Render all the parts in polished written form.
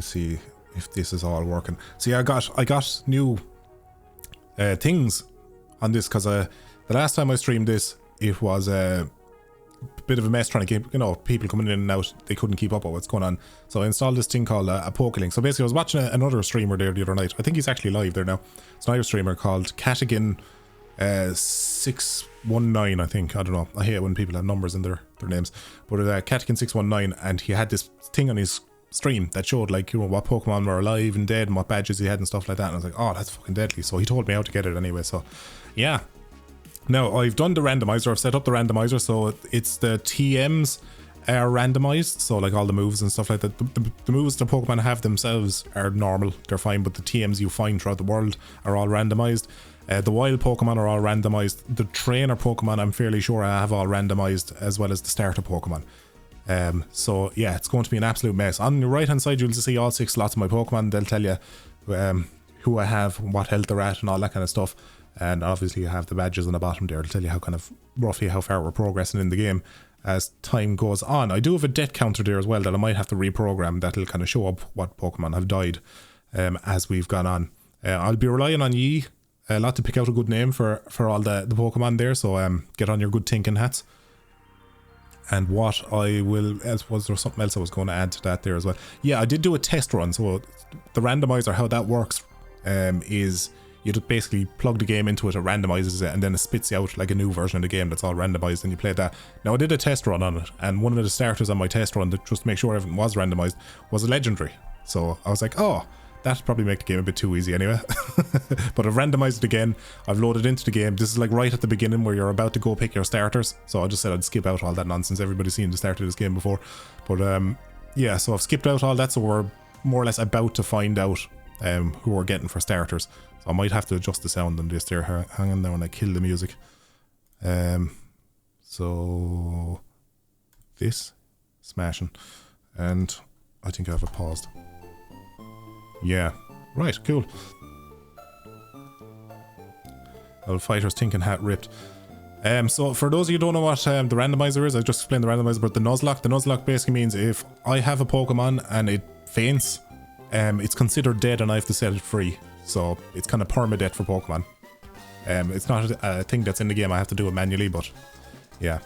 me see if this is all working. See, I got new things on this because the last time I streamed this, it was a bit of a mess trying to keep, people coming in and out. They couldn't keep up with what's going on. So I installed this thing called a Pokelink. So basically I was watching another streamer there the other night. I think he's actually live there now. It's an Irish streamer called Catigan 619, I think. I don't know. I hate when people have numbers in their names. But Catigan 619, and he had this thing on his stream that showed what Pokemon were alive and dead and what badges he had and stuff like that. And I was like, oh, that's fucking deadly. So he told me how to get it anyway. So yeah. Now, I've done the randomizer, I've set up the randomizer, so it's the TMs are randomized, so like all the moves and stuff like that. The moves the Pokemon have themselves are normal, they're fine, but the TMs you find throughout the world are all randomized. The wild Pokemon are all randomized. The trainer Pokemon, I'm fairly sure I have all randomized, as well as the starter Pokemon. So yeah, it's going to be an absolute mess. On the right hand side, you'll see all 6 slots of my Pokemon. They'll tell you who I have, what health they're at, and all that kind of stuff. And obviously you have the badges on the bottom there to tell you how kind of roughly how far we're progressing in the game as time goes on. I do have a death counter there as well that I might have to reprogram. That'll kind of show up what Pokemon have died as we've gone on. I'll be relying on ye a lot to pick out a good name for all the Pokemon there, so get on your good thinking hats. And what I will, was there something else I was going to add to that there as well? Yeah, I did do a test run. So the randomizer, how that works is you just basically plug the game into it, it randomizes it, and then it spits you out like a new version of the game that's all randomized, and you play that. Now I did a test run on it, and one of the starters on my test run, just to make sure everything was randomized, was a legendary. So I was like, oh, that'd probably make the game a bit too easy anyway. But I've randomized it again, I've loaded into the game. This is like right at the beginning where you're about to go pick your starters, so I just said I'd skip out all that nonsense. Everybody's seen the start of this game before. But yeah, so I've skipped out all that, so we're more or less about to find out who we're getting for starters. So I might have to adjust the sound on this there. Hang on now when I kill the music. So this smashing, and I think I have it paused. Yeah, right, cool. Old fighter's thinking hat ripped. So for those of you who don't know what the randomizer is, I just explained the randomizer, but the Nuzlocke. The Nuzlocke basically means if I have a Pokemon and it faints, it's considered dead and I have to set it free. So it's kind of permadeath for Pokemon. It's not a thing that's in the game, I have to do it manually, but yeah.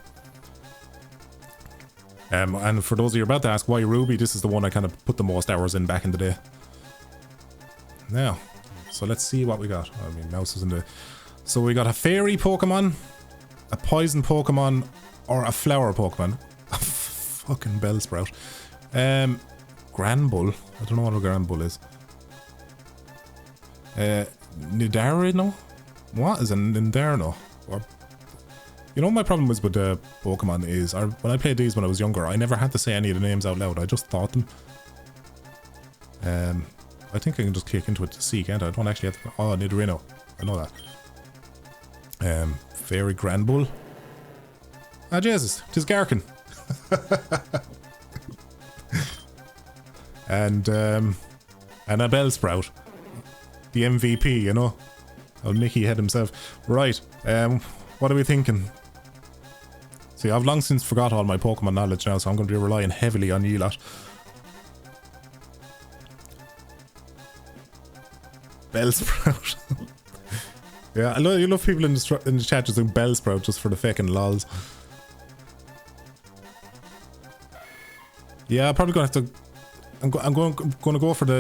And for those of you about to ask why Ruby, this is the one I kind of put the most hours in back in the day. Now, so let's see what we got. I mean, mouse is in the... So we got a fairy Pokemon, a poison Pokemon, or a flower Pokemon. Fucking Bellsprout. Granbull. I don't know what a Granbull is. Nidarino? What is a Nidarino? Or, you know, my problem was with the Pokemon is, when I played these when I was younger, I never had to say any of the names out loud. I just thought them. I think I can just click into it to see, can't I? I don't actually have to... Oh, Nidorino. I know that. Fairy Granbull. Ah, Jesus. Tis Garkin. and a Bellsprout. The MVP, you know. Old Mickey had himself. Right. What are we thinking? See, I've long since forgot all my Pokemon knowledge now, so I'm going to be relying heavily on you lot. Bellsprout. Yeah, I know you love people in the chat just saying Bellsprout just for the fucking lols. Yeah, I'm probably gonna have to. I'm going to go for the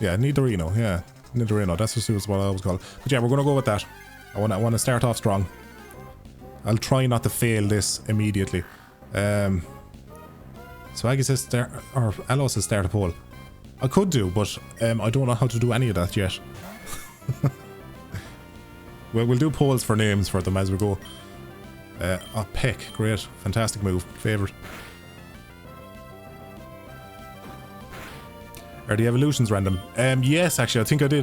yeah, Nidorino. Yeah, Nidorino. That's just what I was called. But yeah, we're gonna go with that. I want to start off strong. I'll try not to fail this immediately. So I guess it's start, or Alos is start a poll. I could do, but I don't know how to do any of that yet. Well, we'll do polls for names for them as we go. Oh, Peck, great, fantastic move, favourite. Are the evolutions random? Yes, actually, I think I did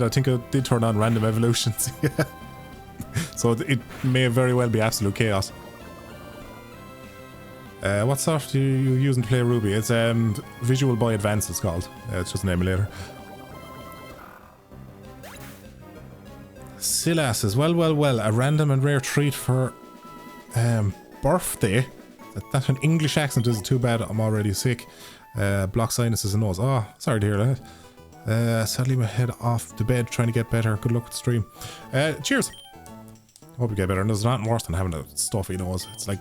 turn on random evolutions. Yeah. So it may very well be absolute chaos. What software are you using to play Ruby? It's Visual Boy Advance it's called. It's just an emulator. Silas says, well, a random and rare treat for birthday. That an English accent isn't too bad. I'm already sick. Block sinuses and nose. Oh, sorry to hear that. Sadly, my head off the bed trying to get better. Good luck with the stream. Cheers. Hope you get better. And there's nothing worse than having a stuffy nose. It's like,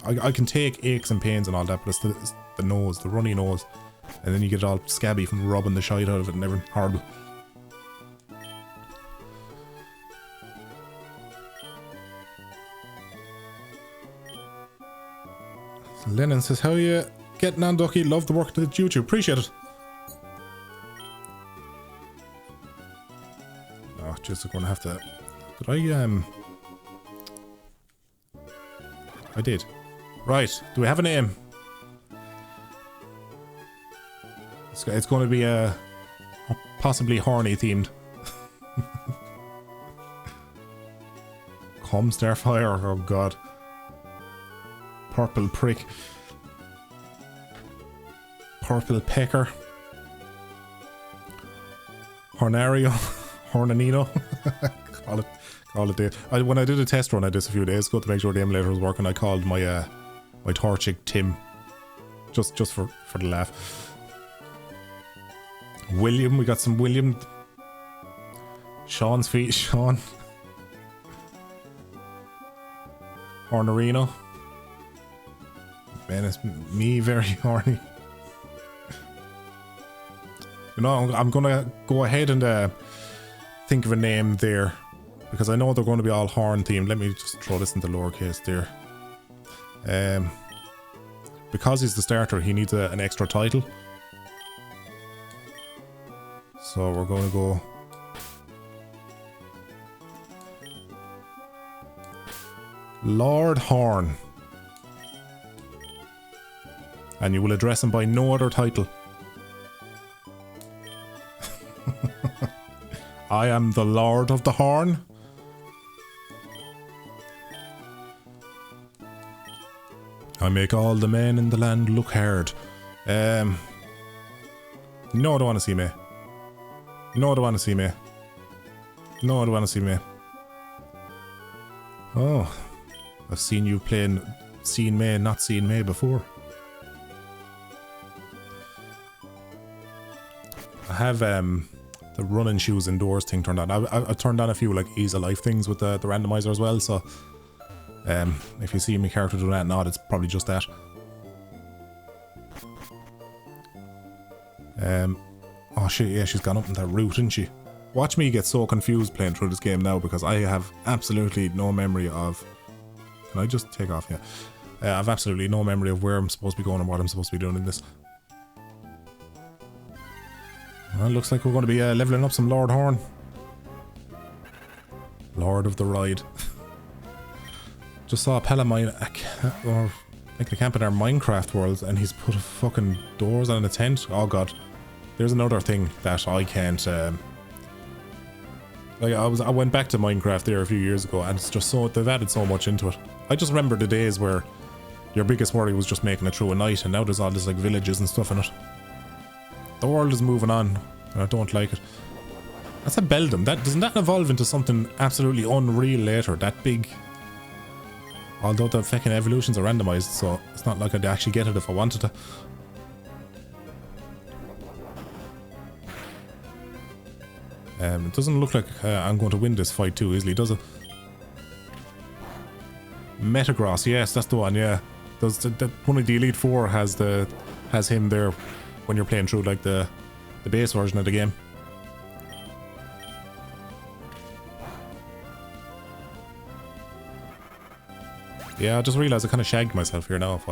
I can take aches and pains and all that, but it's the nose, the runny nose. And then you get it all scabby from rubbing the shite out of it and everything. Horrible. Lennon says, how you getting on, Ducky? Love the work that you do. Appreciate it. Oh, just going to have to... Did I did. Right. Do we have a name? It's going to be possibly horny themed. Come Starfire. Oh god. Purple prick. Purple pecker. Hornario. Hornanino. Call it there. When I did a test run of this a few days ago to make sure the emulator was working, I called my my Torchic Tim. Just for the laugh. William, we got some William. Sean's feet, Sean. Hornerino. Man, it's me very horny. You know, I'm gonna go ahead and think of a name there, because I know they're going to be all horn themed. Let me just throw this into lowercase there. Because he's the starter, he needs an extra title. So we're going to go Lord Horn. And you will address him by no other title. I am the Lord of the Horn. I make all the men in the land look hard. No, I don't want to see me. No, I don't want to see me. No, I don't want to see me. Oh, I've seen you playing Seen May, not Seen May before. I have the running shoes indoors thing turned on. I turned on a few like ease of life things with the randomizer as well, so if you see my character doing that nod, it's probably just that. Oh shit, yeah, she's gone up in that route, isn't she? Watch me get so confused playing through this game now, because I have absolutely no memory of... Can I just take off? Yeah. I have absolutely no memory of where I'm supposed to be going and what I'm supposed to be doing in this. Well, looks like we're going to be leveling up some Lord Horn. Lord of the Ride. Just saw a pal of mine or making a camp in our Minecraft world, and he's put a fucking doors on a tent. Oh god. There's another thing that I can't like I went back to Minecraft there a few years ago, and it's just so they've added so much into it. I just remember the days where your biggest worry was just making it through a night, and now there's all this like villages and stuff in it. The world is moving on, and I don't like it. That's a Beldam. Doesn't that evolve into something absolutely unreal later? That big. Although the fucking evolutions are randomized, so it's not like I'd actually get it if I wanted to. It doesn't look like I'm going to win this fight too easily, does it? Metagross, yes, that's the one, yeah. One of the Elite Four has him there when you're playing through like the base version of the game. Yeah, I just realised I kind of shagged myself here now if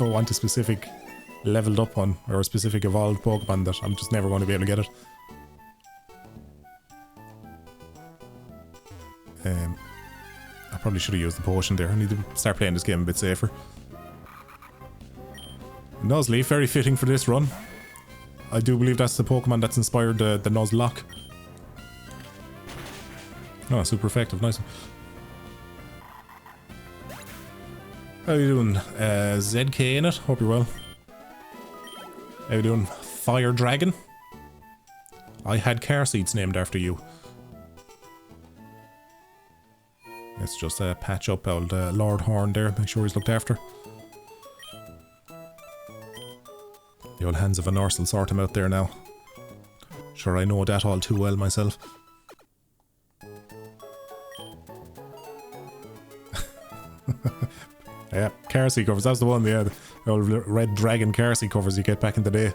I want a specific leveled up one or a specific evolved Pokemon that I'm just never going to be able to get it. I probably should have used the potion there. I need to start playing this game a bit safer. Nuzzy, very fitting for this run. I do believe that's the Pokemon that's inspired the Nuzlocke. Oh, super effective, nice one. How you doing? ZK in it? Hope you're well. How you doing? Fire Dragon? I had car seats named after you. Let's just patch up old Lord Horn there, make sure he's looked after. The old hands of a nurse will sort him out there now. Sure, I know that all too well myself. Yeah, car seat covers, that's the one, yeah. The old red dragon car seat covers you get back in the day.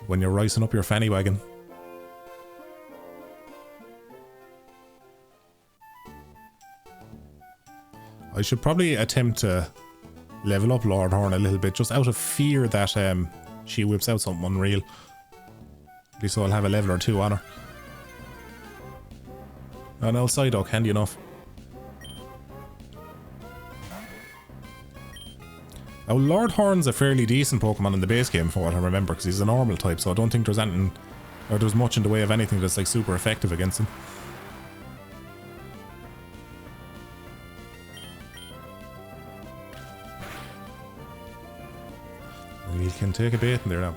When you're ricing up your fanny wagon. I should probably attempt to level up Lord Horn a little bit, just out of fear that she whips out something unreal. At least I'll have a level or two on her. An old Psyduck, handy enough. Now, Lord Horn's a fairly decent Pokemon in the base game from what I remember, because he's a normal type, so I don't think there's anything, or there's much in the way of anything that's like super effective against him. We can take a bait in there now.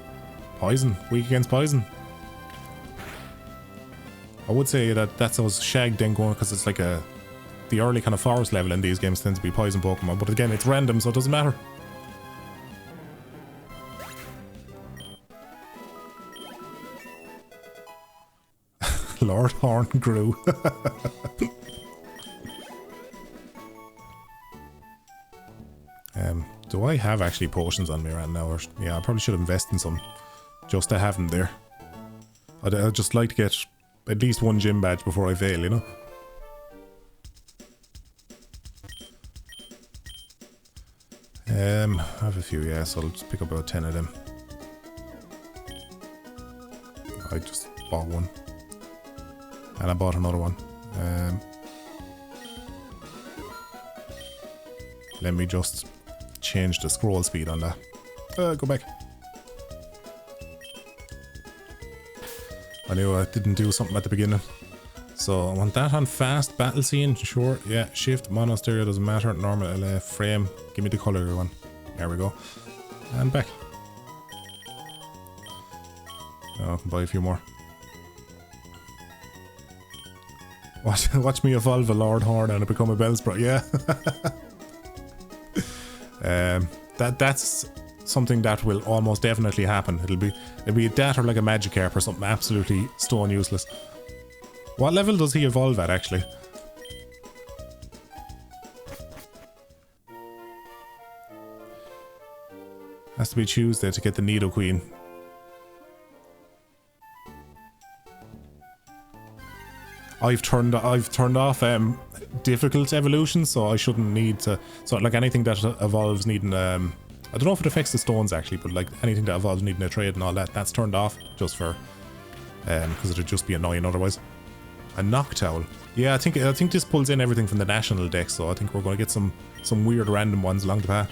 Poison, weak against poison. I would say that that's those Shag Dengon, because it's like the early kind of forest level in these games tends to be poison Pokemon, but again, it's random, so it doesn't matter. Lord Horn grew. Do I have actually potions on me right now? Or, yeah, I probably should invest in some just to have them there. I'd just like to get at least one gym badge before I fail, you know? I have a few, yeah, so I'll just pick up about 10 of them. I just bought one. And I bought another one. Let me just change the scroll speed on that. Go back. I knew I didn't do something at the beginning. So I want that on fast battle scene, sure. Yeah, shift, mono, stereo, doesn't matter. Normal frame. Give me the color one. There we go. And back. Oh, I can buy a few more. Watch me evolve a Lord Horn and become a Bellsprout, yeah. That's something that will almost definitely happen. It'll be that or like a Magikarp or something absolutely stone useless. What level does he evolve at actually? Has to be Tuesday to get the Nidoqueen. I've turned off difficult evolution, so I shouldn't need to. So like anything that evolves needing I don't know if it affects the stones actually, but like anything that evolves needing a trade and all that, that's turned off just for because it'd just be annoying otherwise. A Noctowl. Yeah, I think this pulls in everything from the national deck, so I think we're going to get some weird random ones along the path.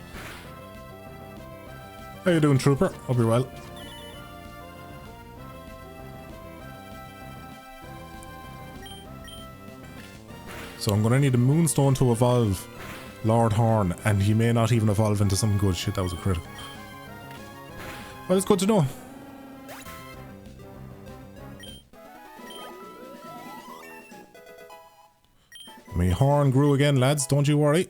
How you doing, Trooper? Hope you're well. So I'm going to need a Moonstone to evolve Lord Horn, and he may not even evolve into something good. Shit, that was a critical. Well, it's good to know. My horn grew again, lads, don't you worry.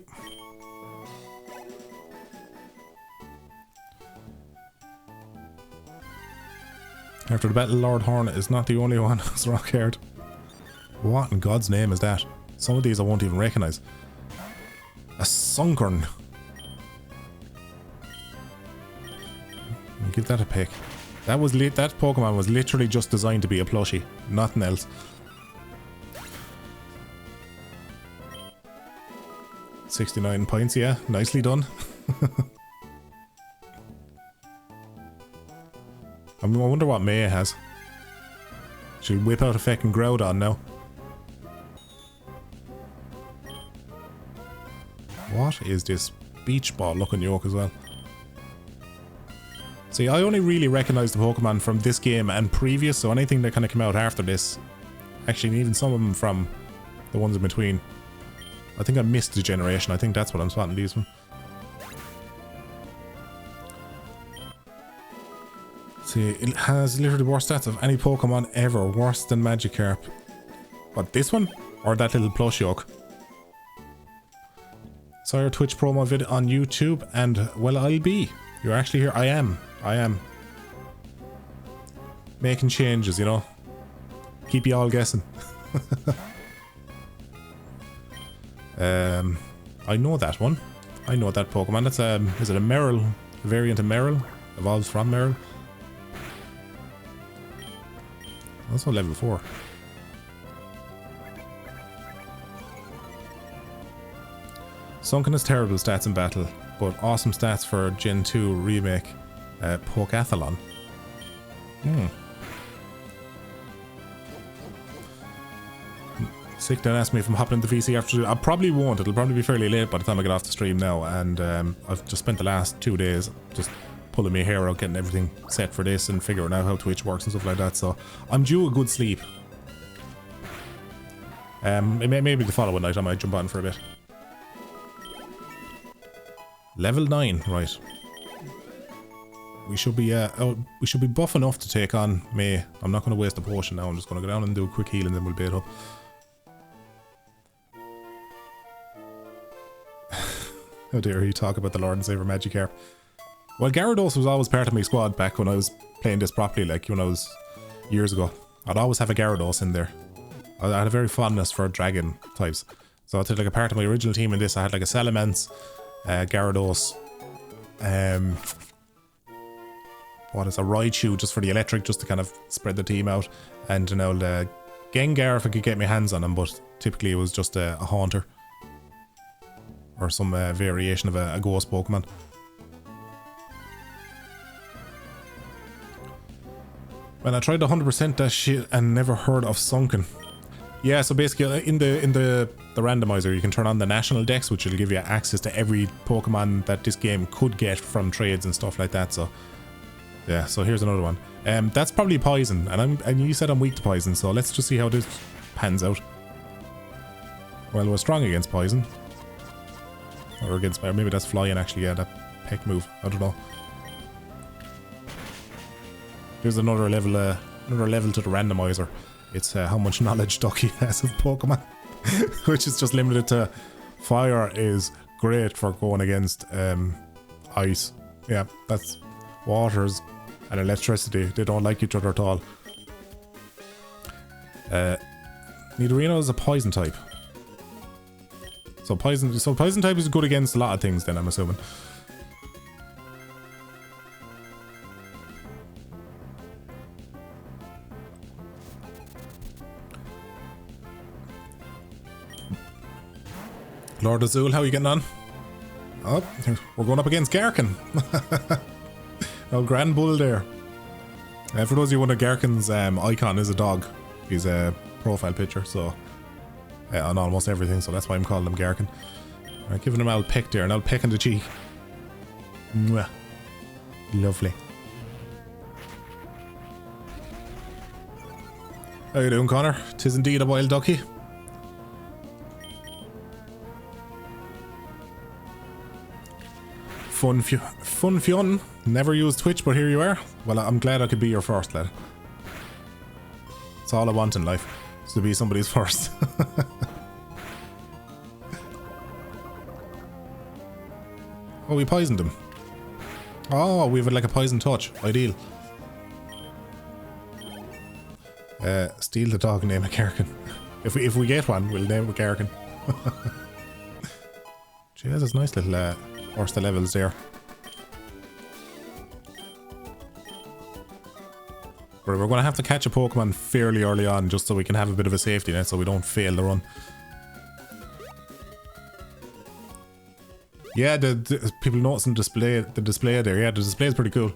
After the battle, Lord Horn is not the only one who's rock hard. What in God's name is that? Some of these I won't even recognise. A Sunkern. Give that a pick. That Pokemon was literally just designed to be a plushie, nothing else. $69 points, yeah, nicely done. I wonder what May has. Should whip out a fucking Groudon now. What is this beach ball looking yoke as well? See, I only really recognise the Pokemon from this game and previous, so anything that kind of came out after this, actually even some of them from the ones in between. I think I missed the generation, I think that's what I'm spotting these from. See, it has literally the worst stats of any Pokemon ever, worse than Magikarp. What, this one? Or that little plush yoke? Saw your Twitch promo vid on YouTube, and well, I'll be. You're actually here. I am. Making changes, you know. Keep you all guessing. I know that one. I know that Pokemon. That's is it a Meryl? A variant of Meryl? Evolves from Meryl? That's on level 4. Sunken has terrible stats in battle, but awesome stats for Gen 2 remake Pokathlon. Sick don't ask me if I'm hopping into the VC after. I probably won't. It'll probably be fairly late by the time I get off the stream now, and I've just spent the last 2 days just pulling my hair out, getting everything set for this and figuring out how Twitch works and stuff like that, so I'm due a good sleep. Maybe the following night I might jump on for a bit. Level 9, right. We should be buff enough to take on May. I'm not going to waste a potion now. I'm just going to go down and do a quick heal and then we'll bait up. How dare you talk about the Lord and Savior Magikarp. Well, Gyarados was always part of my squad back when I was playing this properly, like when I was years ago. I'd always have a Gyarados in there. I had a very fondness for dragon types. So I did like a part of my original team in this. I had like a Salamence, Gyarados, what is a Raichu just for the electric, just to kind of spread the team out, and you know the Gengar if I could get my hands on him, but typically it was just a Haunter or some variation of a ghost Pokemon. When I tried to 100% that shit and never heard of Sunken. Yeah, so basically in the randomizer you can turn on the national dex, which will give you access to every Pokemon that this game could get from trades and stuff like that. So yeah, so here's another one. That's probably poison, and you said I'm weak to poison, so let's just see how this pans out. Well, we're strong against poison. Or against, maybe that's flying actually, yeah, that peck move, I don't know. Here's another level to the randomizer. It's how much knowledge Ducky has of Pokemon, which is just limited to fire is great for going against ice. Yeah, that's waters and electricity. They don't like each other at all. Nidorino is a poison type. So poison type is good against a lot of things then, I'm assuming. Lord Azul, how are you getting on? Oh, we're going up against Garkin. Oh, Grand Bull there. For those of you who wonder, Garkin's icon is a dog. He's a profile picture, so on almost everything, so that's why I'm calling him Garkin. Right, giving him an old peck there, an old peck in the cheek. Mwah. Lovely. How you doing, Connor? 'Tis indeed a wild ducky. Fun fun. Never used Twitch, but here you are. Well, I'm glad I could be your first, lad. It's all I want in life, is to be somebody's first. Oh, we poisoned him. Oh, we have like a poison touch. Ideal. Steal the dog, name it Garkin. If we get one, we'll name it Garkin. Gee, that's a nice little horse to levels there. Right, we're going to have to catch a Pokemon fairly early on just so we can have a bit of a safety net so we don't fail the run. Yeah, the people noticing the display there. Yeah, the display is pretty cool.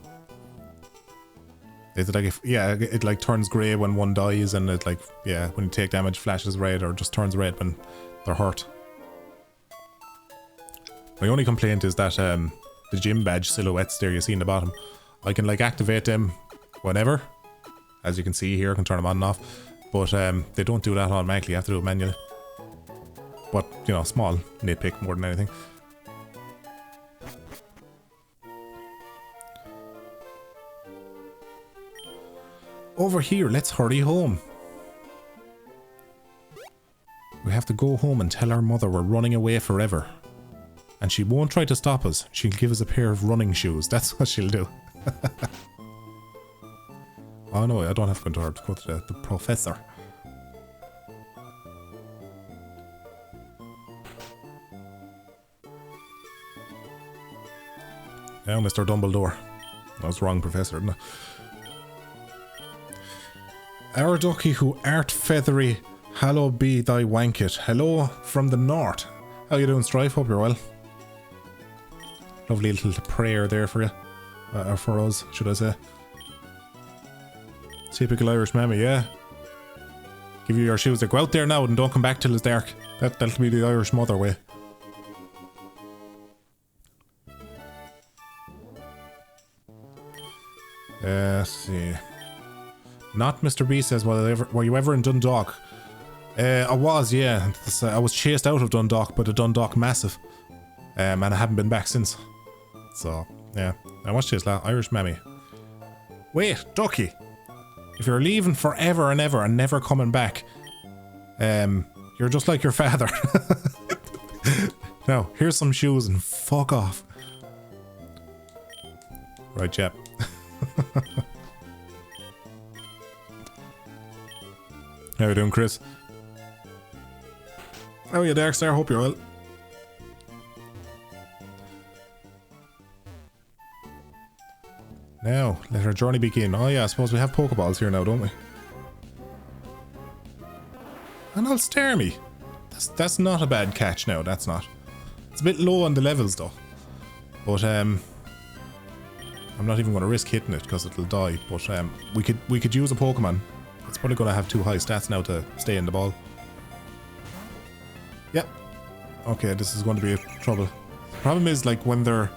It's like it like turns grey when one dies, and it like, yeah, when you take damage flashes red, or just turns red when they're hurt. My only complaint is that the gym badge silhouettes there you see in the bottom, I can like activate them whenever, as you can see here. I can turn them on and off, but they don't do that automatically. You have to do it manually. But you know, small nitpick more than anything. Over here, let's hurry home. We have to go home and tell our mother we're running away forever. And she won't try to stop us. She'll give us a pair of running shoes. That's what she'll do. Oh no, I don't have to go to her. To go to the professor. Now, Mr. Dumbledore. I was wrong, Professor, didn't I? Our Ducky who art feathery, hallowed be thy wanket. Hello from the north. How you doing, Strife? Hope you're well. Lovely little prayer there for you. Or for us, should I say. Typical Irish mammy, yeah. Give you your shoes. Go out there now and don't come back till it's dark. That'll be the Irish mother way. Let's see. Not Mr. B says, were you ever in Dundalk? I was, yeah. I was chased out of Dundalk by the Dundalk Massive. And I haven't been back since. So, yeah. I watched this Irish mammy. Wait, Ducky. If you're leaving forever and ever and never coming back, you're just like your father. Now, here's some shoes and fuck off. Right, chap. How you doing, Chris? How are you, Darkstar? Hope you're well. Now, let our journey begin. Oh yeah, I suppose we have Pokeballs here now, don't we? And I'll stare me. That's not a bad catch now, that's not. It's a bit low on the levels though. But I'm not even going to risk hitting it because it'll die. But we could use a Pokemon. It's probably going to have too high stats now to stay in the ball. Yep. Okay, this is going to be trouble. The problem is, like, when they're...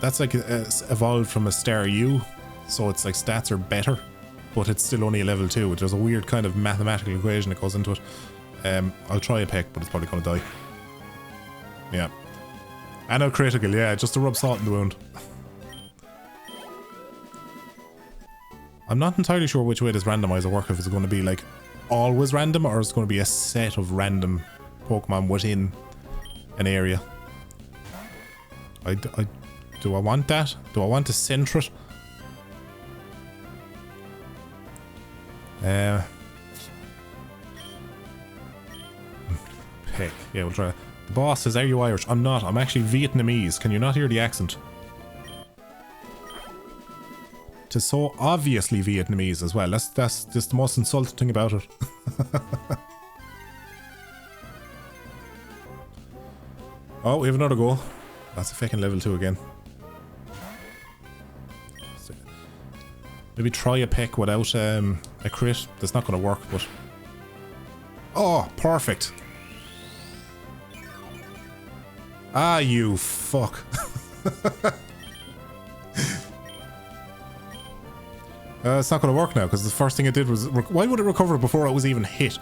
That's like evolved from a Star U, so it's like stats are better, but it's still only a level 2. There's a weird kind of mathematical equation that goes into it. I'll try a peck, but it's probably going to die. Yeah. And a critical, yeah, just to rub salt in the wound. I'm not entirely sure which way does randomizer work, if it's going to be like always random or it's going to be a set of random Pokemon within an area. Do I want that? Do I want to center it? Heck, yeah, we'll try it. The boss says, are you Irish? I'm not. I'm actually Vietnamese. Can you not hear the accent? It's so obviously Vietnamese as well. That's just the most insulting thing about it. Oh, we have another goal. That's a fucking level 2 again. Maybe try a peck without a crit. That's not going to work, but... Oh, perfect. Ah, you fuck. It's not going to work now, because the first thing it did was... Why would it recover before it was even hit?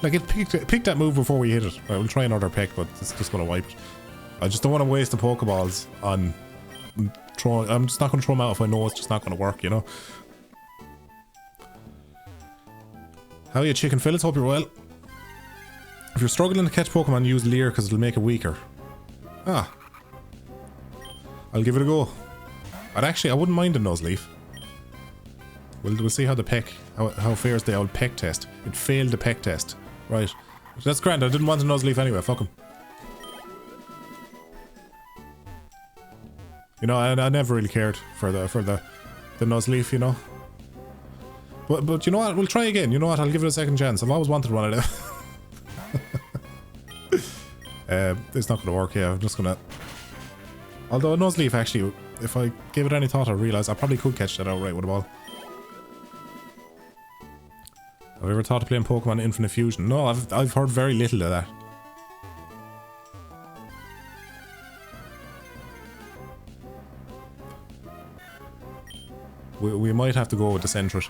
Like, it picked that move before we hit it. Right, we'll try another peck, but it's just going to wipe it. I just don't want to waste the Pokeballs on... I'm just not going to throw them out if I know it's just not going to work, you know? How are you, Chicken Fillets? Hope you're well. If you're struggling to catch Pokemon, use Leer, because it'll make it weaker. Ah. I'll give it a go. I wouldn't mind a Nuzleaf. We'll see how the peck, how fares the old peck test. It failed the peck test. Right. That's grand. I didn't want a Nuzleaf anyway. Fuck him. You know, I never really cared for the Nuzleaf, you know. But you know what? We'll try again. You know what? I'll give it a second chance. I've always wanted one of them. It's not going to work. Yeah, I'm just going to... Although a Nuzleaf, actually, if I gave it any thought, I realise I probably could catch that outright with a ball. Have you ever thought of playing Pokemon Infinite Fusion? No, I've heard very little of that. We might have to go with the Sentret.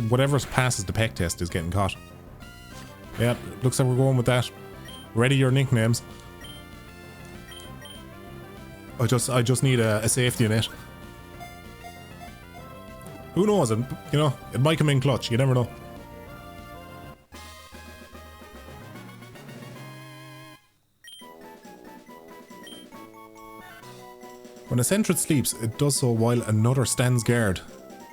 Whatever passes the peck test is getting caught. Yeah, looks like we're going with that. Ready your nicknames. I just need a safety net. Who knows? You know, it might come in clutch. You never know. When a sentry sleeps, it does so while another stands guard.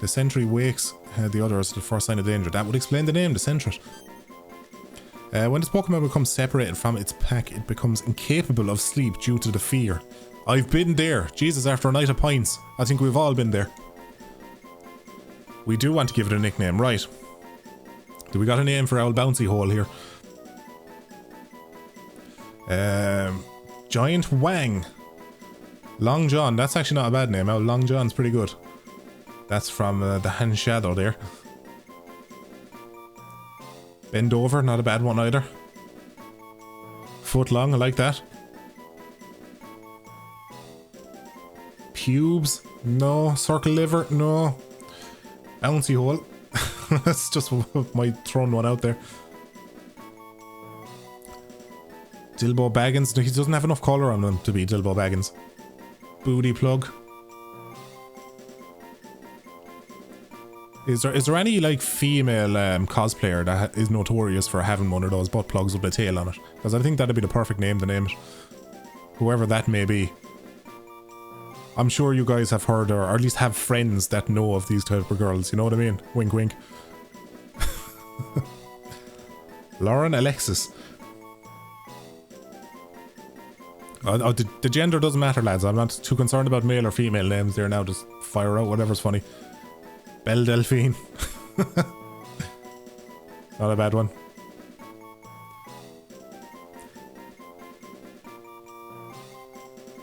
The sentry wakes the others at the first sign of danger. That would explain the name, the sentry. When this Pokemon becomes separated from its pack, it becomes incapable of sleep due to the fear. I've been there. Jesus, after a night of pints. I think we've all been there. We do want to give it a nickname, right? Do we got a name for our bouncy hole here? Giant Wang. Long John. That's actually not a bad name. Our Long John's pretty good. That's from the Hand Shadow there. Bend over. Not a bad one either. Foot long. I like that. Pubes. No. Circle liver. No. Bouncy hole. That's just my thrown one out there. Dilbo Baggins. He doesn't have enough colour on him to be Dilbo Baggins. Booty plug. Is there any like female cosplayer that is notorious for having one of those butt plugs with a tail on it? Because I think that'd be the perfect name to name it. Whoever that may be. I'm sure you guys have heard or at least have friends that know of these type of girls. You know what I mean? Wink wink. Lauren Alexis. The gender doesn't matter, lads. I'm not too concerned about male or female names there now. Just fire out whatever's funny. Belle Delphine. Not a bad one.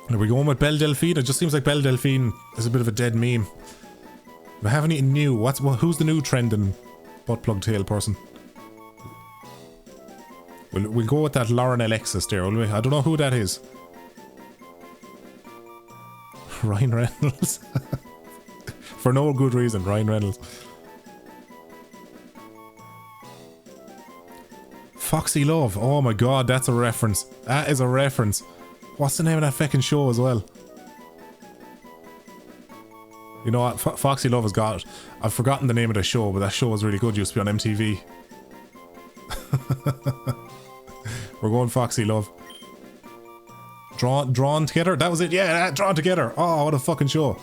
Are we going with Belle Delphine? It just seems like Belle Delphine is a bit of a dead meme. Do we have anything new? Who's the new trending butt plug tail person? We'll go with that Lauren Alexis there, will we? I don't know who that is. Ryan Reynolds. For no good reason, Ryan Reynolds. Foxy Love. Oh my god, that's a reference. That is a reference. What's the name of that fucking show as well? You know what? Foxy Love has got it. I've forgotten the name of the show, but that show was really good. It used to be on MTV. We're going Foxy Love. Drawn Together? That was it? Yeah, Drawn Together. Oh, what a fucking show.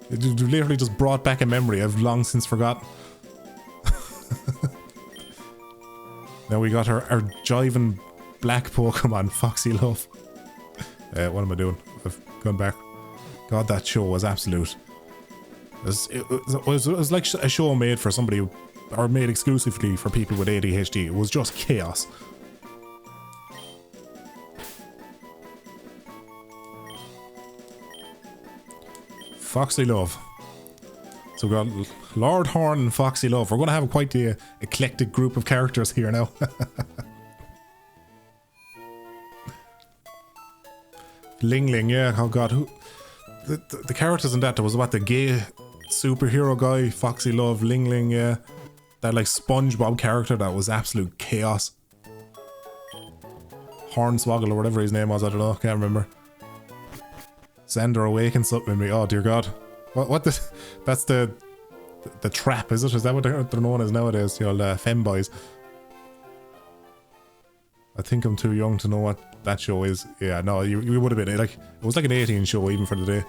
It literally just brought back a memory I've long since forgotten. Now we got our jiving black Pokemon, Foxy Love. What am I doing? I've gone back. God, that show was absolute. It was like a show made for somebody, or made exclusively for people with ADHD. It was just chaos. Foxy Love. So we've got Lord Horn and Foxy Love. We're going to have quite the eclectic group of characters here now. Ling Ling, yeah. Oh god, who? The characters in that, there was what, the gay superhero guy, Foxy Love, Ling Ling, yeah. That like SpongeBob character that was absolute chaos. Hornswoggle or whatever his name was, I don't know, can't remember. Xander Awakened something in me. Oh dear god. What the? That's the trap, is it? Is that what they're known as nowadays? The old femboys. I think I'm too young to know what that show is. Yeah, no, you would have been like, it was like an 18 show even for the day.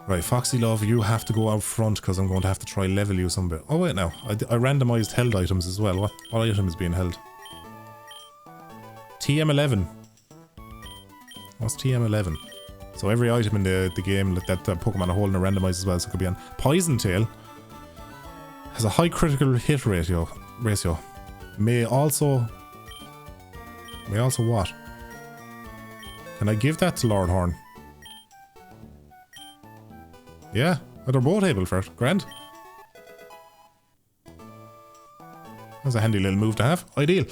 Right, Foxy Love, you have to go out front because I'm going to have to try level you some bit. Oh wait, now I randomized held items as well. What item is being held? TM11. What's TM11? So every item in the game that Pokemon are holding are randomized as well, so it could be on. Poison Tail has a high critical hit ratio. May also what? Can I give that to Lord Horn? Yeah, they're both able for it. Grand. That's a handy little move to have. Ideal.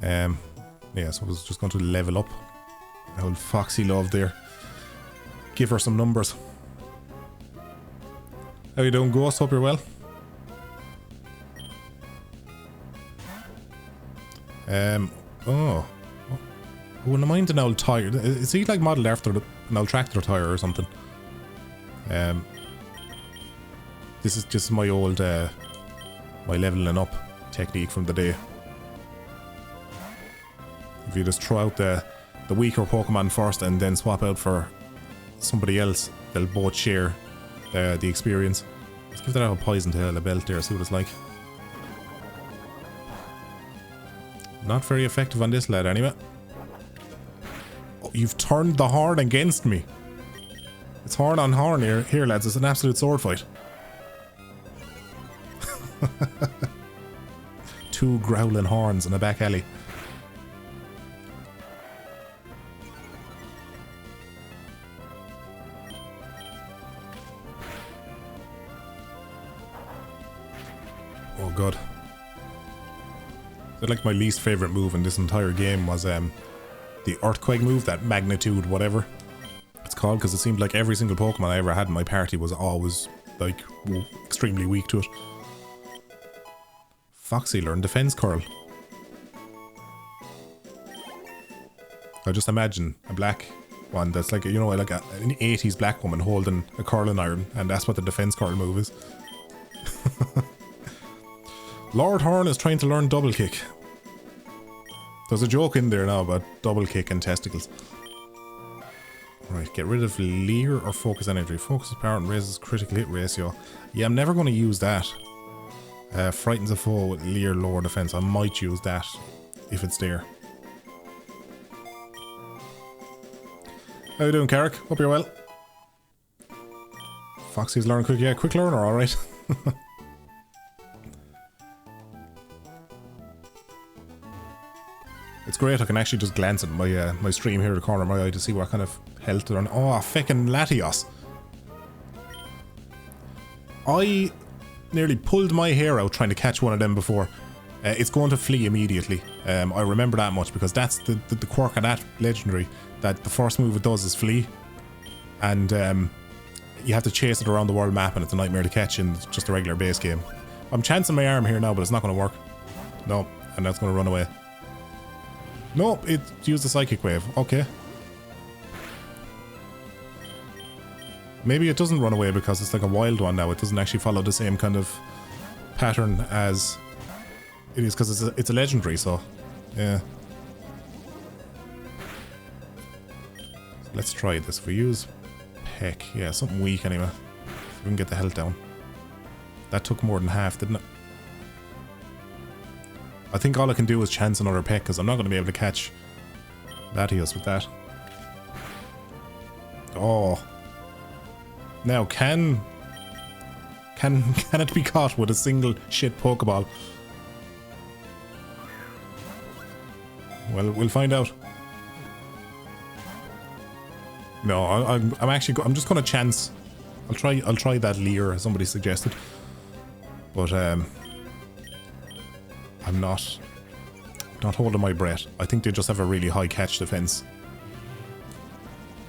Yeah, so I was just going to level up. Old Foxy Love there. Give her some numbers. How you doing, Ghost? Hope you're well. Oh. I wouldn't mind an old tire. Is he like modelled after an old tractor tire or something? This is just my old my leveling up technique from the day. If you just throw out the the weaker Pokemon first and then swap out for somebody else. They'll both share the experience. Let's give that out a Poison Tail, a belt there, see what it's like. Not very effective on this lad anyway. Oh, you've turned the horn against me. It's horn on horn here lads, it's an absolute sword fight. Two growling horns in a back alley. Oh god. I like my least favourite move in this entire game was the Earthquake move, that magnitude whatever it's called, because it seemed like every single Pokemon I ever had in my party was always like extremely weak to it. Foxy learned Defense Curl. I just imagine a black one that's like, you know, like an 80s black woman holding a curling iron, and that's what the Defense Curl move is. Lord Horn is trying to learn Double Kick. There's a joke in there now about Double Kick and testicles. Right, get rid of Leer or Focus Energy. Focus power and raises critical hit ratio. Yeah, I'm never going to use that. Frightens a foe with Leer lower defense. I might use that if it's there. How you doing, Carrick? Hope you're well. Foxy's learning quick. Yeah, quick learner, alright. It's great, I can actually just glance at my my stream here in the corner of my eye to see what kind of health they're on. Oh, feckin' Latios. I nearly pulled my hair out trying to catch one of them before. It's going to flee immediately. I remember that much because that's the quirk of that legendary, that the first move it does is flee. And you have to chase it around the world map and it's a nightmare to catch in just a regular base game. I'm chancing my arm here now, but it's not going to work. No, and that's going to run away. No, it used a Psychic Wave. Okay. Maybe it doesn't run away because it's like a wild one now. It doesn't actually follow the same kind of pattern as it is because it's a legendary, so yeah. Let's try this. If we use Peck, yeah, something weak anyway. If we can get the health down. That took more than half, didn't it? I think all I can do is chance another Peck because I'm not going to be able to catch Latios with that. Oh. Now, can it be caught with a single shit Pokeball? Well, we'll find out. No, I'm just going to chance. I'll try that Leer somebody suggested. But I'm not holding my breath. I think they just have a really high catch defense.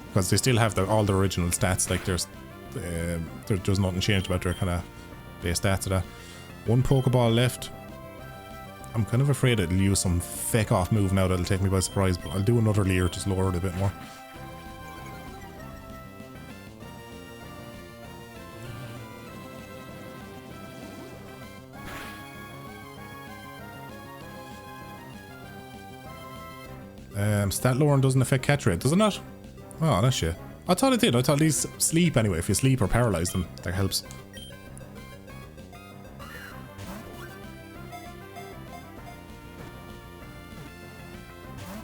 Because they still have all the original stats, like there's nothing changed about their kind of base stats of that. One Pokeball left. I'm kind of afraid it'll use some fake off move now that'll take me by surprise, but I'll do another Leer to lower it a bit more. Stat lowering doesn't affect catch rate, does it not? Oh, that's shit. I thought it did. I thought these sleep anyway. If you sleep or paralyze them, that helps.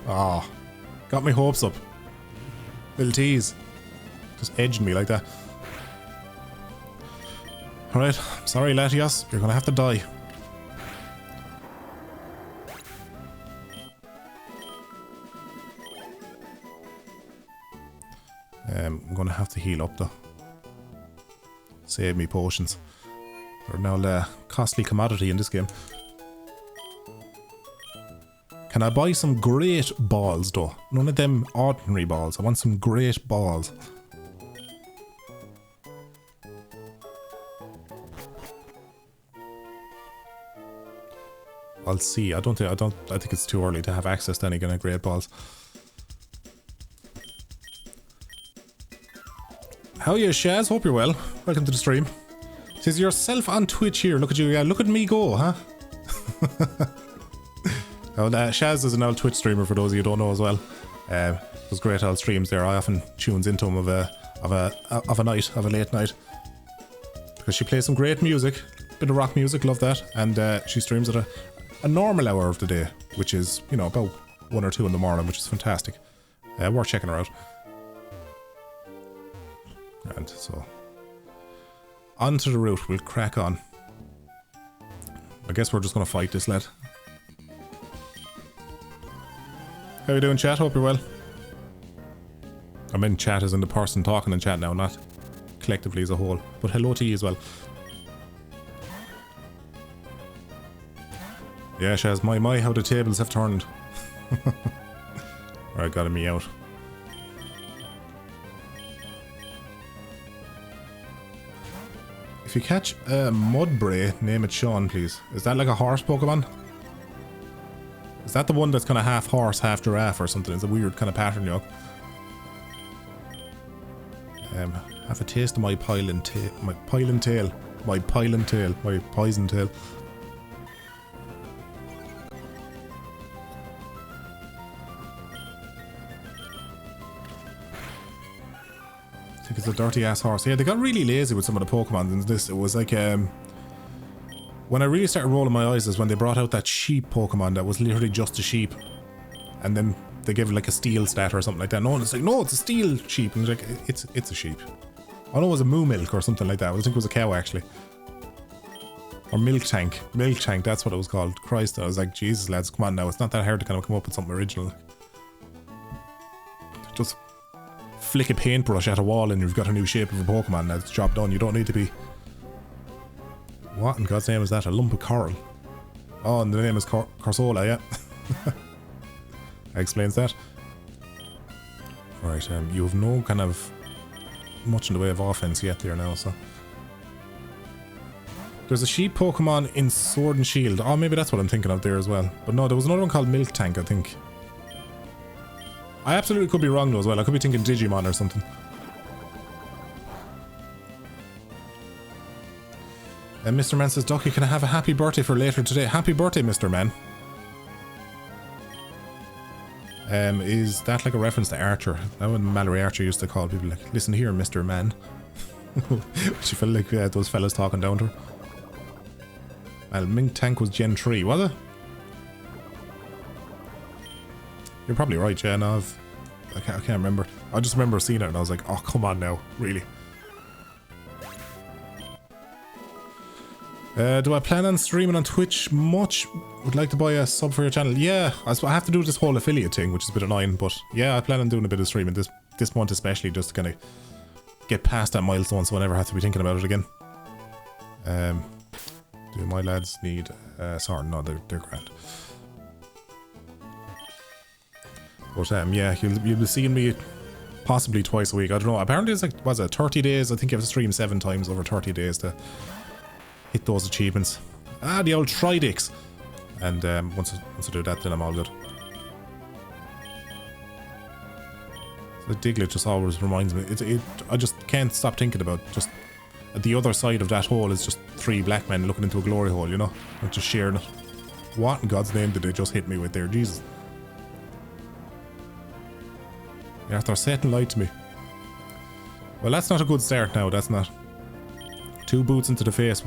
Ah, oh, got my hopes up. Little tease. Just edged me like that. Alright, sorry Latios, you're gonna have to die. I'm gonna have to heal up though. Save me potions. They're now a costly commodity in this game. Can I buy some great balls though? None of them ordinary balls. I want some great balls. I'll see. I think it's too early to have access to any kind of great balls. How are you, Shaz? Hope you're well. Welcome to the stream. It says yourself on Twitch here. Look at you. Yeah, look at me go, huh? Well, Shaz is an old Twitch streamer for those of you who don't know as well. Those great old streams there. I often tunes into them of a late night, because she plays some great music, bit of rock music, love that, and she streams at a normal hour of the day, which is, you know, about 1 or 2 in the morning, which is fantastic. Worth checking her out. And so on to the route, we'll crack on. I guess we're just gonna fight this lad. How you doing, chat? Hope you're well. I mean, chat is in the person talking in chat now, not collectively as a whole. But hello to you as well. Yeah, Shaz, my, how the tables have turned. Alright, got me out. If you catch a Mudbray, name it Sean, please. Is that like a horse Pokemon? Is that the one that's kind of half horse, half giraffe or something? It's a weird kind of pattern, you know. Have a taste of my poison tail. My poison tail. I think it's a dirty ass horse. Yeah, they got really lazy with some of the Pokemon in this. It was like, when I really started rolling my eyes is when they brought out that sheep Pokemon that was literally just a sheep. And then they gave it like a steel stat or something like that. No, and it's like, no, it's a steel sheep. And it's like, it's a sheep. I know it was a moo milk or something like that. I think it was a cow actually. Or milk tank. Milk tank, that's what it was called. Christ, I was like, Jesus lads, come on now. It's not that hard to kind of come up with something original. Just flick a paintbrush at a wall and you've got a new shape of a Pokemon. That's job done. You don't need to be... What in God's name is that? A lump of coral. Oh, and the name is Corsola, yeah. That explains that. Right, you have no kind of much in the way of offense yet there now, so. There's a sheep Pokemon in Sword and Shield. Oh, maybe that's what I'm thinking of there as well. But no, there was another one called Milk Tank, I think. I absolutely could be wrong though as well. I could be thinking Digimon or something. And Mr. Man says, Ducky, can I have a happy birthday for later today? Happy birthday, Mr. Man. Is that like a reference to Archer? That what Mallory Archer used to call people, like, listen here, Mr. Man. She felt like those fellas talking down to her. Well, Mink Tank was Gen 3, was it? You're probably right, yeah, no, I can't remember. I just remember seeing it and I was like, oh, come on now, really. Do I plan on streaming on Twitch much? Would like to buy a sub for your channel? Yeah, I have to do this whole affiliate thing, which is a bit annoying, but yeah, I plan on doing a bit of streaming this month especially, just to kind of get past that milestone so I never have to be thinking about it again. Do my lads need... sorry, no, they're grand. But yeah, you'll be seeing me possibly twice a week. I don't know, apparently it's like, was it 30 days? I think you have to stream 7 times over 30 days to hit those achievements. Ah, the old Tridix. And once I do that, then I'm all good. The Diglett just always reminds me. I just can't stop thinking about just at the other side of that hole is just 3 black men looking into a glory hole, you know, and just sharing it. What in God's name did they just hit me with there? Jesus. Yeah, they're setting light to me. Well, that's not a good start now. That's not. 2 boots into the face.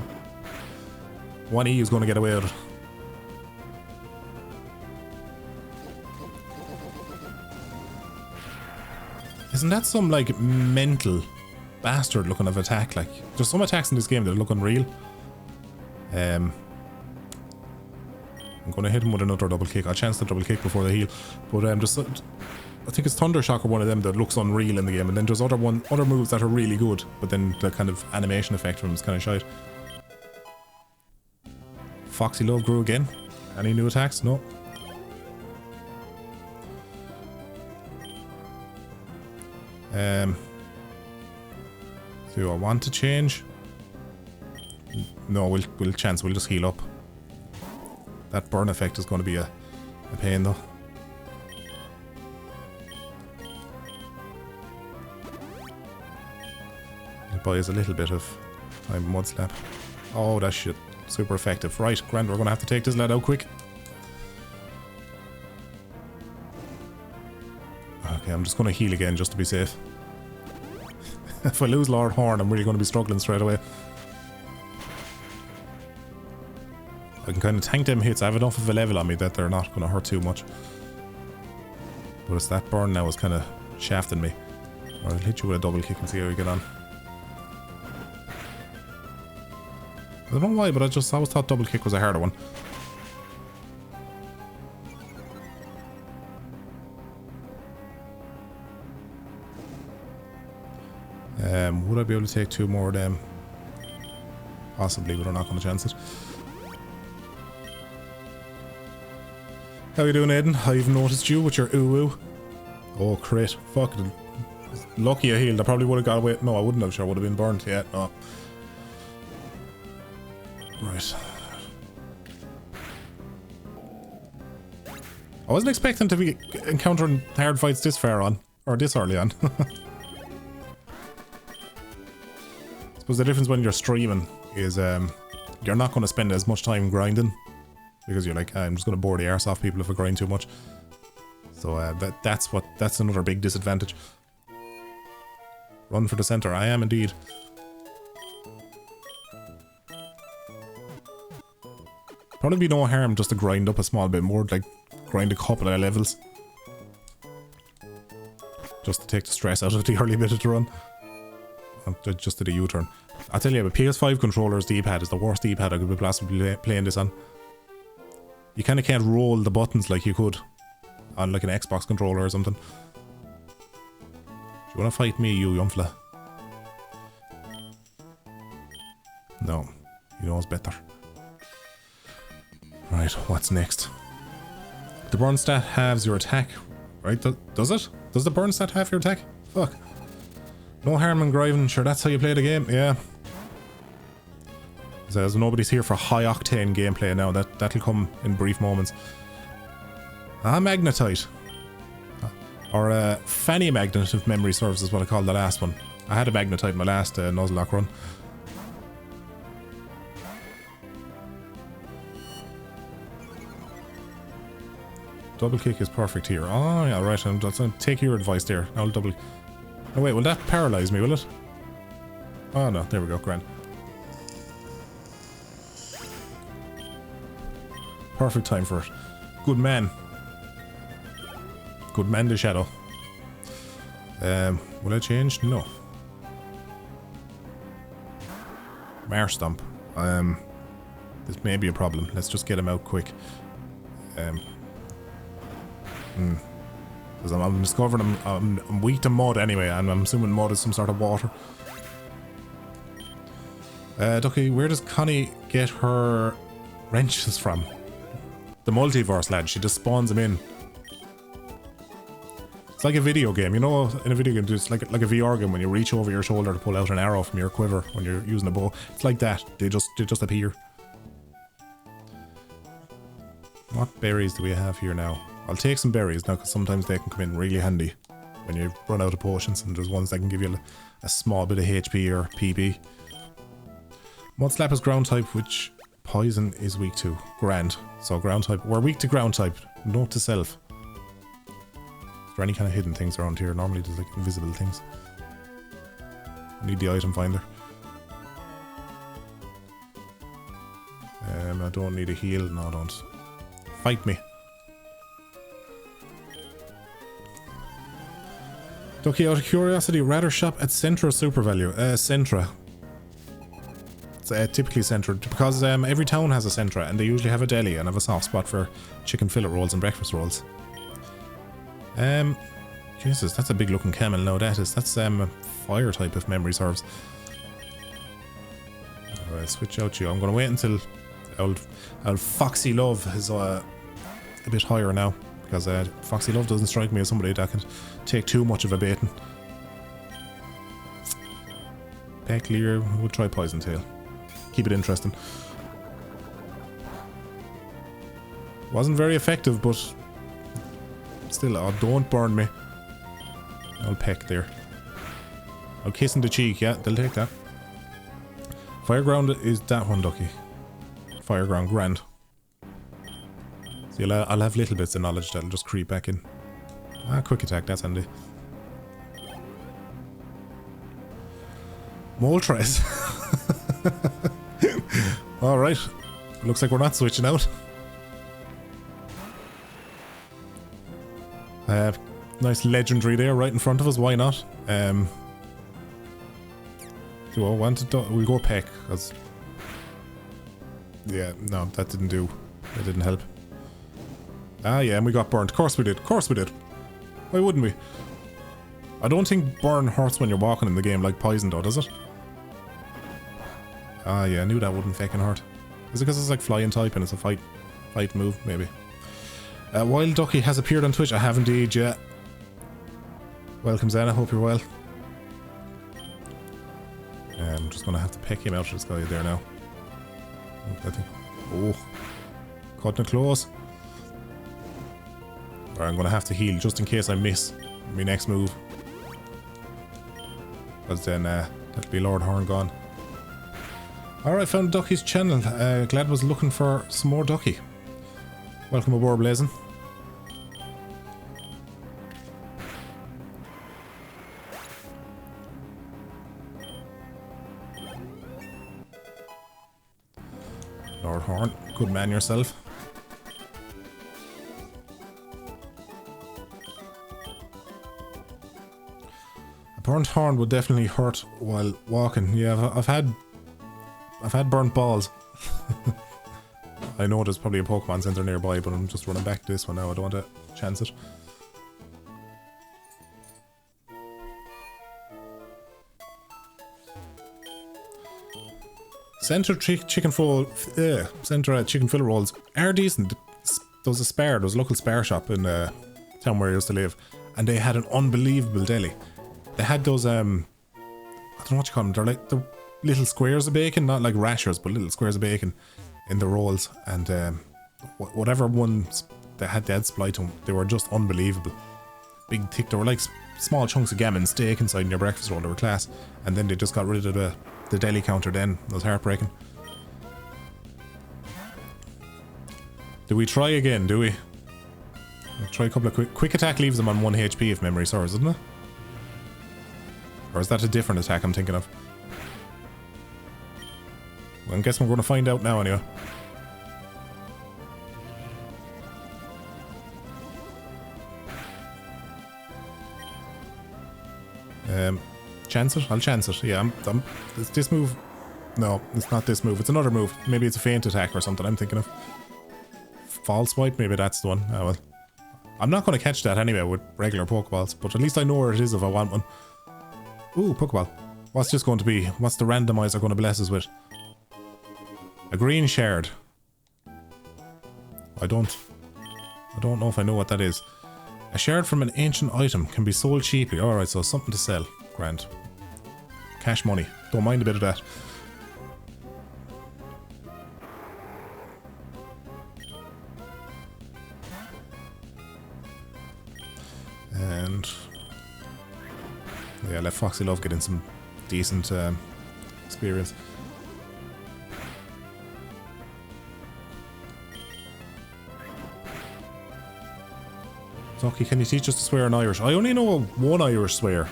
1 E is going to get away with it. Isn't that some, like, mental bastard looking of attack? Like, there's some attacks in this game that look unreal. I'm going to hit him with another double kick. I'll chance the double kick before they heal. But just, I think it's Thundershock or one of them that looks unreal in the game. And then there's other moves that are really good. But then the kind of animation effect from them is kind of shite. Foxy Love grew again. Any new attacks? No. Do I want to change? No, we'll chance. We'll just heal up. That burn effect is going to be a pain though. It buys a little bit of time mud slap. Oh, that shit. Super effective. Right, grand, we're going to have to take this lad out quick. Yeah, I'm just going to heal again just to be safe. If I lose Lord Horn, I'm really going to be struggling straight away. I can kind of tank them hits. I have enough of a level on me that they're not going to hurt too much. But it's that burn now is kind of shafting me. Or I'll hit you with a double kick and see how you get on. I don't know why, but I just always thought double kick was a harder one. Would I be able to take 2 more of them? Possibly, but I'm not going to chance it. How you doing, Aiden? I've noticed you with your ooh-ooh. Oh, crit. Fucking lucky I healed. I probably would have got away. No, I wouldn't have. Sure, would have been burnt. Yeah, no. Right. I wasn't expecting to be encountering hard fights this far on. Or this early on. I suppose the difference when you're streaming is you're not going to spend as much time grinding. Because you're like, I'm just going to bore the arse off people if I grind too much. So that's another big disadvantage. Run for the center. I am indeed. Probably be no harm just to grind up a small bit more, like grind a couple of levels. Just to take the stress out of the early bit of the run. Just to the U-turn. I'll tell you, but PS5 controller's D-pad is the worst D-pad I could be possibly playing this on. You kind of can't roll the buttons like you could on like an Xbox controller or something. Do you want to fight me, you young fella? No, he knows better. Right, what's next? The burn stat halves your attack, right? Does it? Does the burn stat halve your attack? Fuck. No harm in grinding, sure that's how you play the game, yeah. As nobody's here for high octane gameplay now, that'll come in brief moments. Ah, magnetite. Or fanny magnet if memory serves is what I called the last one. I had a magnetite in my last Nuzlocke run. Double kick is perfect here. Oh yeah, right, I'm just gonna take your advice there. I'll double... Oh wait, will that paralyze me, will it? Oh no, there we go, grand. Perfect time for it. Good man. Good man, the shadow. Will I change? No. Marsh Stomp. This may be a problem. Let's just get him out quick. Because I'm discovering I'm weak to mud anyway, and I'm assuming mud is some sort of water. Ducky, where does Connie get her wrenches from? The multiverse, lad. She just spawns them in. It's like a video game, you know. In a video game, it's like a VR game when you reach over your shoulder to pull out an arrow from your quiver when you're using a bow. It's like that. They just appear. What berries do we have here now? I'll take some berries now because sometimes they can come in really handy when you run out of potions, and there's ones that can give you a small bit of HP or PP. Mud Slap is ground type, which poison is weak to. Grand. So ground type. We're weak to ground type. Note to self. Is there any kind of hidden things around here? Normally there's like invisible things. I need the item finder. I don't need a heal. No, I don't. Fight me. Ducky, out of curiosity, rather shop at Centra Super Value. Centra. It's typically Centra, because every town has a Centra, and they usually have a deli and have a soft spot for chicken fillet rolls and breakfast rolls. Jesus, that's a big looking camel now, that is. That's a fire type if memory serves. Alright, switch out you. I'm going to wait until old Foxy Love is a bit higher now, because Foxy Love doesn't strike me as somebody that can take too much of a baiting. Pecklear, we'll try Poison Tail. Keep it interesting. Wasn't very effective, but still, oh, don't burn me. I'll peck there. I'll kiss in the cheek, yeah, they'll take that. Fireground is that one, Ducky. Fireground, grand. See, I'll have little bits of knowledge that'll just creep back in. Ah, quick attack, that's handy. Moltres. Alright. Looks like we're not switching out. Nice legendary there right in front of us, why not? Do I want to... We'll go Peck, because... Yeah, no, that didn't do. That didn't help. Ah, yeah, and we got burnt. Of course we did. Of course we did. Why wouldn't we? I don't think burn hurts when you're walking in the game like poison though, does it? Ah, yeah, I knew that wouldn't fucking hurt. Is it because it's like flying type and it's a fight move, maybe? Wild Ducky has appeared on Twitch. I have indeed, yeah. Welcome, Zen. I hope you're well. I'm just gonna have to pick him out of this guy there now. I think. Oh, cutting it close. Or I'm gonna have to heal just in case I miss my next move. Because then that'll be Lord Horn gone. Alright, found Ducky's channel. Glad was looking for some more Ducky. Welcome aboard, Blazing. Lord Horn, good man yourself. A burnt horn would definitely hurt while walking. Yeah, I've had burnt balls. I know there's probably a Pokemon Center nearby, but I'm just running back to this one now. I don't want to chance it. Centre chicken fillet rolls are decent. There was a Spar, there was a local Spar shop in the town where I used to live, and they had an unbelievable deli. They had those I don't know what you call them. They're like the little squares of bacon, not like rashers, but little squares of bacon in the rolls, and whatever ones they had supply to them, they were just unbelievable. Big thick, they were like small chunks of gammon steak inside in your breakfast roll. They were class, and then they just got rid of the deli counter. Then it was heartbreaking. Do we try again? Do we? We'll try a couple of quick attack leaves them on 1 HP if memory serves, isn't it? Or is that a different attack I'm thinking of? Well, I guess we're going to find out now anyway. Chance it? I'll chance it. Yeah, it's this move. No, it's not this move. It's another move. Maybe it's a feint attack or something I'm thinking of. False swipe? Maybe that's the one. Oh well. I'm not going to catch that anyway with regular Pokeballs, but at least I know where it is if I want one. Ooh, Pokeball. What's this going to be? What's the randomizer going to bless us with? A green shard. I don't know if I know what that is. A shard from an ancient item can be sold cheaply. Alright, so something to sell. Grand. Cash money. Don't mind a bit of that. And yeah, let Foxy Love get in some decent experience. Ducky, can you teach us to swear in Irish? I only know one Irish swear,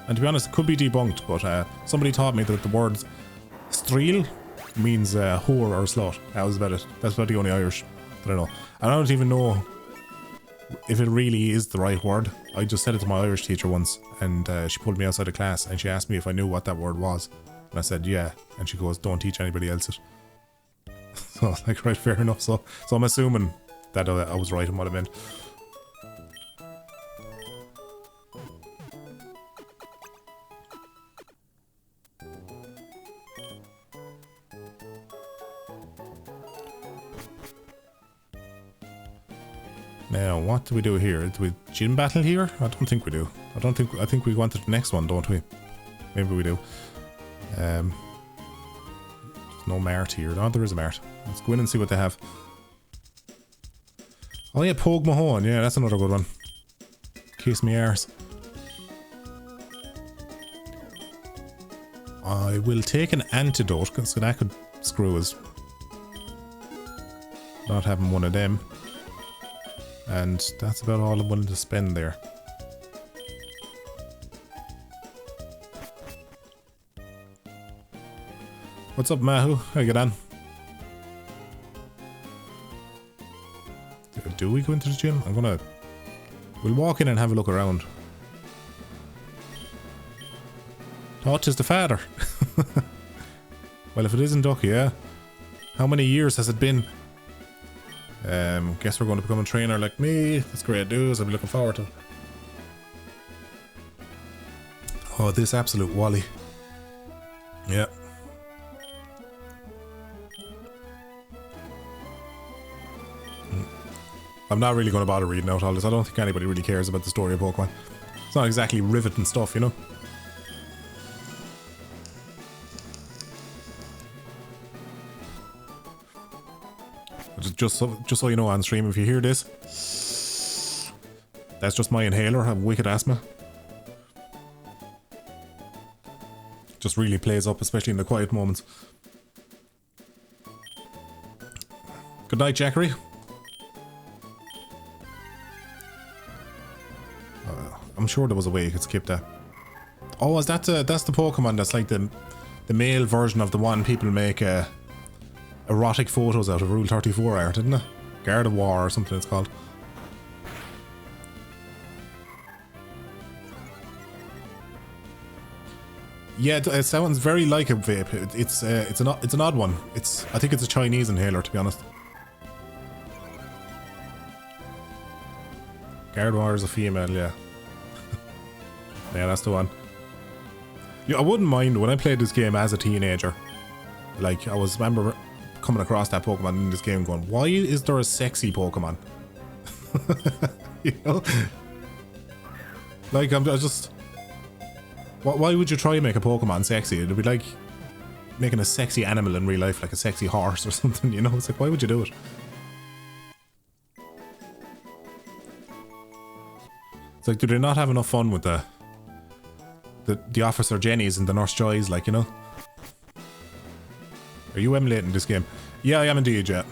and to be honest, it could be debunked, but somebody taught me that the words "streel" means whore or slut. That was about it. That's about the only Irish that I know. And I don't even know if it really is the right word. I just said it to my Irish teacher once, and she pulled me outside of class, and she asked me if I knew what that word was, and I said yeah, and she goes, "Don't teach anybody else it." So I was like, right, fair enough. So I'm assuming that I was right in what I meant. Now, what do we do here? Do we gym battle here? I don't think we do. I think we wanted the next one, don't we? Maybe we do. There's no Mart here. No, there is a Mart. Let's go in and see what they have. Oh yeah, Pogue Mahone. Yeah, that's another good one. Kiss me arse. I will take an antidote, because that could screw us. Not having one of them. And that's about all I'm willing to spend there. What's up, Mahu? How you get on? Do we go into the gym? We'll walk in and have a look around. Totes the father. Well, if it isn't Ducky, yeah. How many years has it been? Guess we're going to become a trainer like me. That's great news. I'll be looking forward to it. Oh, this absolute Wally. Yeah. I'm not really going to bother reading out all this. I don't think anybody really cares about the story of Pokemon. It's not exactly riveting stuff, you know? Just so you know on stream, if you hear this, that's just my inhaler. I have wicked asthma. Just really plays up, especially in the quiet moments. Good night, Jackery. I'm sure there was a way you could skip that. Oh, is that that's the Pokemon that's like the male version of the one people make erotic photos out of Rule 34 art, isn't it? Gardevoir or something it's called. Yeah, it sounds very like a vape. It's an odd one. I think it's a Chinese inhaler, to be honest. Gardevoir is a female, yeah. Yeah, that's the one. Yeah, I wouldn't mind when I played this game as a teenager. Like, remember coming across that Pokemon in this game going, why is there a sexy Pokemon? You know? Like, I just... Why would you try and make a Pokemon sexy? It'd be like making a sexy animal in real life, like a sexy horse or something, you know? It's like, why would you do it? It's like, do they not have enough fun with the Officer Jennies and the Nurse Joys, like, you know? Are you emulating this game? Yeah, I am indeed, yeah.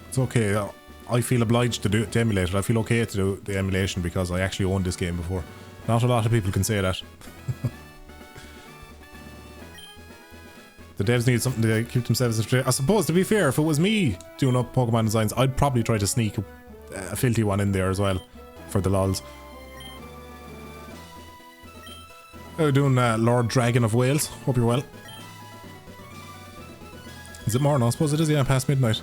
It's okay. I feel obliged to emulate it. I feel okay to do the emulation because I actually owned this game before. Not a lot of people can say that. The devs need something to keep themselves straight. I suppose, to be fair, if it was me doing up Pokemon designs, I'd probably try to sneak a filthy one in there as well, for the lols. How are you doing, Lord Dragon of Wales? Hope you're well. Is it morning? I suppose it is, yeah, past midnight.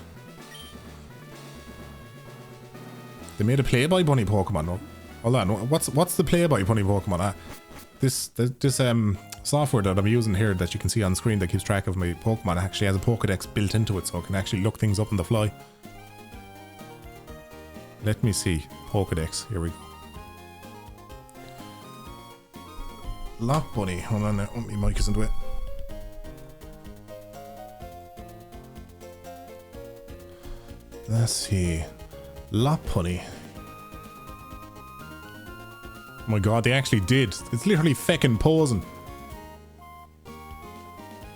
They made a Playboy Bunny Pokemon. Oh, hold on, what's the Playboy Bunny Pokemon? This software that I'm using here that you can see on screen that keeps track of my Pokemon actually has a Pokedex built into it, so I can actually look things up on the fly. Let me see. Pokedex. Here we go. Lock Bunny. Hold on now. Oh, my mic isn't wet. Let's see. Lopunny. Oh my god, they actually did. It's literally feckin' posing.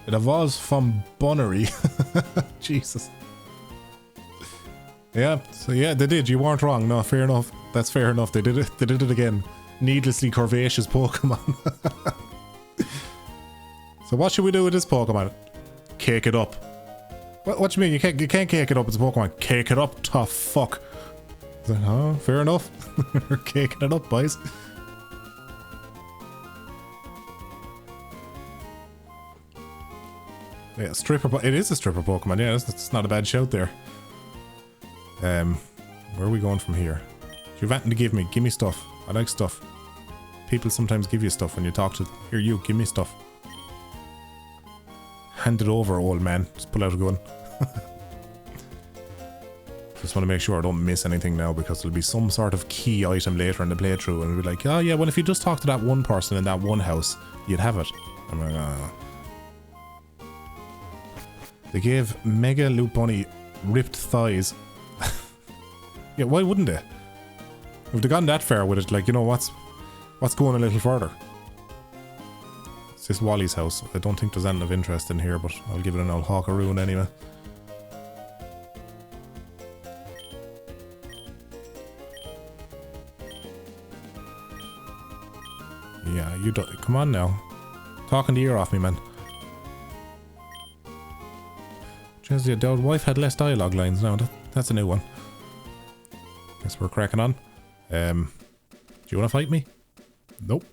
It evolves from Bunnery. Jesus. Yeah, so yeah, they did. You weren't wrong. No, fair enough. That's fair enough. They did it. They did it again. Needlessly curvaceous Pokemon. So what should we do with this Pokemon? Cake it up. What do you mean? You can't cake it up. It's a Pokemon. Cake it up, tough fuck. Like, oh, fair enough. We're caking it up, boys. Yeah, stripper. It is a stripper Pokemon. Yeah, that's not a bad shout there. Where are we going from here? You've anything to give me? Give me stuff. I like stuff. People sometimes give you stuff when you talk to them. Here, you, give me stuff. Hand it over, old man. Just pull out a gun. Just want to make sure I don't miss anything now, because there'll be some sort of key item later in the playthrough and it'll be like, oh yeah, well if you just talk to that one person in that one house, you'd have it. I'm like, oh. They gave Mega Lopunny ripped thighs. Yeah, why wouldn't they? If they gone that far with it, like, you know, what's going a little further? It's this Wally's house. I don't think there's anything of interest in here, but I'll give it an old hawkaroon anyway. Yeah, you don't. Come on now. Talking the ear off me, man. Jeez, the wife had less dialogue lines now. That's a new one. Guess we're cracking on. Do you want to fight me? Nope.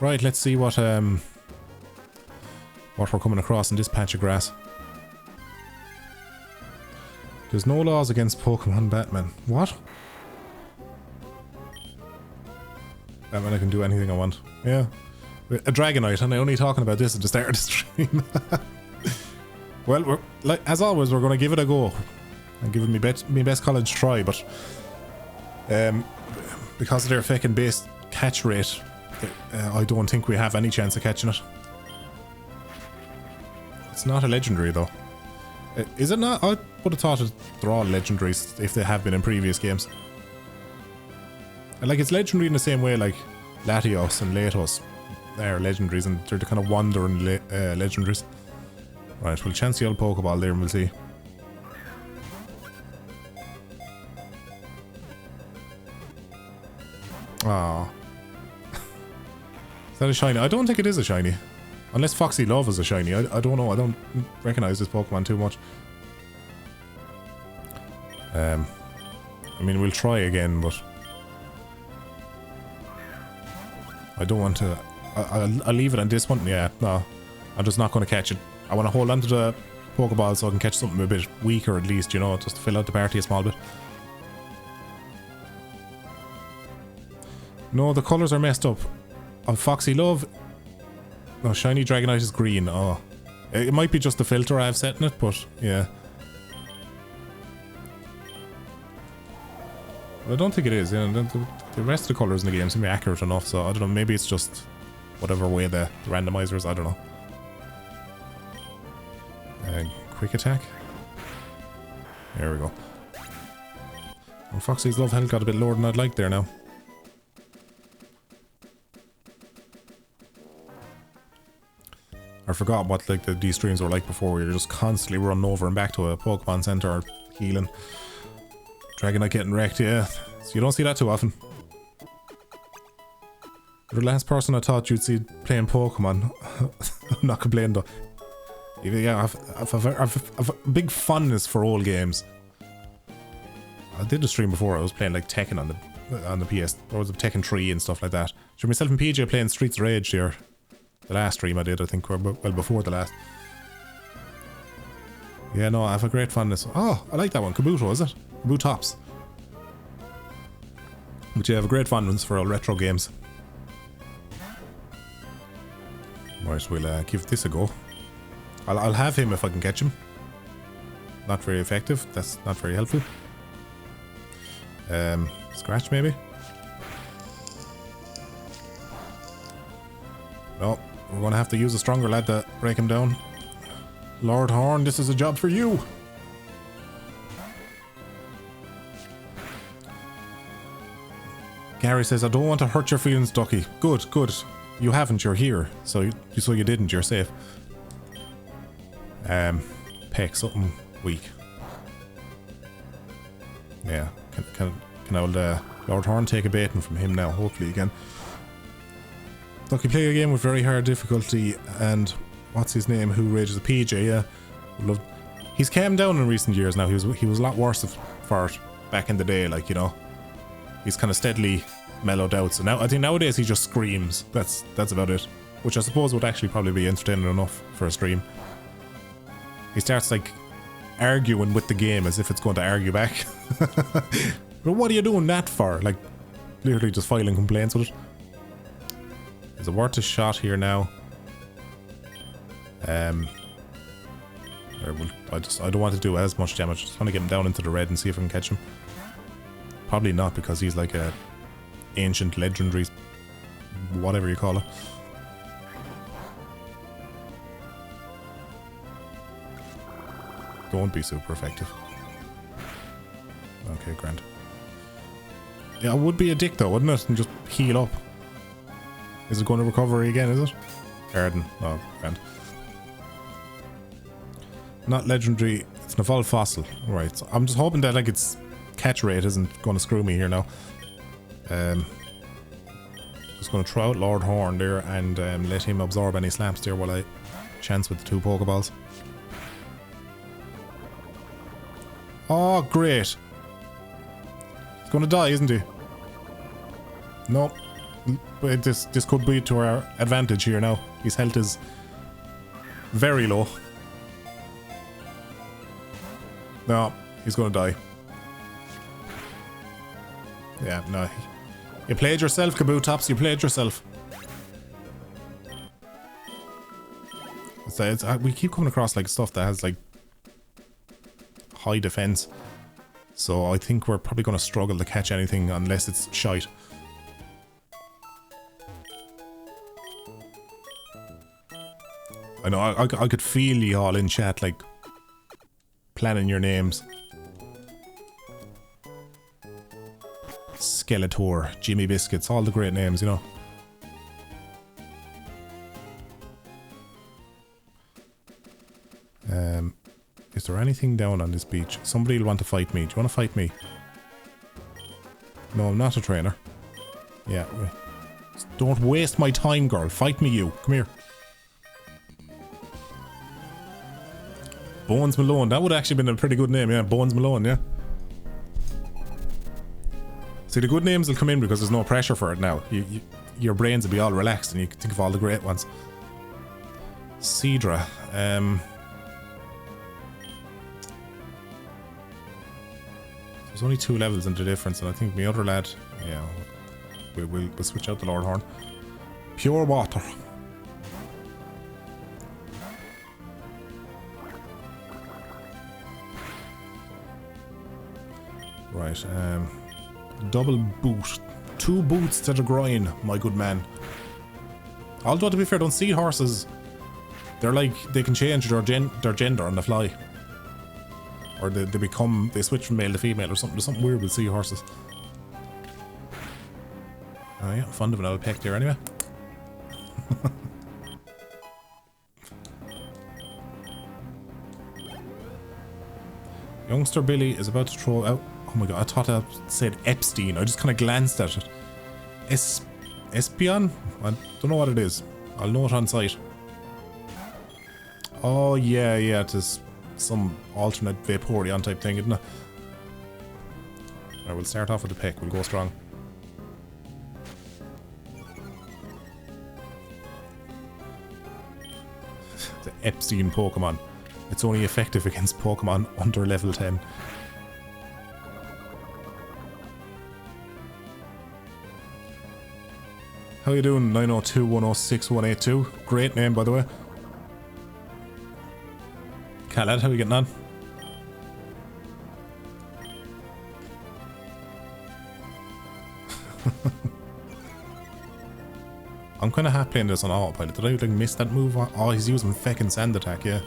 Right, let's see what we're coming across in this patch of grass. There's no laws against Pokemon Batman. What? Batman, I can do anything I want. Yeah. A Dragonite, and I'm only talking about this at the start of the stream. Well, we're, like as always, we're going to give it a go. I'm giving me best college try, but because of their fucking base catch rate, I don't think we have any chance of catching it. It's not a legendary though. Is it not? I would have thought they're all legendaries if they have been in previous games. Like, it's legendary in the same way like Latios and Latos are legendaries, and they're the kind of wandering legendaries. Right, we'll chance the old Pokeball there and we'll see. Aww. Is that a shiny? I don't think it is a shiny. Unless Foxy Love is a shiny. I don't know. I don't recognize this Pokemon too much. I mean, we'll try again, but I don't want to. I'll leave it on this one. Yeah, no. I'm just not going to catch it. I want to hold on to the Pokeball so I can catch something a bit weaker at least, you know, just to fill out the party a small bit. No, the colours are messed up. On Foxy Love, no, Shiny Dragonite is green. Oh, it might be just the filter I have set in it, but yeah. But I don't think it is. You know, the rest of the colours in the game seem to be accurate enough, so I don't know, maybe it's just whatever way the randomizer is, I don't know. Quick attack. There we go. Well, Foxy's love health got a bit lower than I'd like there now. I forgot what like these streams were like before, where you're just constantly running over and back to a Pokemon Center or healing. Dragonite getting wrecked, yeah. So you don't see that too often. You're the last person I thought you'd see playing Pokemon. I'm not complaining though. Yeah, I've a big fondness for old games. I did a stream before. I was playing like Tekken on the PS. Or was it Tekken 3 and stuff like that. So myself and PJ playing Streets of Rage here. The last stream I did, I think, well before the last. Yeah, no, I have a great fondness. Oh, I like that one. Kabuto, is it? Kabutops. But yeah, I have a great fondness for all retro games. Right, we'll give this a go. I'll have him if I can catch him. Not very effective. That's not very helpful. Scratch maybe? No, we're going to have to use a stronger lad to break him down. Lord Horn, this is a job for you. Gary says, I don't want to hurt your feelings, Ducky. Good, good. You haven't, you're here. So you didn't, you're safe. Peck, something weak. Yeah, can old Lord Horn take a baiting from him now, hopefully again. Ducky play a game with very hard difficulty, and what's his name, who rages a PJ, yeah. He's calmed down in recent years now. He was a lot worse for it back in the day, like, you know. He's kind of steadily mellowed out, so now I think nowadays he just screams. That's about it. Which I suppose would actually probably be entertaining enough for a stream. He starts like arguing with the game as if it's going to argue back. But what are you doing that for? Like, literally just filing complaints with it. Is it worth a shot here now? I don't want to do as much damage. I just want to get him down into the red and see if I can catch him. Probably not, because he's like a ancient legendary, whatever you call it. Don't be super effective. Okay, grand. Yeah, it would be a dick though, wouldn't it? And just heal up. Is it going to recovery again, is it? Garden. Oh, grand. Not legendary. It's an evolved fossil. Right, so I'm just hoping that like its catch rate isn't going to screw me here now. Just going to throw out Lord Horn there and let him absorb any slaps there while I chance with the 2 Pokeballs. Oh, great. He's gonna die, isn't he? No. But this could be to our advantage here now. His health is very low. No, he's gonna die. Yeah, no. You played yourself, Kabutops. You played yourself. We keep coming across like stuff that has like high defense, so I think we're probably going to struggle to catch anything unless it's shite. I know I could feel you all in chat like planning your names. Skeletor, Jimmy Biscuits, all the great names, you know. Is there anything down on this beach? Somebody will want to fight me. Do you want to fight me? No, I'm not a trainer. Yeah. Don't waste my time, girl. Fight me, you. Come here. Bones Malone. That would have actually been a pretty good name, yeah. Bones Malone, yeah. See, the good names will come in because there's no pressure for it now. Your brains will be all relaxed and you can think of all the great ones. Cedra. There's only 2 levels in the difference, and I think my other lad, yeah, we'll switch out the Lord Horn. Pure water. Right, double boot. 2 boots to the groin, my good man. Although, to be fair, don't see horses. They're like, they can change their gender on the fly. Or they switch from male to female or something. There's something weird with seahorses. Oh yeah, fond of an old peck there anyway. Youngster Billy is about to throw out... Oh my god, I thought I said Epstein. I just kind of glanced at it. Espion? I don't know what it is. I'll know it on site. Oh yeah, it is some alternate Vaporeon type thing, isn't it? Alright, we'll start off with the peck. We'll go strong. The Epstein Pokemon. It's only effective against Pokemon under level 10. How you doing? 902-106-182. Great name, by the way. Khaled, how are you getting on? I'm kind of happy playing this on autopilot. Did I like miss that move? Oh, he's using feckin' sand attack, yeah.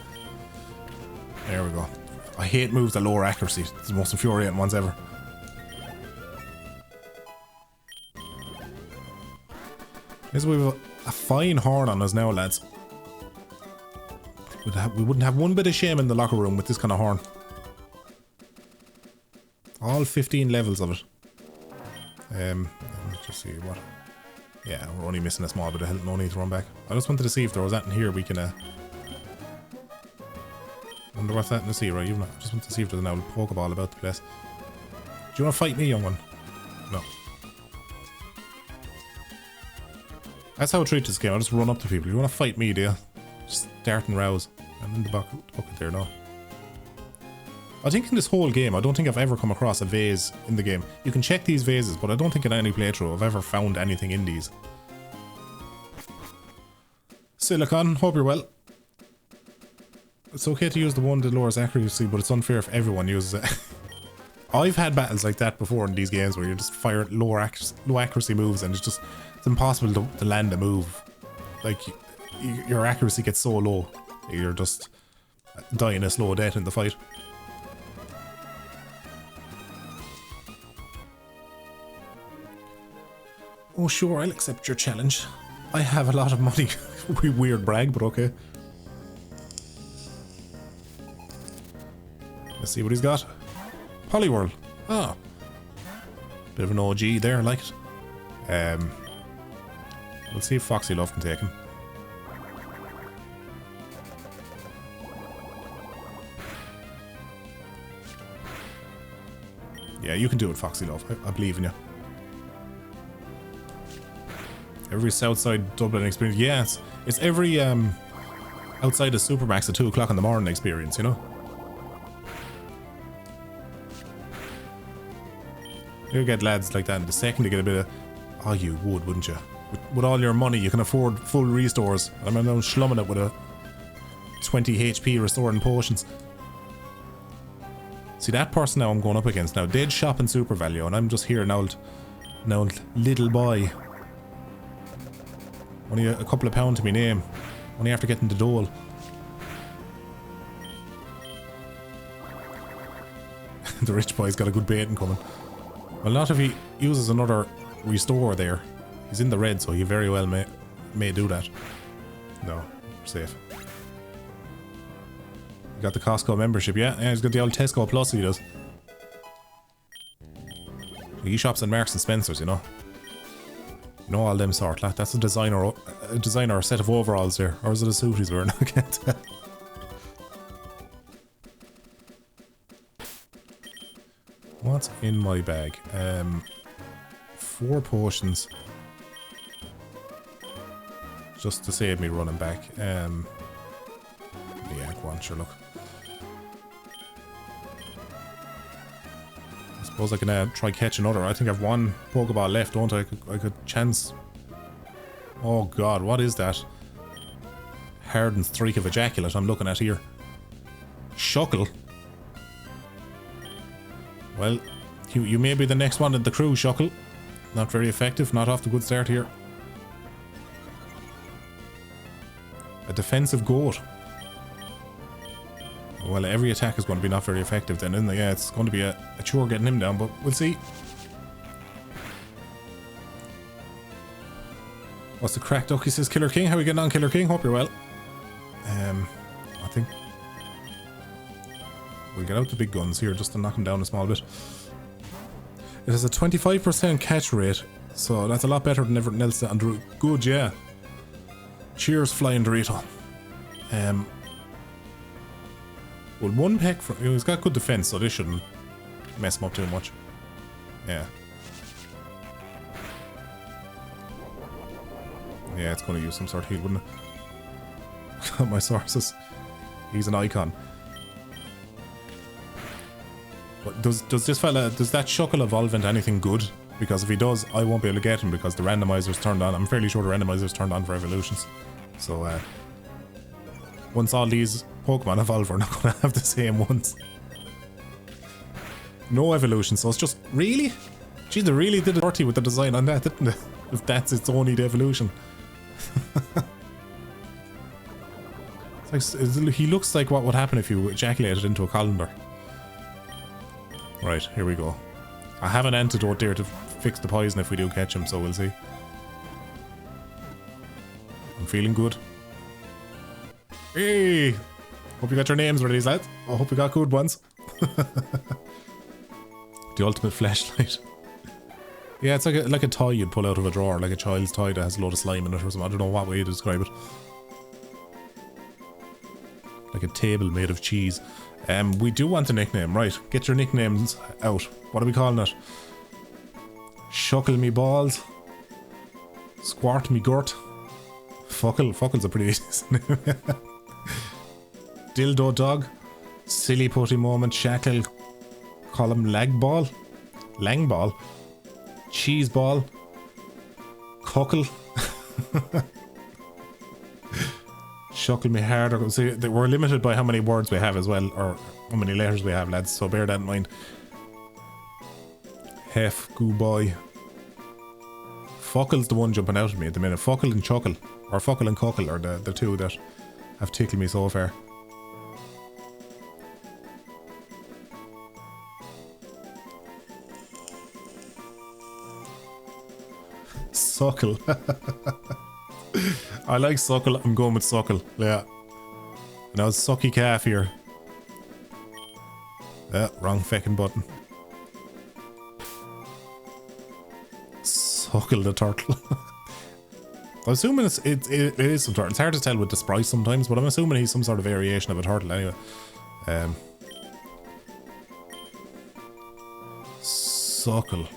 There we go. I hate moves at lower accuracy. It's the most infuriating ones ever. This we have a fine horn on us now, lads. We wouldn't have one bit of shame in the locker room with this kind of horn. All 15 levels of it. Let's just see what... Yeah, we're only missing a small bit of health, no need to run back. I just wanted to see if there was that in here we can... wonder what's that in the sea, right? I just want to see if there's an old Pokeball about the place. Do you want to fight me, young one? No. That's how I treat this game. I just run up to people. You want to fight me, do you? Just start and rouse. I'm in the bucket there now. I think in this whole game, I don't think I've ever come across a vase in the game. You can check these vases, but I don't think in any playthrough I've ever found anything in these. Silicon, hope you're well. It's okay to use the one that lowers accuracy, but it's unfair if everyone uses it. I've had battles like that before in these games where you just fire low accuracy moves and it's impossible to land a move. Like, your accuracy gets so low, you're just dying a slow death in the fight. Oh sure, I'll accept your challenge. I have a lot of money. Weird brag, but okay. Let's see what he's got. Poliwhirl. Oh. Bit of an OG there, I like it. We'll see if Foxy Love can take him. Yeah, you can do it, Foxy Love. I believe in you. Every Southside Dublin experience. Yes, it's every outside of Supermax at 2 o'clock in the morning experience, you know? You get lads like that in the second to get a bit of... Oh, you would, wouldn't you? With all your money, you can afford full restores. I'm now slumming it with a 20 HP restoring potions. See, that person now I'm going up against now, they'd shop in Super Value, and I'm just here now, little boy. Only a couple of pounds to my name. Only after getting the dole. The rich boy's got a good baiting coming. Well, not if he uses another restore there. He's in the red, so he very well may do that. No, we're safe. He got the Costco membership, yeah. Yeah, he's got the old Tesco Plus, he does. He shops at Marks and Spencer's, you know. You know all them sort. That's a designer set of overalls there. Or is it a suit he's wearing? I can't tell. What's in my bag? 4 potions. Just to save me running back. Yeah, go on, sure, look. I suppose I can try catch another. I think I have 1 Pokeball left, don't I? I could chance... Oh god, what is that? Hardened Streak of Ejaculate I'm looking at here. Shuckle. Well, you may be the next one in the crew, Shuckle. Not very effective, not off the good start here. A defensive goat. Well, every attack is going to be not very effective then, isn't it? Yeah, it's going to be a chore getting him down, but we'll see. What's the crack? Ducky says, Killer King. How are we getting on, Killer King? Hope you're well. I think we'll get out the big guns here just to knock him down a small bit. It has a 25% catch rate, so that's a lot better than everything else. And good, yeah. Cheers, Flying Dorito. Well, 1 peck from... He's got good defense, so this shouldn't mess him up too much. Yeah. Yeah, it's going to use some sort of heal, wouldn't it? My sources. He's an icon. But does this fella... Does that Shuckle evolve into anything good? Because if he does, I won't be able to get him because the randomizer's turned on. I'm fairly sure the randomizer's turned on for evolutions. So, once all these Pokemon evolve, we're not going to have the same ones. No evolution, so it's just... Really? Gee, they really did it dirty with the design on that, didn't they? If that's its only evolution. He looks like what would happen if you ejaculated into a colander. Right, here we go. I have an antidote there to fix the poison if we do catch him, so we'll see. I'm feeling good. Hey! Hope you got your names ready, lads. I hope you got good ones. The ultimate flashlight. Yeah, it's like a toy you'd pull out of a drawer, like a child's toy that has a load of slime in it or something. I don't know what way to describe it. Like a table made of cheese. We do want a nickname, right? Get your nicknames out. What are we calling it? Shuckle me balls. Squart me gurt. Fuckle's a pretty easy name. Dildo dog. Silly putty moment. Shackle. Call him lag ball. Lang ball. Cheese ball. Cuckle. Shuckle me harder. See, we're limited by how many words we have as well, or how many letters we have, lads, so bear that in mind. Hef, goo boy. Fuckle's the one jumping out at me at the minute. Fuckle and Chuckle, or Fuckle and Cuckle are the two that have tickled me so far. Suckle. I like Suckle, I'm going with Suckle, yeah. Now it's Sucky Calf here. Yeah, wrong feckin' button. Suckle the turtle. I'm assuming it is some turtle. It's hard to tell with the sprite sometimes, but I'm assuming he's some sort of variation of a turtle anyway. Suckle.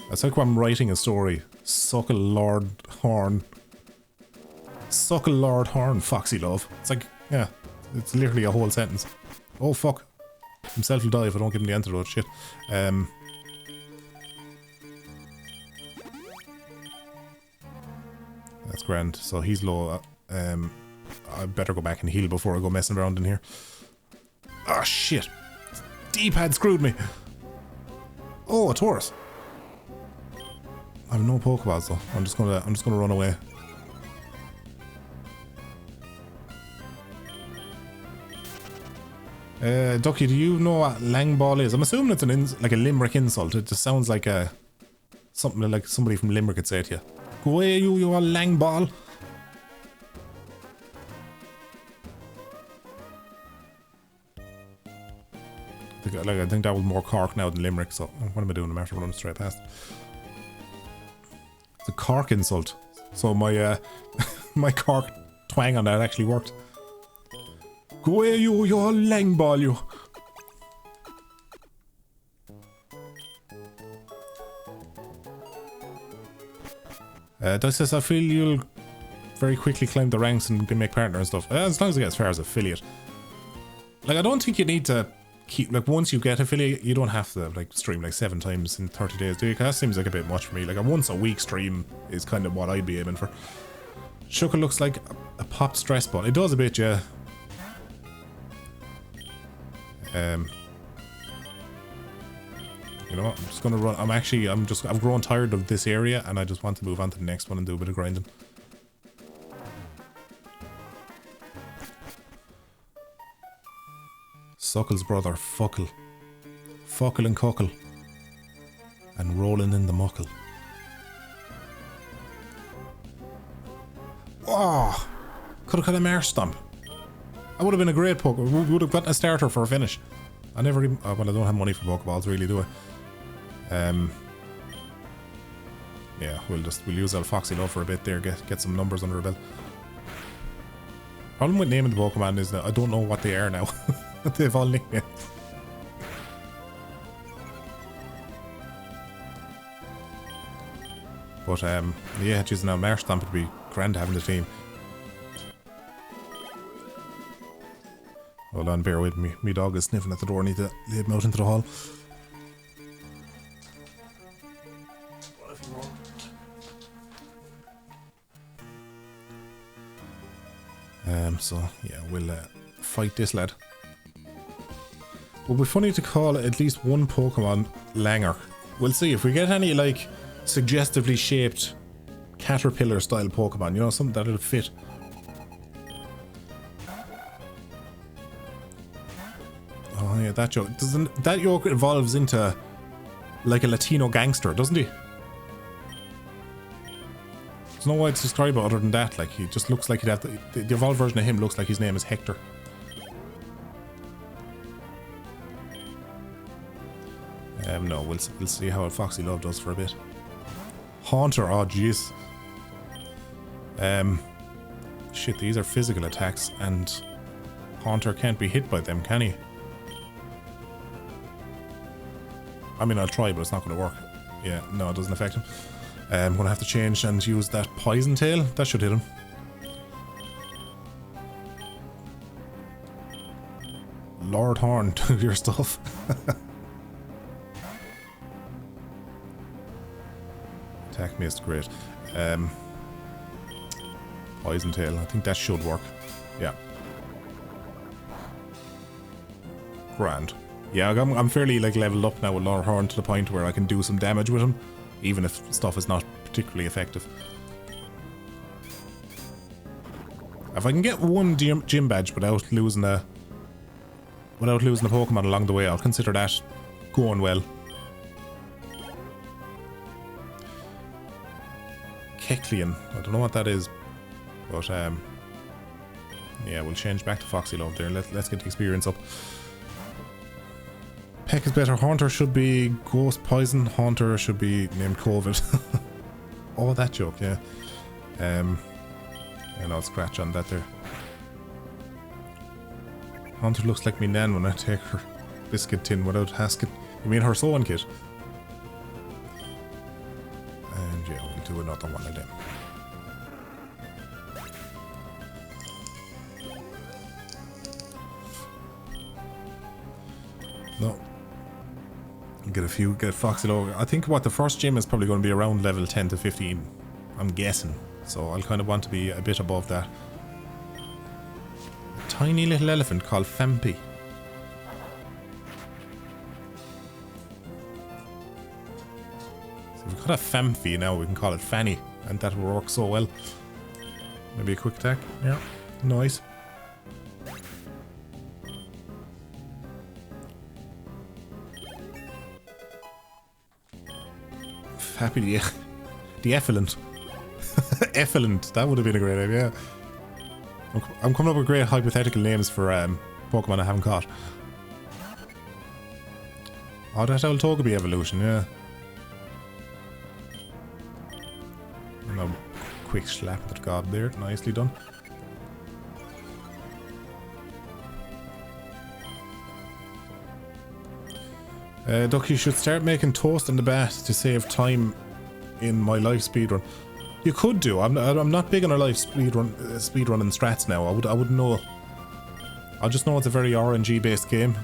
That's like when I'm writing a story. Suckle Lord Horn. Suckle Lord Horn, Foxy Love. It's like, yeah, it's literally a whole sentence. Oh fuck. Himself will die if I don't give him the antidote, shit. That's grand. So he's low. I better go back and heal before I go messing around in here. Ah, shit. D-pad screwed me. Oh, a Taurus. I have no Pokeballs though. I'm just gonna run away. Ducky, do you know what Langball is? I'm assuming it's like a Limerick insult. It just sounds like something like somebody from Limerick would say to you. Go away, you a Langball. I think that was more Cork now than Limerick, so what am I doing? I'm after running straight past. It's a Cork insult. So my my Cork twang on that actually worked. Go away, you a Langball, you. Dice says, I feel you'll very quickly climb the ranks and make partner and stuff. As long as I get as far as affiliate. Like, I don't think you need to keep, like, once you get affiliate, you don't have to, like, stream, like, 7 times in 30 days, do you? 'Cause that seems like a bit much for me. Like, a once a week stream is kind of what I'd be aiming for. Sugar looks like a popped stress ball. It does a bit, yeah. You know what? I'm just gonna run. I've grown tired of this area and I just want to move on to the next one and do a bit of grinding. Suckle's brother, Fuckle. Fuckle and Cuckle. And rolling in the muckle. Oh! Could have got a Marsh Stomp. That would have been a great poke. We would have gotten a starter for a finish. I never even... well, I don't have money for Pokeballs, really, do I? Yeah, we'll use our Foxy Love for a bit there, get some numbers under our belt. Problem with naming the Pokemon is that I don't know what they are now. They've all nicknames. But yeah, choosing a Marsh Stomp would be grand having the team. Hold on, bear with me. My dog is sniffing at the door. I need to lead him out into the hall. So yeah, we'll fight this lad. It would be funny to call at least one Pokemon Langer. We'll see if we get any like suggestively shaped caterpillar style Pokemon, you know, something that'll fit. Oh yeah, that joke. That joke evolves into like a Latino gangster, doesn't he? There's no way to describe it other than that. Like, he just looks like he'd have the evolved version of him looks like his name is Hector. No, we'll see how Foxy Love does for a bit. Haunter, oh jeez. Shit, these are physical attacks, and Haunter can't be hit by them, can he? I mean, I'll try, but it's not going to work. Yeah, no, it doesn't affect him. I'm going to have to change and use that Poison Tail. That should hit him. Lord Horn, do your stuff. Attack missed, great. Poison Tail, I think that should work. Yeah. Grand. Yeah, I'm fairly like leveled up now with Lord Horn to the point where I can do some damage with him, even if stuff is not particularly effective. If I can get one gym badge without losing a Pokemon along the way, I'll consider that going well. Kecleon, I don't know what that is, but yeah, we'll change back to Foxy Love there. Let's get the experience up. Peck is better. Haunter should be Ghost Poison. Haunter should be named COVID. Oh, that joke, yeah. And I'll scratch on that there. Hunter looks like me nan when I take her biscuit tin without asking. You mean her sewing kit? And yeah, we'll do another one of them. No. Get Foxy Logo. I think what the first gym is probably going to be around level 10 to 15. I'm guessing. So I'll kind of want to be a bit above that. A tiny little elephant called Fampi. So if we've got a Famfi now, we can call it Fanny. And that will work so well. Maybe a quick attack. Yeah. Nice. Happy the effluent. Effluent, that would have been a great idea. I'm coming up with great hypothetical names for Pokemon I haven't caught. Oh, that old Togepi evolution, yeah. And a quick slap at the gob there, nicely done. Ducky, you should start making toast in the bath to save time in my life speedrun. You could do. I'm not big on a life speedrunning strats now. I wouldn't know. I just know it's a very RNG based game.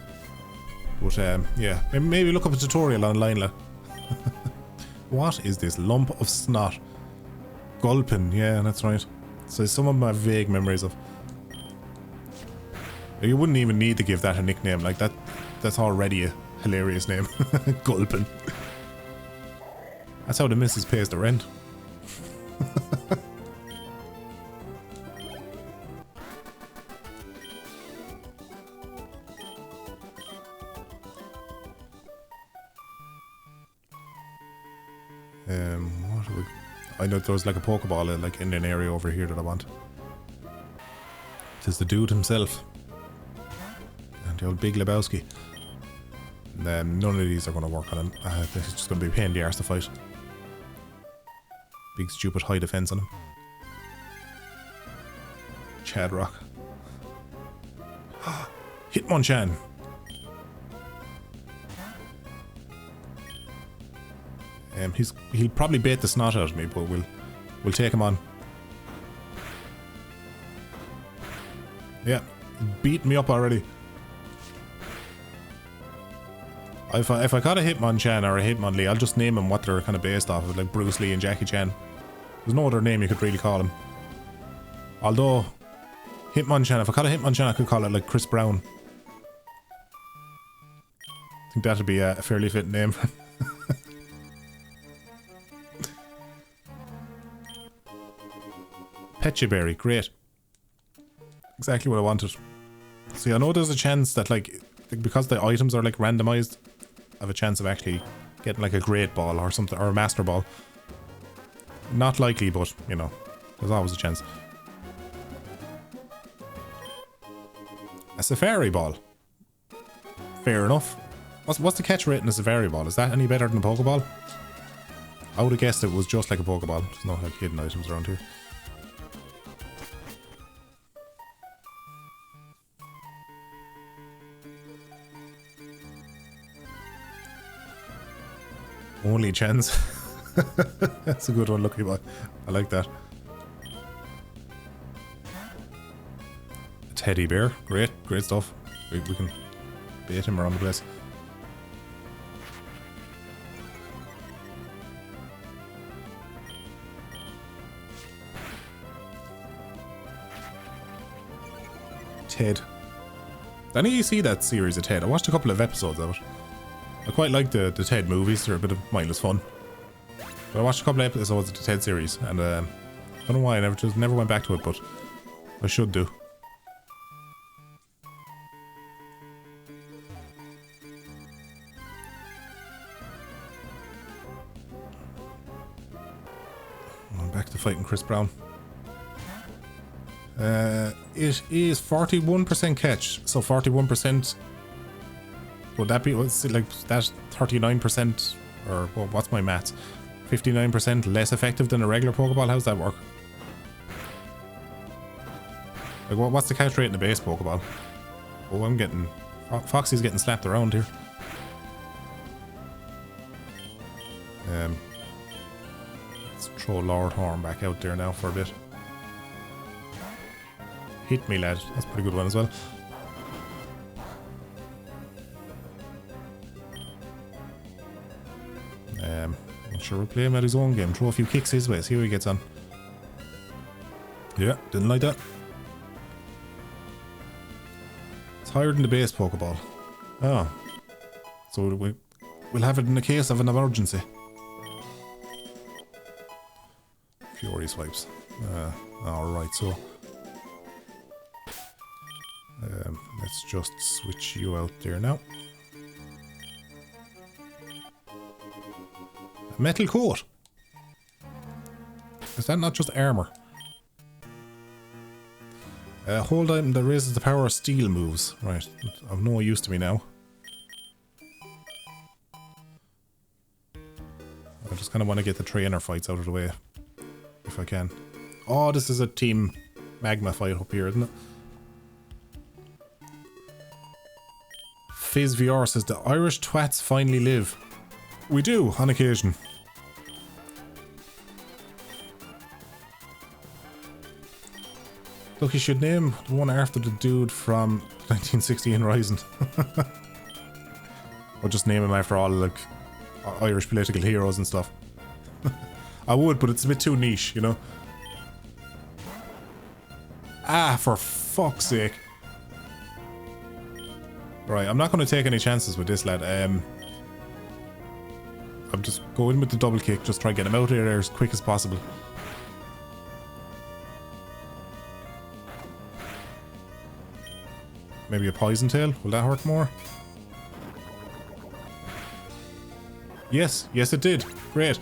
But yeah, maybe look up a tutorial online. What is this lump of snot? Gulpin, yeah, that's right. So some of my vague memories of. You wouldn't even need to give that a nickname like that. That's already a hilarious name. Gulpin. That's how the missus pays the rent. What do we... I know there's like a Pokeball like in an area over here that I want. It's the dude himself. And the old Big Lebowski. None of these are going to work on him. This is just going to be a pain in the arse to fight. Big stupid high defense on him. Chadrock. Hitmonchan! He'll probably bait the snot out of me, but we'll take him on. Yeah, beat me up already. If I caught a Hitmonchan or a Hitmonlee, I'll just name him what they're kind of based off of, like Bruce Lee and Jackie Chan. There's no other name you could really call him. Although, Hitmonchan, if I caught a Hitmonchan, I could call it like Chris Brown. I think that'd be a fairly fit name for him. Petchaberry, great. Exactly what I wanted. See, I know there's a chance that like because the items are like randomized, I have a chance of actually getting like a great ball or something, or a master ball. Not likely, but you know, there's always a chance. A Safari ball. Fair enough. What's the catch rate in a Safari ball? Is that any better than a Pokeball? I would have guessed it was just like a Pokeball. There's no like hidden items around here. Only chance. That's a good one, lucky boy. I like that. A teddy bear. Great stuff. We can bait him around the place. Ted. I need to see that series of Ted. I watched a couple of episodes of it. I quite like the Ted movies, they're a bit of mindless fun. But I watched a couple of episodes of the Ted series, and I don't know why I never went back to it, but I should do. I'm back to fighting Chris Brown. It is 41% catch, so 41%. Would that be, what's it like, that 39%, or well, what's my maths? 59% less effective than a regular Pokeball? How's that work? Like, what's the catch rate in the base Pokeball? Oh, I'm getting... Foxy's getting slapped around here. Let's throw Lord Horn back out there now for a bit. Hit me, lad. That's a pretty good one as well. Not sure we'll play him at his own game. Throw a few kicks his way. See how he gets on. Yeah, didn't like that. It's higher than the base Pokeball. Oh. So we'll have it in the case of an emergency. Fury swipes. Alright, so... let's just switch you out there now. Metal coat! Is that not just armor? Hold item that raises the power of steel moves. Right, of no use to me now. I just kind of want to get the trainer fights out of the way. If I can. Oh, this is a team magma fight up here, isn't it? Fizz VR says the Irish twats finally live. We do, on occasion. Look, you should name the one after the dude from 1916 Rising. Or just name him after all, like, Irish political heroes and stuff. I would, but it's a bit too niche, you know? Ah, for fuck's sake. Right, I'm not going to take any chances with this lad. I'm just going with the double kick, just try to get him out of there as quick as possible. Maybe a poison tail, will that hurt more? Yes, yes it did. Great.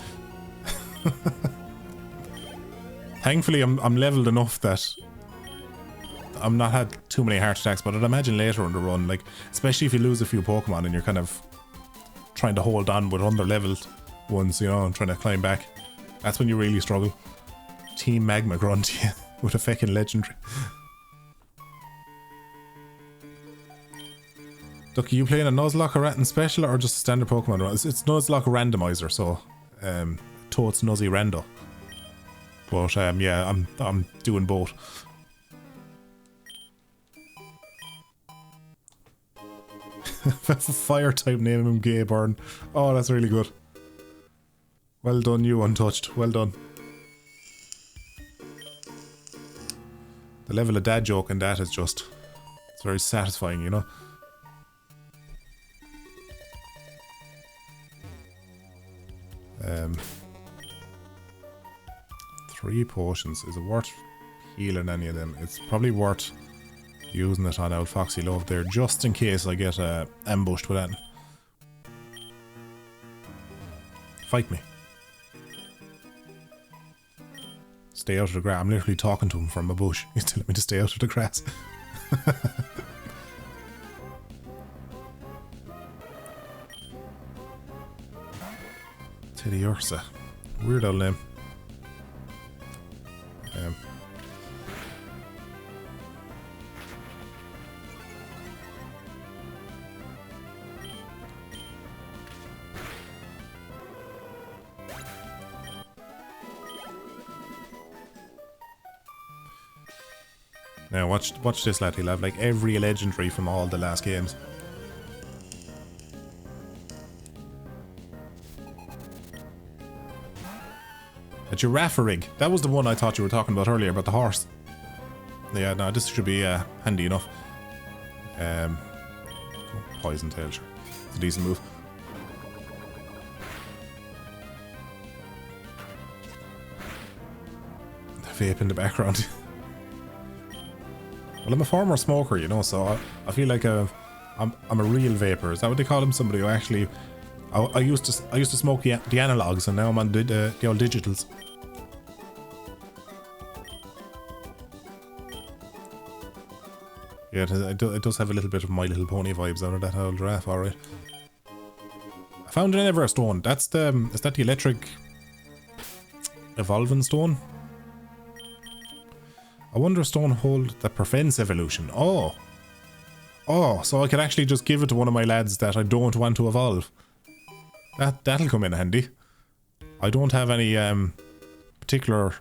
Thankfully I'm leveled enough that I'm not had too many heart attacks, but I'd imagine later on the run, like, especially if you lose a few Pokemon and you're kind of trying to hold on with under-leveled ones, you know, and trying to climb back. That's when you really struggle. Team Magma Grunt, yeah, with a fucking legendary. Ducky, you playing a Nuzlocke or Ratten Special or just a standard Pokemon run? It's Nuzlocke Randomizer, so Totes, Nuzzy, Rando. But yeah, I'm doing both. Fire type, name him Gay Burn. Oh, that's really good. Well done, you Untouched. Well done. The level of dad joke in that is just... it's very satisfying, you know? Three potions. Is it worth healing any of them? It's probably worth using it on old Foxy Love there, just in case I get ambushed with that. Fight me. Stay out of the grass. I'm literally talking to him from a bush. He's telling me to stay out of the grass. Teddy Ursa. Weird old name. Now watch this lad, he'll have like every legendary from all the last games. A Giraffe-rig. That was the one I thought you were talking about earlier, about the horse. Yeah, no, this should be handy enough. Poison tail, sure. It's a decent move. The vape in the background. Well, I'm a former smoker, you know, so I feel like I'm a real vapor. Is that what they call him? Somebody who actually... I used to smoke the analogs, and now I'm on the old digitals. Yeah, it does have a little bit of My Little Pony vibes out of that old giraffe, alright. I found an Everest stone. Is that the electric evolving stone? I wonder if stone hold that prevents evolution. Oh! Oh, so I can actually just give it to one of my lads that I don't want to evolve. That'll come in handy. I don't have any particular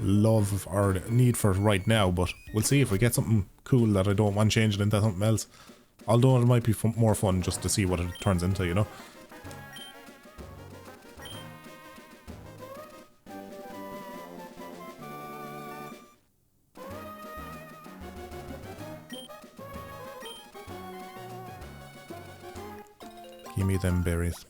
love or need for it right now, but we'll see if we get something cool that I don't want changing into something else. Although it might be more fun just to see what it turns into, you know. Give me them berries.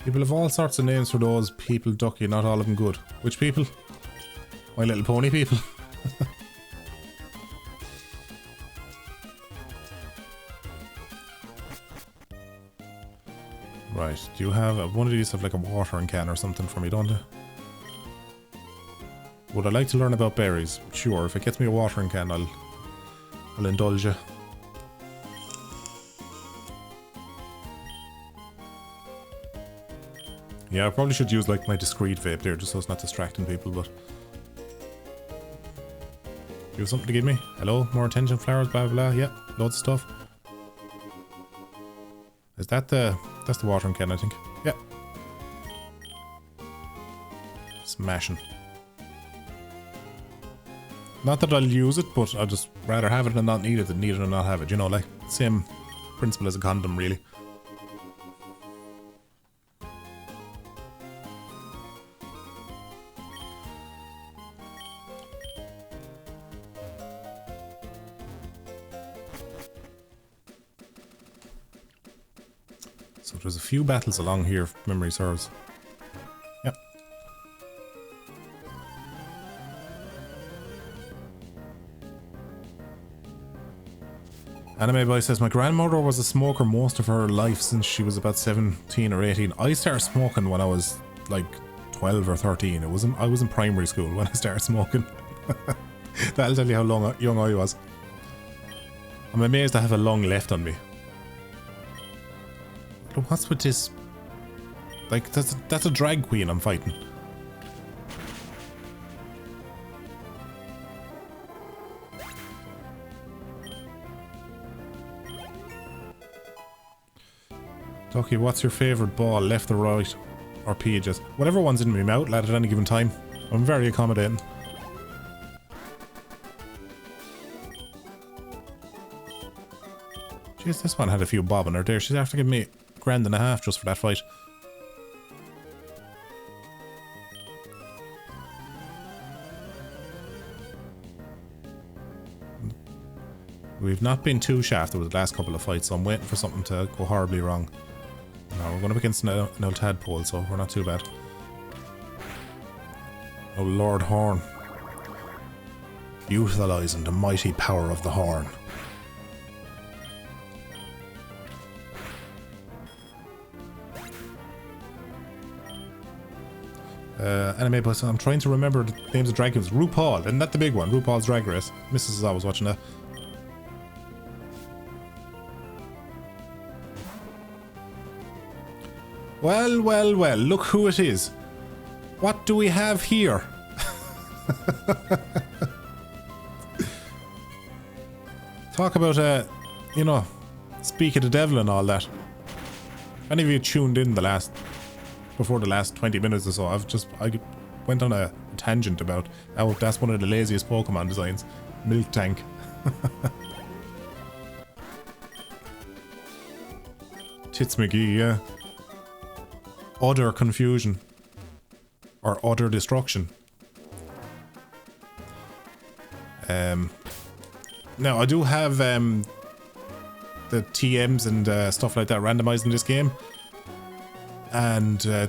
People have all sorts of names for those people, Ducky, not all of them good. Which people? My Little Pony people. Right, do you have one of these have like a watering can or something for me, don't they? Would I like to learn about berries? Sure, if it gets me a watering can, I'll indulge you. Yeah, I probably should use like my discreet vape there just so it's not distracting people, but... You have something to give me? Hello? More attention, flowers, blah blah blah. Yeah, loads of stuff. Is that the... That's the watering can, I think. Yeah. Smashing. Not that I'll use it, but I'd just rather have it and not need it than need it and not have it. You know, like, same principle as a condom, really. So there's a few battles along here, if memory serves. Yep. Anime Boy says, my grandmother was a smoker most of her life since she was about 17 or 18. I started smoking when I was like 12 or 13. I was in primary school when I started smoking. That'll tell you how young I was. I'm amazed I have a lung left on me. What's with this? Like, that's a drag queen I'm fighting. Ducky, what's your favourite ball? Left or right? Or pages? Whatever one's in my mouth, lad, at any given time. I'm very accommodating. Jeez, this one had a few bob in her there. She's after giving me $1.50 just for that fight. We've not been too shafted with the last couple of fights, so I'm waiting for something to go horribly wrong. No, we're going up against an old tadpole, so we're not too bad. Oh, Lord Horn. Utilizing the mighty power of the horn. Anime Boy, I'm trying to remember the names of drag queens. RuPaul, isn't that the big one? RuPaul's Drag Race. Mrs. is always watching that. Well, well, well, look who it is. What do we have here? Talk about, you know, speak of the devil and all that. Any of you tuned in before the last 20 minutes or so, I went on a tangent about how that's one of the laziest Pokemon designs. Milk Tank. Tits McGee, yeah. Utter confusion. Or utter destruction. Now, I do have the TMs and stuff like that randomized in this game. And I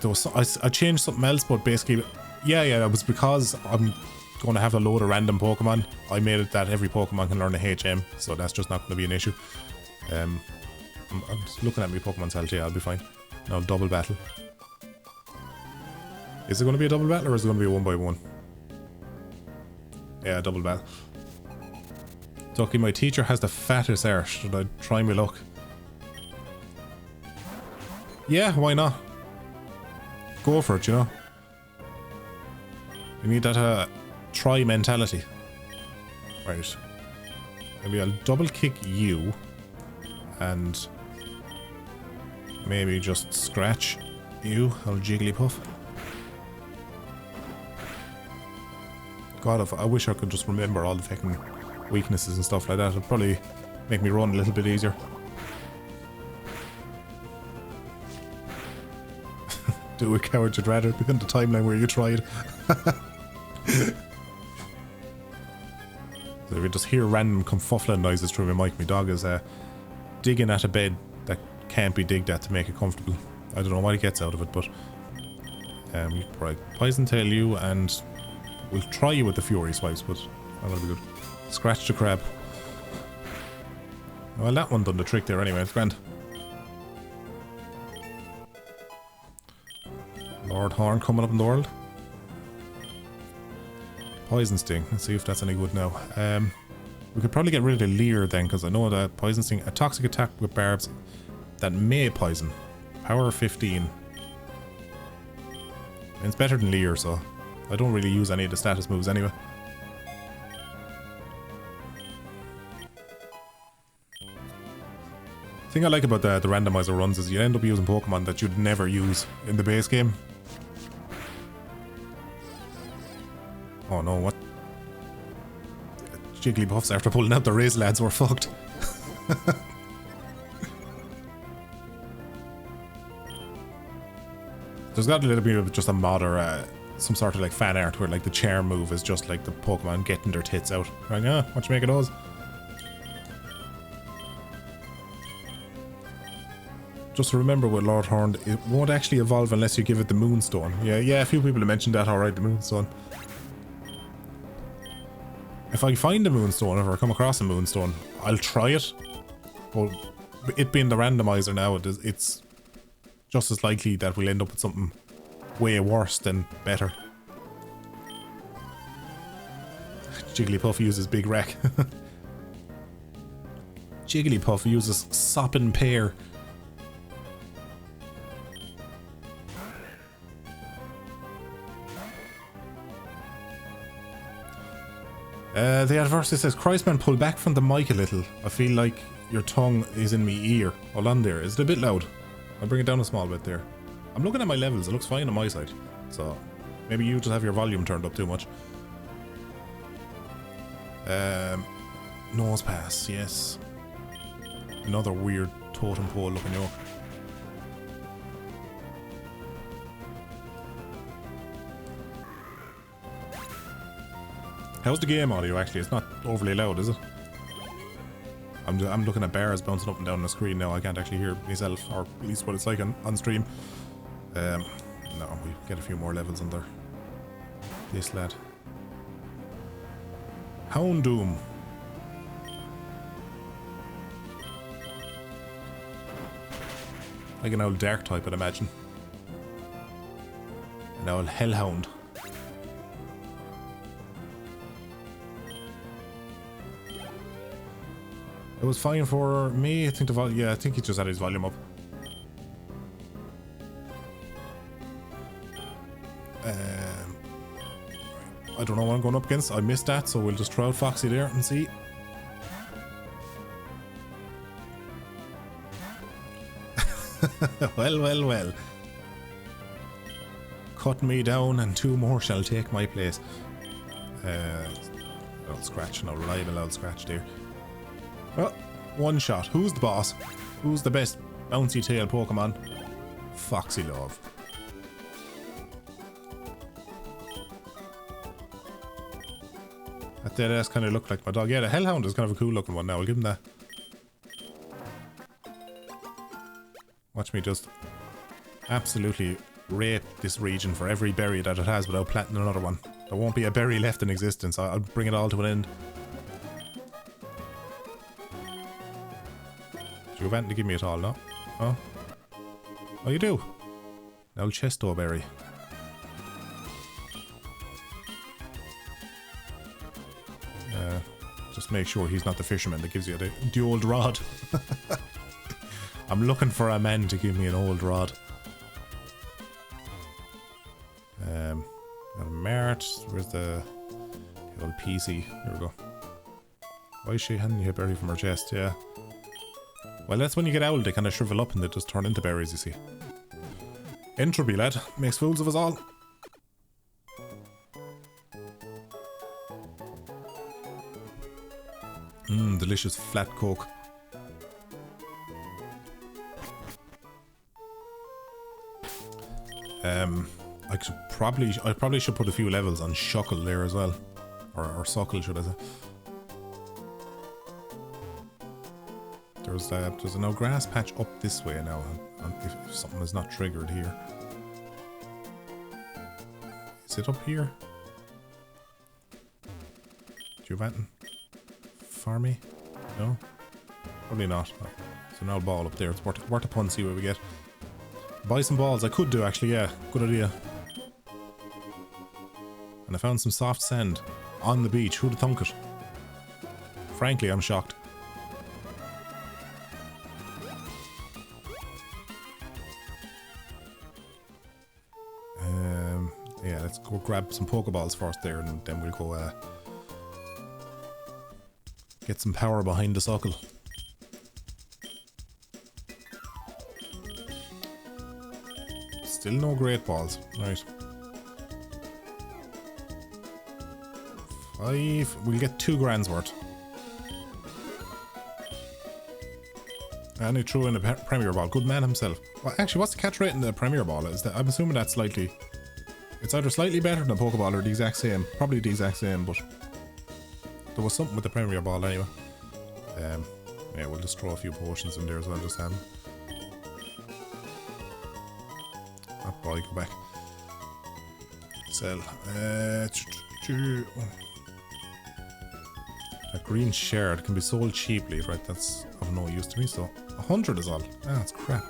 changed something else, but basically, yeah, it was because I'm going to have a load of random Pokemon. I made it that every Pokemon can learn a HM, so that's just not going to be an issue. I'm just looking at my Pokemon's health here, I'll be fine. Now, double battle. Is it going to be a double battle or is it going to be a 1x1? Yeah, double battle. Ducky, my teacher has the fattest arse. Should I try my luck? Yeah, why not? Go for it, you know. You need that try mentality. Right. Maybe I'll double kick you. And maybe just scratch you, old Jigglypuff. God, I wish I could just remember all the fucking weaknesses and stuff like that. It'd probably make me run a little bit easier. Do it, coward, you'd rather be in the timeline where you tried. So if you just hear random confuffling noises through my mic, my dog is digging at a bed that can't be digged at to make it comfortable. I don't know what he gets out of it, but right, Poison Tail you, and we'll try you with the Fury Swipes, but that'll be good. Scratch the crab. Well, that one done the trick there anyway, it's grand. Lord Horn coming up in the world. Poison Sting, let's see if that's any good now. We could probably get rid of the Leer then, because I know that Poison Sting, a toxic attack with barbs that may poison. Power 15. And it's better than Leer, so I don't really use any of the status moves anyway. The thing I like about the randomizer runs is you end up using Pokemon that you'd never use in the base game. Oh no, what? Jigglypuffs after pulling out the race lads were fucked. There's got a little bit of just a mod or some sort of like fan art where like the charm move is just like the Pokemon getting their tits out. Like, what you make of those? Just remember with Lord Horn, it won't actually evolve unless you give it the Moonstone. Yeah, a few people have mentioned that, alright, the Moonstone. If I find a Moonstone, or I come across a Moonstone, I'll try it. But it being the randomizer now, it's just as likely that we'll end up with something way worse than better. Jigglypuff uses Big Wreck. Jigglypuff uses Soppin' Pear. The adversity says, Christman, pull back from the mic a little. I feel like your tongue is in me ear. Hold on there. Is it a bit loud? I'll bring it down a small bit there. I'm looking at my levels. It looks fine on my side. So, maybe you just have your volume turned up too much. Nose pass, yes. Another weird totem pole looking yoke. How's the game audio actually? It's not overly loud, is it? I'm looking at bars bouncing up and down on the screen now. I can't actually hear myself, or at least what it's like on stream. No, we get a few more levels under this lad. Houndoom. Like an old dark type, I'd imagine. An old hellhound. It was fine for me. I think the volume. Yeah, I think he just had his volume up. I don't know what I'm going up against. I missed that, so we'll just try out Foxy there and see. Well. Cut me down and two more shall take my place. I'll scratch, no reliable old scratch there. Well, one shot. Who's the boss? Who's the best bouncy tail Pokemon? Foxy Love. That dead ass kind of looked like my dog. Yeah, the Hellhound is kind of a cool looking one now. I'll give him that. Watch me just absolutely rape this region for every berry that it has without planting another one. There won't be a berry left in existence. I'll bring it all to an end. Do you have anything to give me at all, no? Oh? Oh, you do? An old Chesto berry. Just make sure he's not the fisherman that gives you the old rod. I'm looking for a man to give me an old rod. Got a Mart. Where's the The old PC. Here we go. Why is she handing you a berry from her chest? Yeah. Well, that's when you get old. They kind of shrivel up and they just turn into berries, you see. Entropy, lad. Makes fools of us all. Delicious flat coke. I probably should put a few levels on Shuckle there as well. Or Suckle, should I say. There's a no grass patch up this way now, if something is not triggered here. Is it up here? Do you have anything for me? No? Probably not. There's an old ball up there. It's worth a punt, see what we get. Buy some balls. I could do, actually, yeah. Good idea. And I found some soft sand on the beach. Who'd have thunk it? Frankly, I'm shocked. Yeah, let's go grab some Pokeballs first there, and then we'll go get some power behind the Suckle. Still no great balls. Right. 5. We'll get 2 grand's worth. And he threw in a Premier Ball. Good man himself. Well, actually, what's the catch rate in the Premier Ball? Is that, I'm assuming that's slightly... It's either slightly better than a Pokeball or the exact same. Probably the exact same, but... There was something with the Premier Ball anyway. Yeah, we'll just throw a few potions in there as well, just have them. Oh boy, go back. Sell. A green shard can be sold cheaply, right? That's of no use to me, so 100 is all. Ah, that's crap.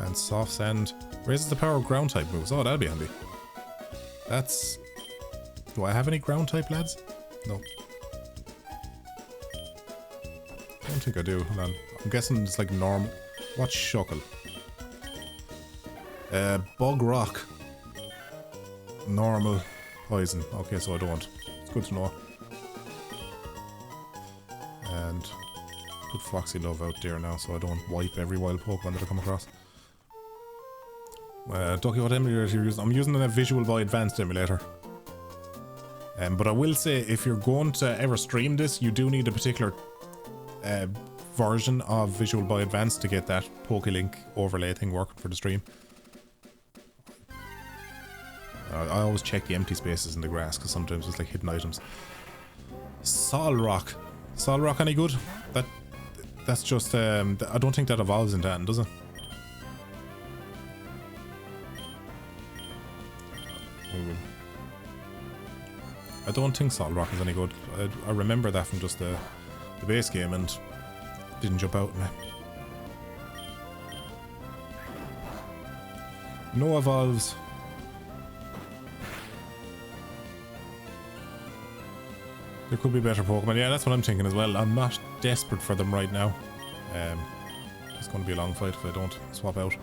And soft sand raises the power of ground type moves. Oh, that'll be handy. That's... Do I have any ground type, lads? No. I don't think I do. Hold on. I'm guessing it's like normal. What's Shuckle? Bug rock. Normal poison. Okay, so I don't. It's good to know. And put Foxy Love out there now so I don't wipe every wild Pokemon that I come across. Ducky, what emulator are you using? I'm using a Visual Boy Advanced emulator. But I will say, if you're going to ever stream this, you do need a particular version of Visual Boy Advance to get that PokeLink overlay thing working for the stream. I always check the empty spaces in the grass because sometimes it's like hidden items. Solrock. Solrock any good? That's just I don't think that evolves into anything, does it? I don't think Solrock is any good. I remember that from just the base game and didn't jump out at me. No evolves. There could be better Pokemon. Yeah, that's what I'm thinking as well. I'm not desperate for them right now. It's going to be a long fight if I don't swap out.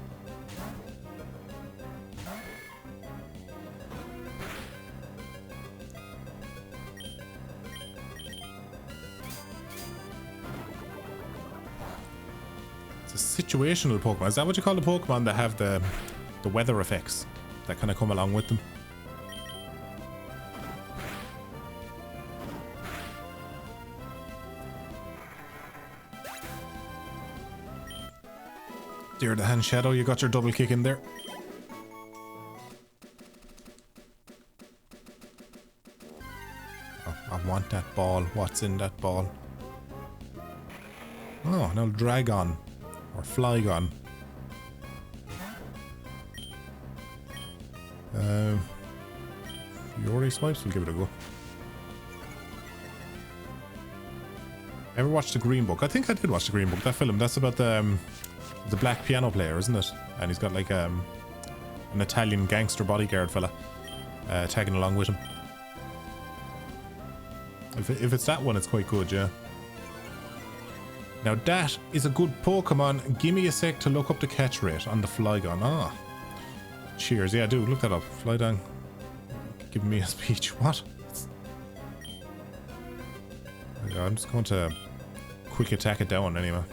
Situational Pokemon. Is that what you call the Pokemon that have the weather effects that kind of come along with them? Dear the Hand Shadow, you got your double kick in there. Oh, I want that ball. What's in that ball? Oh, no, Dragon. Or Flygon. Yori Swipes, we'll give it a go. Ever watched the Green Book? I think I did watch the Green Book. That film, that's about the black piano player, isn't it? And he's got like an Italian gangster bodyguard fella tagging along with him. If it's that one, it's quite good, yeah. Now that is a good Pokemon. Give me a sec to look up the catch rate on the Flygon. Ah. Cheers. Yeah, dude, look that up. Flygon. giving me a speech. What? I'm just going to quick attack it down anyway.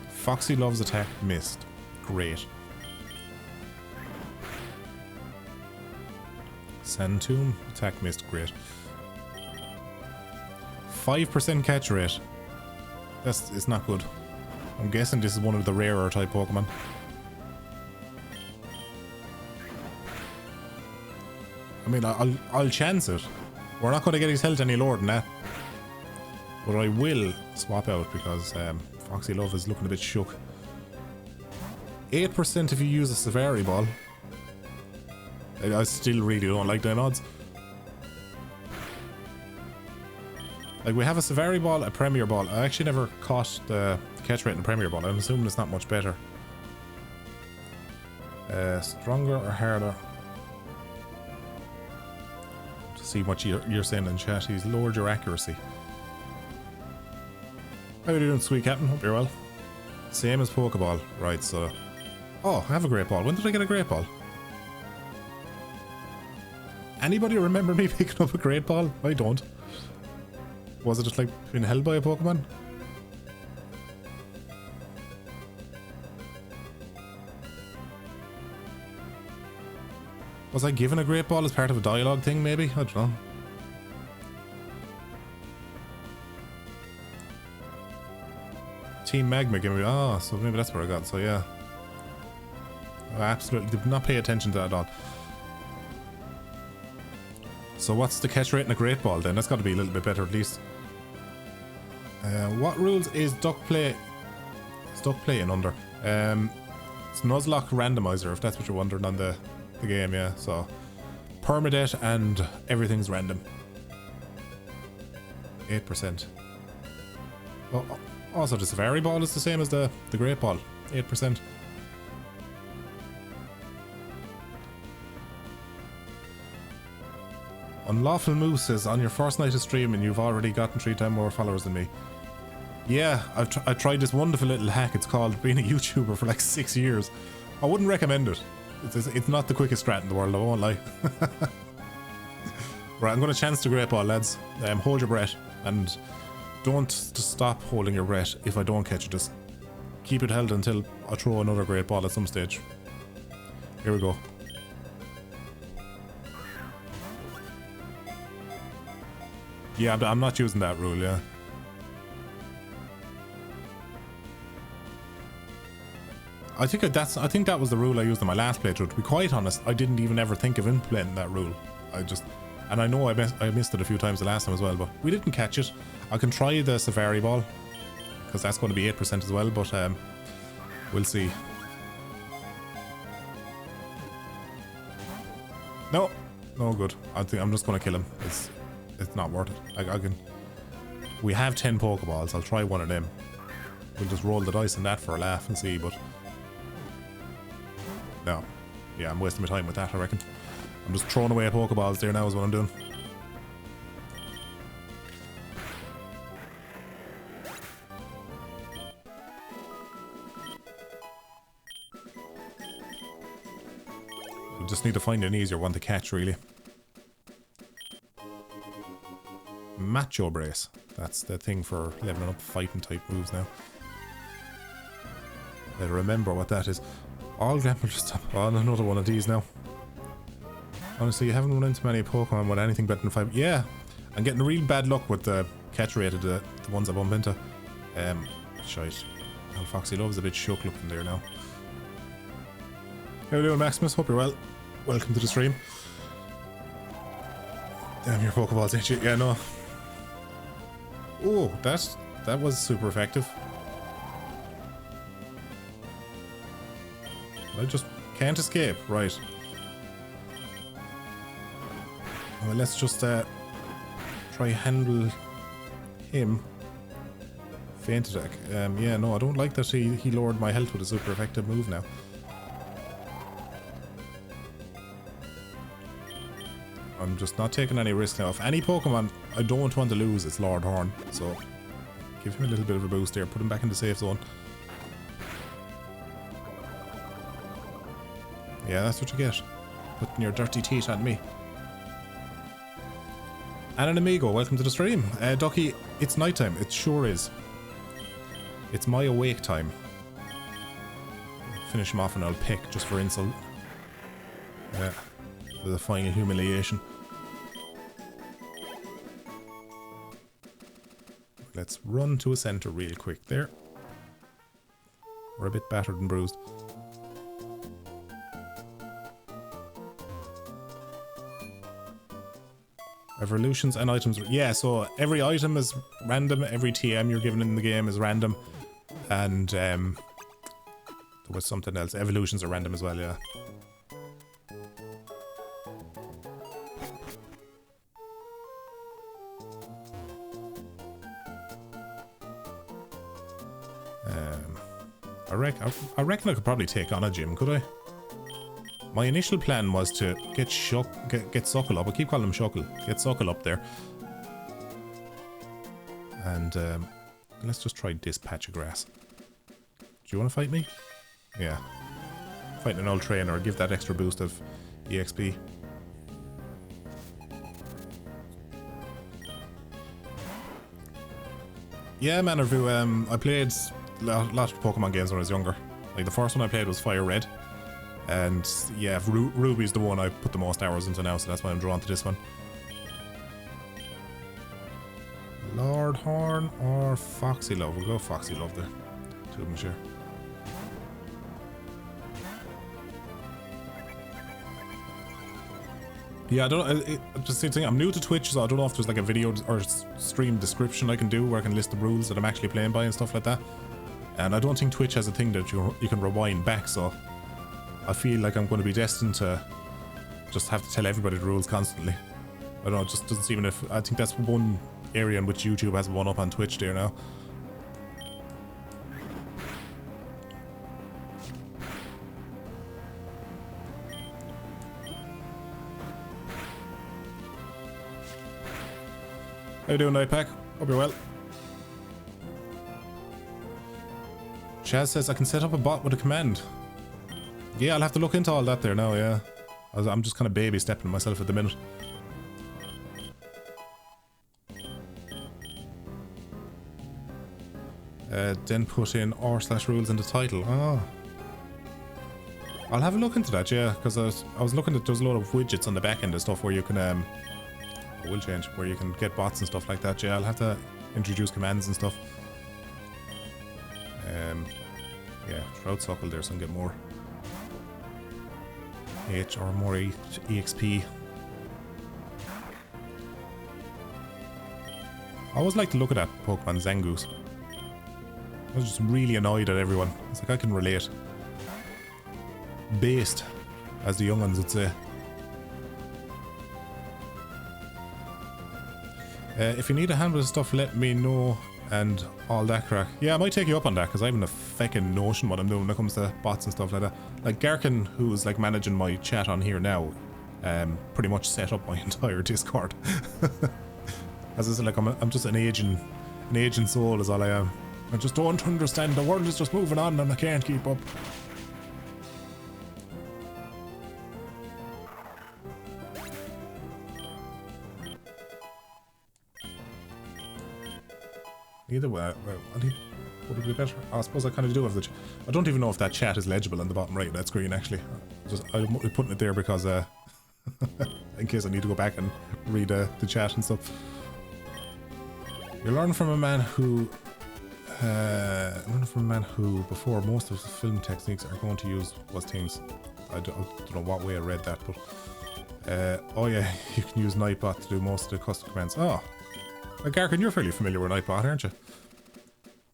Foxy loves attack missed. Great. Sand tomb attack missed. Great. 5% catch rate. It's not good. I'm guessing this is one of the rarer type Pokemon. I mean, I'll chance it. We're not going to get his health any lower than that. But I will swap out because Foxy Love is looking a bit shook. 8% if you use a Safari Ball. I still really don't like them odds. Like, we have a Safari Ball, a Premier Ball. I actually never caught the catch rate in the Premier Ball. I'm assuming it's not much better. Stronger or harder? To see what you're saying in chat. He's lowered your accuracy. How are you doing, sweet captain? Hope you're well. Same as Pokeball. Right, so... Oh, I have a Great Ball. When did I get a Great Ball? Anybody remember me picking up a Great Ball? I don't. Was it just like being held by a Pokemon? Was I given a Great Ball as part of a dialogue thing, maybe? I don't know. Team Magma gave me... Oh, so maybe that's where I got. So yeah. I absolutely did not pay attention to that at all. So what's the catch rate in a Great Ball then? That's got to be a little bit better at least. What rules is Duck playing under? It's Nuzlocke Randomizer, if that's what you're wondering on the game, yeah. So permadeath and everything's random. 8%. Oh, also the Safari Ball is the same as the Great Ball. 8%. Unlawful Moose says, on your first night of streaming, you've already gotten 3 times more followers than me. Yeah, I've tried this wonderful little hack. It's called being a YouTuber for like 6 years. I wouldn't recommend it. It's not the quickest strat in the world, I won't lie. Right, I'm going to chance the Great Ball, lads. Hold your breath. And don't stop holding your breath if I don't catch it. Just keep it held until I throw another Great Ball at some stage. Here we go. Yeah, I'm not using that rule, yeah. I think that was the rule I used in my last playthrough. To be quite honest, I didn't even ever think of implementing that rule. And I know I missed it a few times the last time as well, but we didn't catch it. I can try the Safari Ball, because that's going to be 8% as well, but we'll see. No, no good. I'm just going to kill him. It's not worth it. We have 10 Pokeballs. I'll try one of them. We'll just roll the dice on that for a laugh and see, but... No. Yeah, I'm wasting my time with that, I reckon. I'm just throwing away Pokeballs there now is what I'm doing. We just need to find an easier one to catch, really. Macho Brace. That's the thing for leveling up fighting type moves now. Better remember what that is. All grapple just stop on another one of these now. Honestly, you haven't run into many Pokemon with anything better than 5. Yeah, I'm getting real bad luck with the catch rate of the ones I bump into. Shite. Oh, Foxy Love's a bit shook looking there now. How are you doing, Maximus? Hope you're well. Welcome to the stream. Damn, your Pokeballs ain't shit. Yeah, no. Oh, that was super effective. I just can't escape. Right. Well, let's just try handle him. Feint attack. Yeah, no, I don't like that he lowered my health with a super effective move now. I'm just not taking any risk now. If any Pokemon I don't want to lose, it's Lord Horn. So give him a little bit of a boost there. Put him back in the safe zone. Yeah, that's what you get. putting your dirty teeth on me. And an amigo, welcome to the stream. Ducky, it's nighttime. It sure is. It's my awake time. Finish him off and I'll pick just for insult. Yeah, the final humiliation. Let's run to a centre real quick there. We're a bit battered and bruised. Evolutions and items. Yeah, so every item is random. Every TM you're given in the game is random. And there was something else. Evolutions are random as well, yeah. I reckon I could probably take on a gym, could I? My initial plan was to get Suckle up. I keep calling him Shuckle. Get Suckle up there. And let's just try this patch of grass. Do you want to fight me? Yeah. Fighting an old trainer. Give that extra boost of EXP. Yeah, man, I played a lot of Pokemon games when I was younger. Like, the first one I played was Fire Red. And, yeah, Ruby's the one I put the most hours into now, so that's why I'm drawn to this one. Lord Horn or Foxy Love? We'll go Foxy Love there. Two of them, sure. Yeah, I don't. Just the thing. I'm new to Twitch, so I don't know if there's like a video or stream description I can do where I can list the rules that I'm actually playing by and stuff like that. And I don't think Twitch has a thing that you can rewind back, so I feel like I'm going to be destined to just have to tell everybody the rules constantly. I don't know. It just doesn't seem enough. I think that's one area in which YouTube has one up on Twitch there now. How you doing, Nightpack? Hope you're well. Chaz says I can set up a bot with a command. Yeah, I'll have to look into all that there now, yeah. I'm just kind of baby stepping myself at the minute. Then put in r/rules in the title. Oh. I'll have a look into that, yeah, because I was looking at there's a lot of widgets on the back end and stuff where you can I will change where you can get bots and stuff like that. Yeah, I'll have to introduce commands and stuff. Yeah, Shroud Suckle there so I can get more H or more EXP. I always like to look at that Pokemon Zangoose. I was just really annoyed at everyone. It's like I can relate. Based, as the young ones would say. If you need a hand with stuff, let me know and all that crack. Yeah, I might take you up on that because I haven't a feckin' notion what I'm doing when it comes to bots and stuff like that. Like Garkin, who's like managing my chat on here now, pretty much set up my entire Discord. As I said, like I'm just an aging soul is all I am. I just don't understand. The world is just moving on and I can't keep up. Either way, would it be better? I suppose I kind of do have the. I don't even know if that chat is legible on the bottom right of that screen. Actually, I'm putting it there because in case I need to go back and read the chat and stuff. You learn from a man who, before most of the film techniques are going to use was things. I don't know what way I read that, but oh yeah, you can use Nightbot to do most of the custom commands. Oh. Garkin, you're fairly familiar with Nightbot, aren't you?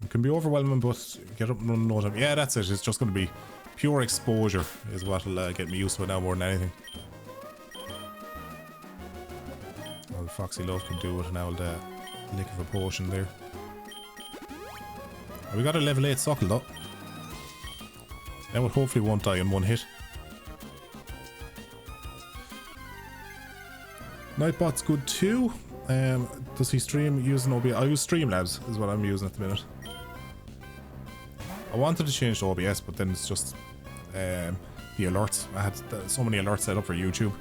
It can be overwhelming, but get up and run no time. Yeah, that's it. It's just going to be pure exposure is what'll get me used to it now more than anything. Well, Foxy Love can do it an old lick of a potion there. We got a level 8 Suckle though. Now it hopefully won't die in one hit. Nightbot's good too. Does he stream using OBS? I use Streamlabs is what I'm using at the minute. I wanted to change to OBS, but then it's just the alerts. I had so many alerts set up for YouTube.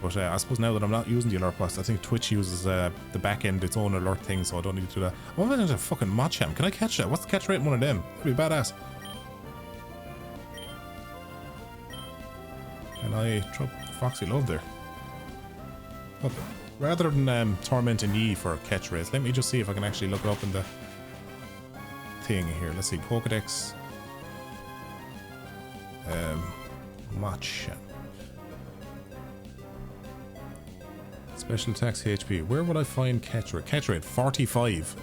But I suppose now that I'm not using the alert box, I think Twitch uses the back end, its own alert thing, so I don't need to do that. What about a fucking Machamp? Can I catch that? What's the catch rate in one of them? That'd be badass. And I drop Foxy Love there. Okay. Rather than tormenting ye for catch rates, let me just see if I can actually look it up in the thing here. Let's see, Pokedex. Machamp. Special attacks HP. Where would I find catch rate? Catch rate 45.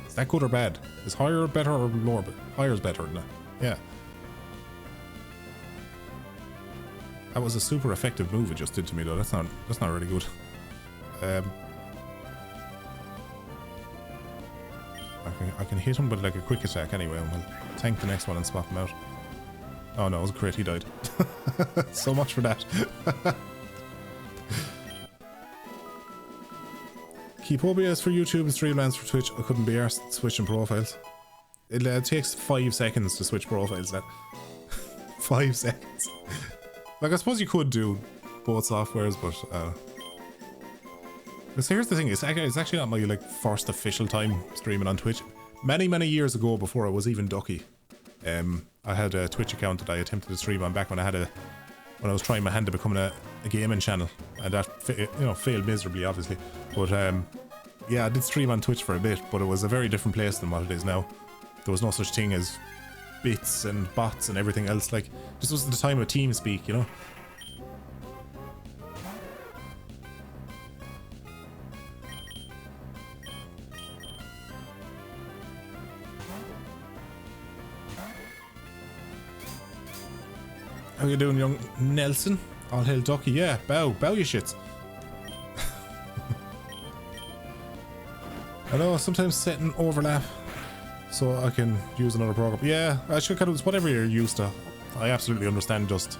Is that good or bad? Is higher better or lower? Higher is better than that. Yeah. That was a super effective move it just did to me though. That's not really good. I can hit him with like a quick attack anyway, and we'll tank the next one and swap him out. Oh no, it was a crit, he died. So much for that. Keep OBS for YouTube and Streamlabs for Twitch. I couldn't be arsed switching profiles. It takes 5 seconds to switch profiles. That 5 seconds. Like I suppose you could do both softwares, but so here's the thing: it's actually not my like first official time streaming on Twitch. Many years ago, before I was even Ducky, I had a Twitch account that I attempted to stream on back when I was trying my hand to becoming a gaming channel, and that failed miserably, obviously. But yeah, I did stream on Twitch for a bit, but it was a very different place than what it is now. There was no such thing as bits and bots and everything else. Like, this was the time of TeamSpeak, you know. How you doing, young Nelson? All hail Ducky. Yeah, bow you shits. I know, sometimes setting overlap so I can use another program. Yeah, I should kind of, whatever you're used to. I absolutely understand just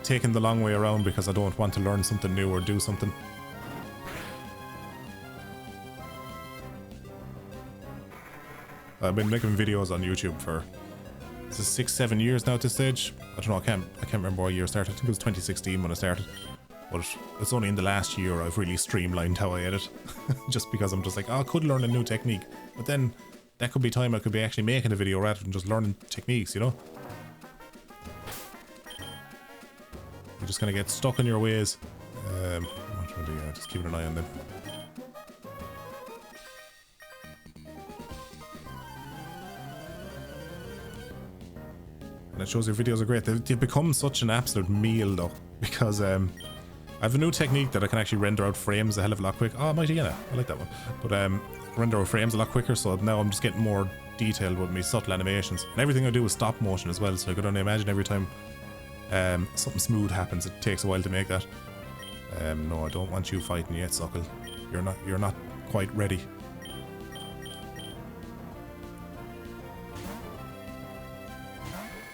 taking the long way around because I don't want to learn something new or do something. I've been making videos on YouTube for 6-7 years now at this stage. I don't know, I can't remember what year I started. I think it was 2016 when I started. But it's only in the last year I've really streamlined how I edit. Just because I'm just like, oh, I could learn a new technique. But then that could be time I could be actually making a video rather than just learning techniques, you know? You're just gonna get stuck in your ways. What do I do? Just keeping an eye on them. And it shows your videos are great. They've become such an absolute meal though. Because I have a new technique that I can actually render out frames a hell of a lot quicker. Oh, Mighty Anna, I like that one. But render out frames a lot quicker, so now I'm just getting more detailed with my subtle animations. And everything I do is stop motion as well, so I could only imagine every time something smooth happens, it takes a while to make that. No, I don't want you fighting yet, Suckle. You're not quite ready.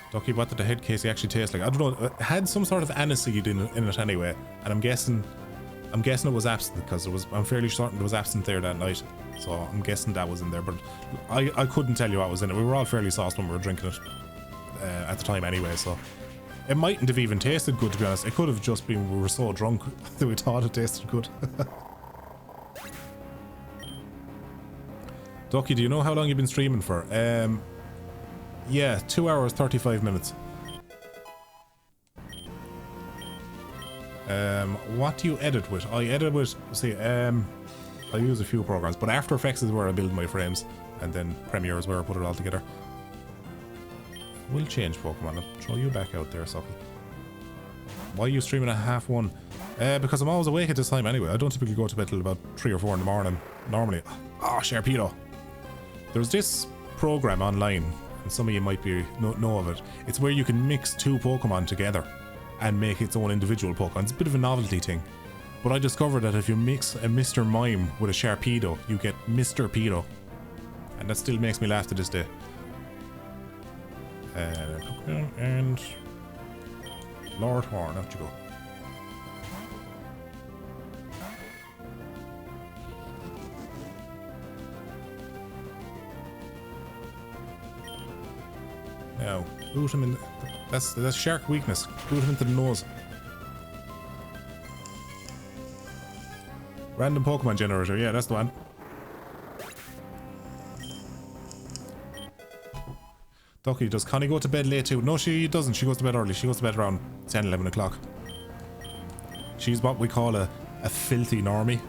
Ducky, what did the head casey actually taste like? I don't know. It had some sort of aniseed in it anyway, and I'm guessing it was absinthe because I'm fairly certain there was absinthe there that night, so I'm guessing that was in there. But I couldn't tell you what was in it. We were all fairly sauced when we were drinking it at the time anyway, so it mightn't have even tasted good, to be honest. It could have just been we were so drunk that we thought it tasted good. Ducky, do you know how long you've been streaming for? Yeah, 2 hours 35 minutes. What do you edit with? I edit with, see, I use a few programs, but After Effects is where I build my frames, and then Premiere is where I put it all together. We'll change Pokemon. I'll throw you back out there, Sucky. Why are you streaming at 1:30? Because I'm always awake at this time anyway. I don't typically go to bed till about 3 or 4 in the morning, normally. Oh, Sharpedo. There's this program online, and some of you might know of it. It's where you can mix 2 Pokemon together and make its own individual Pokemon. It's a bit of a novelty thing. But I discovered that if you mix a Mr. Mime with a Sharpedo, you get Mr. Pedo. And that still makes me laugh to this day. And Lord Horn, out you go. Now, boot him in. That's shark weakness. Boot him into the nose. Random Pokemon generator. Yeah, that's the one. Ducky, does Connie go to bed late too? No, she doesn't. She goes to bed early. She goes to bed around 10, 11 o'clock. She's what we call a filthy normie.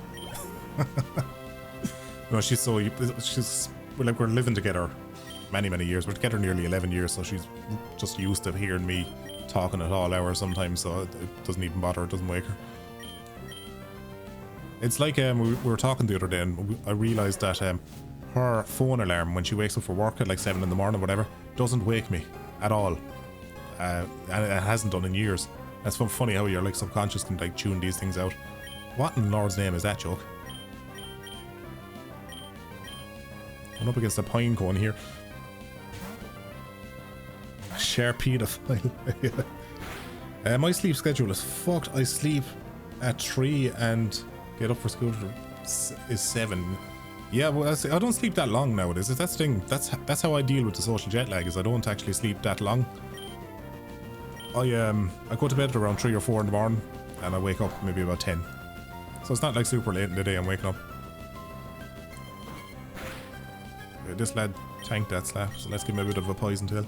No, she's like, we're living together many years. We're together nearly 11 years, so she's just used to hearing me talking at all hours sometimes, so it doesn't even bother her, it doesn't wake her. It's like we were talking the other day, and I realised that her phone alarm when she wakes up for work at like 7 in the morning, whatever, doesn't wake me at all. And it hasn't done in years. That's funny how your like subconscious can like tune these things out. What in Lord's name is that joke? I'm up against a pine cone here. Share pedophile. My sleep schedule is fucked. I sleep at 3 and get up for school is 7. Yeah, well, I don't sleep that long nowadays. That's the thing. That's how I deal with the social jet lag. Is I don't actually sleep that long. I go to bed at around 3 or 4 in the morning, and I wake up maybe about 10. So it's not like super late in the day I'm waking up. Okay, this lad tanked that slap, so let's give him a bit of a poison tail.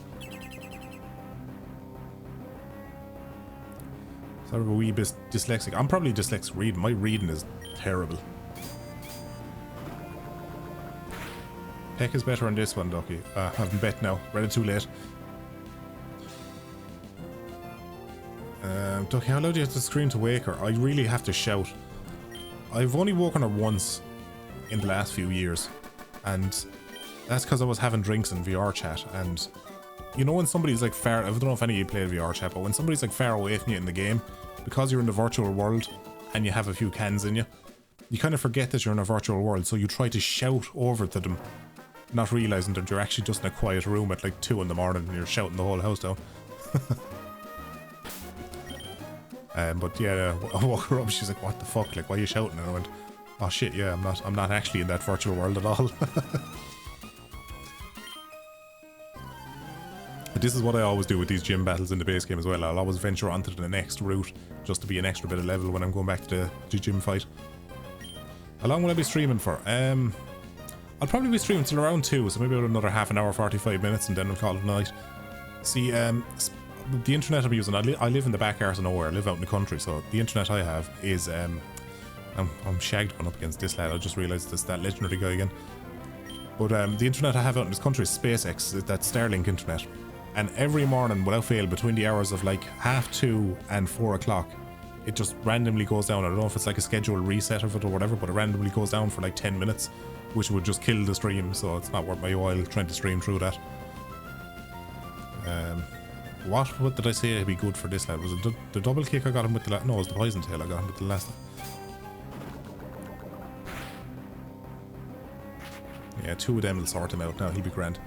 Sort of a wee bit dyslexic. I'm probably dyslexic reading. My reading is terrible. Peck is better on this one, Ducky. I haven't bet now. Read it too late. Ducky, how loud do you have to scream to wake her? I really have to shout. I've only woken her once in the last few years, and that's because I was having drinks in VR chat. And you know when somebody's like far, I don't know if any of you played VR chat, but when somebody's like far away from you in the game, because you're in the virtual world and you have a few cans in you, you kind of forget that you're in a virtual world, so you try to shout over to them, not realizing that you're actually just in a quiet room at like 2 in the morning and you're shouting the whole house down. But yeah, I woke her up. She's like, "What the fuck? Like, why are you shouting?" And I went, "Oh shit, yeah, I'm not actually in that virtual world at all." But this is what I always do with these gym battles in the base game as well. I'll always venture onto the next route just to be an extra bit of level when I'm going back to the gym fight. How long will I be streaming for? I'll probably be streaming till around 2, so maybe about another half an hour, 45 minutes, and then we'll call it a night. See, the internet I'm using, I live in the back arse of nowhere. I live out in the country, so the internet I have is I'm shagged going up against this lad. I just realised it's that legendary guy again. But the internet I have out in this country is SpaceX, that Starlink internet. And every morning, without fail, between the hours of like 2:30 and 4 o'clock, it just randomly goes down. I don't know if it's like a scheduled reset of it or whatever, but it randomly goes down for like 10 minutes, which would just kill the stream, so it's not worth my while trying to stream through that. What did I say would be good for this lad? Was it the double kick I got him with the last? No, it was the poison tail I got him with the last. Yeah, 2 of them will sort him out now. He'll be grand.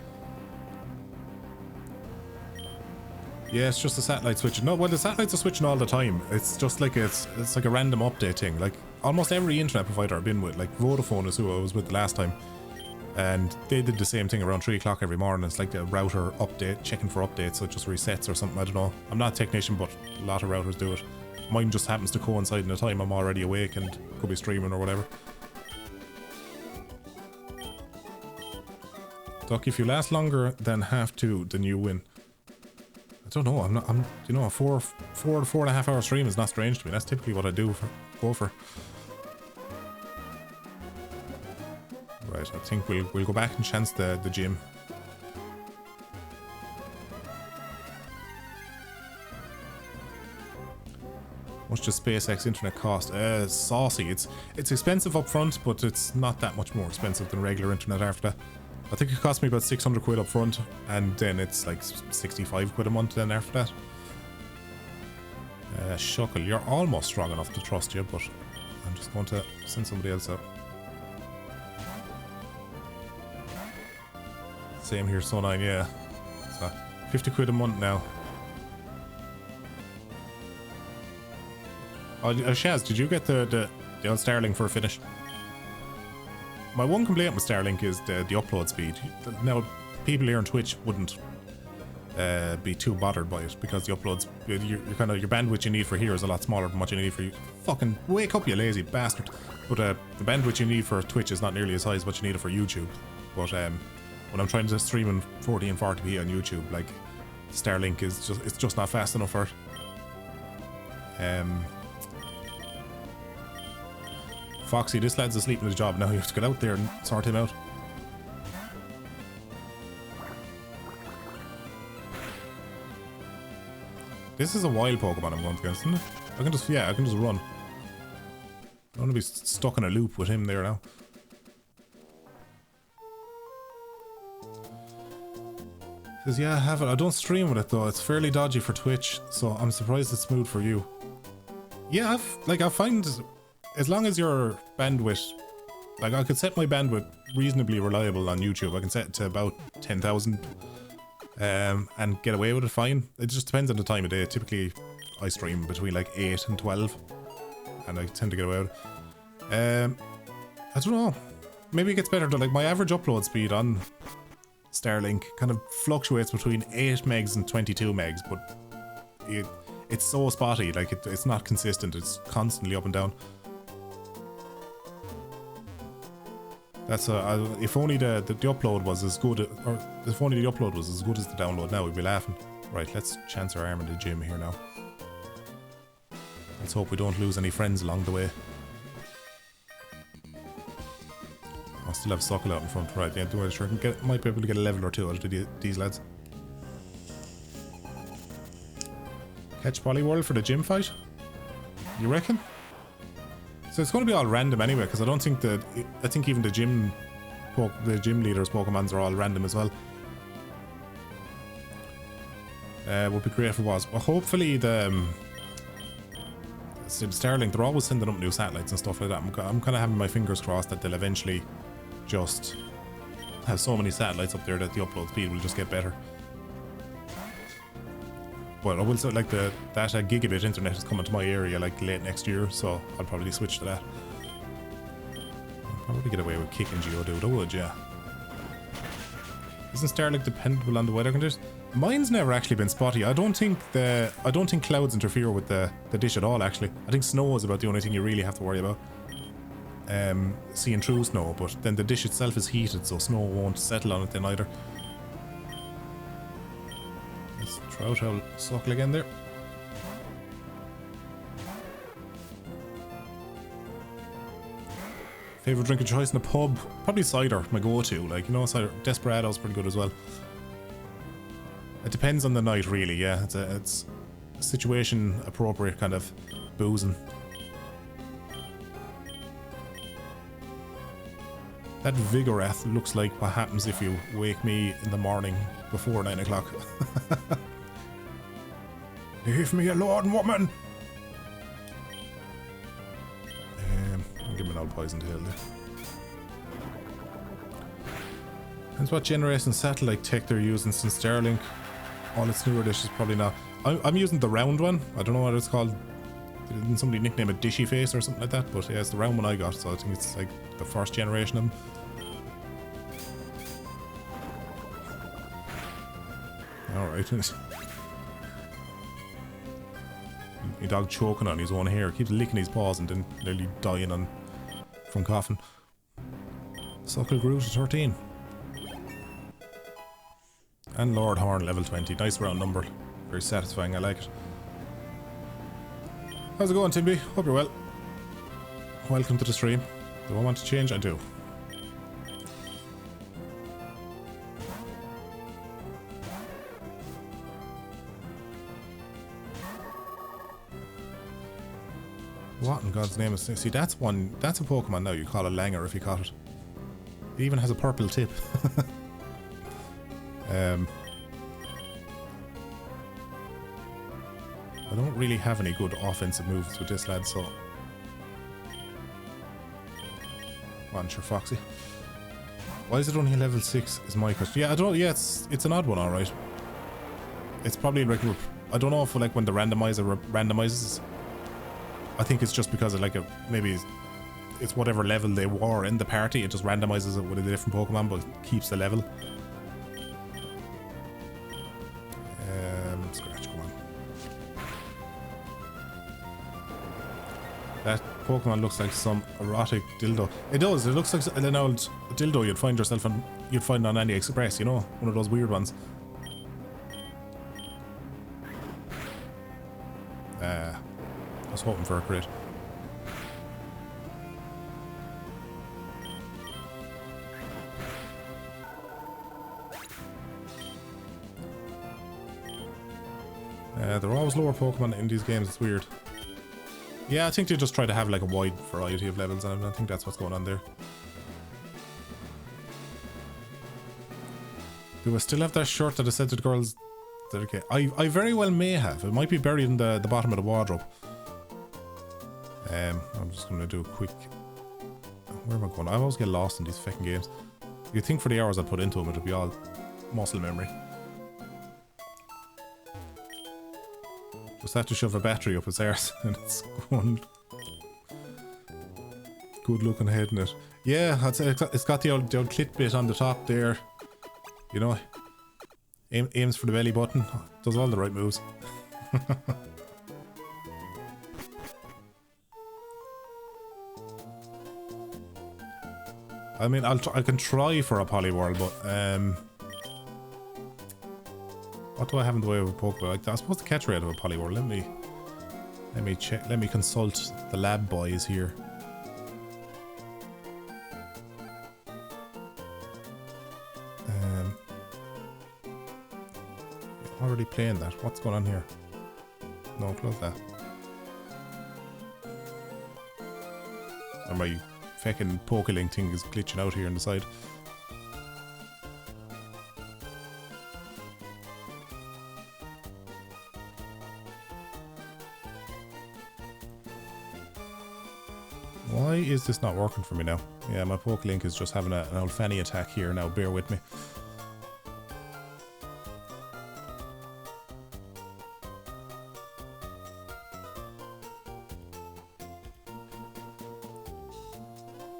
Yeah, it's just the satellite switching. No, well, the satellites are switching all the time. It's just like it's like a random update thing. Like almost every internet provider I've been with, like Vodafone is who I was with the last time, and they did the same thing around 3 o'clock every morning. It's like the router update, checking for updates, so it just resets or something. I don't know. I'm not a technician, but a lot of routers do it. Mine just happens to coincide in the time I'm already awake and could be streaming or whatever. Duck, if you last longer than half 2, then you win. I don't know. I'm you know, a 4 to 4.5 hour stream is not strange to me. That's typically what I do go for. Right, I think we'll go back and chance the gym. Much does SpaceX internet cost? Saucy. It's expensive up front, but it's not that much more expensive than regular internet after that. I think it cost me about 600 quid up front, and then it's like 65 quid a month then after that. Shuckle, you're almost strong enough to trust you, but I'm just going to send somebody else out. Same here, So9, yeah. So 50 quid a month now. Oh, Shaz, did you get the old Starlink for a finish? My one complaint with Starlink is the upload speed. Now, people here on Twitch wouldn't be too bothered by it, because the uploads, your kind of your bandwidth you need for here is a lot smaller than what you need for you. Fucking wake up, you lazy bastard! But the bandwidth you need for Twitch is not nearly as high as what you need for YouTube. But when I'm trying to stream in 40 and 40p on YouTube, like Starlink is just not fast enough for it. Foxy, this lad's asleep in his job now. You have to get out there and sort him out. This is a wild Pokemon I'm going against, isn't it? I can just run. I don't want to be stuck in a loop with him there now. Says, yeah, I have it. I don't stream with it though. It's fairly dodgy for Twitch, so I'm surprised it's smooth for you. Yeah, I find as long as your bandwidth, like I could set my bandwidth reasonably reliable on YouTube. I can set it to about 10,000 and get away with it fine. It just depends on the time of day. Typically I stream between like 8 and 12 and I tend to get away with it. I don't know. Maybe it gets better though. Like my average upload speed on Starlink kind of fluctuates between 8 megs and 22 megs, but it's so spotty, like it's not consistent. It's constantly up and down. That's if only the upload was as good, or if only the upload was as good as the download now, we'd be laughing. Right, let's chance our arm in the gym here now. Let's hope we don't lose any friends along the way. I still have Suckle out in front, right? Yeah, do I sure might be able to get a level or two out of these lads. Catch Poliwhirl for the gym fight? You reckon? So it's going to be all random anyway, because I don't think that. I think even the gym leaders' Pokemons are all random as well. Would be great if it was. But hopefully the Starlink, they're always sending up new satellites and stuff like that. I'm kind of having my fingers crossed that they'll eventually just have so many satellites up there that the upload speed will just get better. But I will say, like, that gigabit internet is coming to my area like late next year, so I'll probably switch to that. I'll probably get away with kicking Geodude, I would, yeah. Isn't Starlink dependable on the weather conditions? Mine's never actually been spotty. I don't think clouds interfere with the dish at all, actually. I think snow is about the only thing you really have to worry about. Seeing through snow, but then the dish itself is heated, so snow won't settle on it then either. Let's try out our Suckle again there. Favorite drink of choice in a pub? Probably cider, my go-to. Like, you know, cider. Desperado's pretty good as well. It depends on the night, really. Yeah, it's a situation appropriate kind of boozing. That Vigoroth looks like what happens if you wake me in the morning before 9 o'clock. Leave me alone, woman! I'll give him an old poison tail there. Depends what generation satellite tech they're using, since Starlink, all its newer dishes probably not. I'm using the round one. I don't know what it's called. Didn't somebody nickname it Dishy Face or something like that? But yeah, it's the round one I got, so I think it's like the first generation of them. Alright. My dog choking on his own hair, keeps licking his paws and then nearly dying from coughing. Suckle grew to 13. And Lord Horn level 20. Nice round number. Very satisfying, I like it. How's it going, Timby? Hope you're well. Welcome to the stream. Do I want to change? I do. What in God's name is... See, that's a Pokemon now you call a Langer if you caught it. It even has a purple tip. I don't really have any good offensive moves with this lad, so... Come on, sure, Foxy. Why is it only level 6 is my question. Yeah, I don't... Yeah, it's an odd one, alright. It's probably like... I don't know if, like, when the randomizer randomizes... I think it's just because of, like, maybe it's whatever level they were in the party. It just randomizes it with a different Pokemon, but keeps the level. That Pokemon looks like some erotic dildo. It does. It looks like an old dildo you'd find yourself on. You'd find on AliExpress. You know, one of those weird ones. I was hoping for a crit. There are always lower Pokemon in these games. It's weird. Yeah, I think they just try to have like a wide variety of levels, and I think that's what's going on there. Do I still have that shirt that I said to the girls? Okay, I very well may have. It might be buried in the bottom of the wardrobe. I'm just going to do a quick... Where am I going? I always get lost in these fucking games. You'd think for the hours I put into them, it would be all muscle memory. Just have to shove a battery up its arse and it's going... Good looking head in it. Yeah, it's got the old clit bit on the top there. You know, aims for the belly button. Does all the right moves. I mean, I can try for a Poliwhirl, but what do I have in the way of a Pokeball? Like, I'm supposed to catch rate of a Poliwhirl. Let me check. Let me consult the lab boys here. Already playing that. What's going on here? No, close that. Or my fucking Pokelink thing is glitching out here on the side. Why is this not working for me now? Yeah, my Pokelink is just having an old fanny attack here now. Bear with me.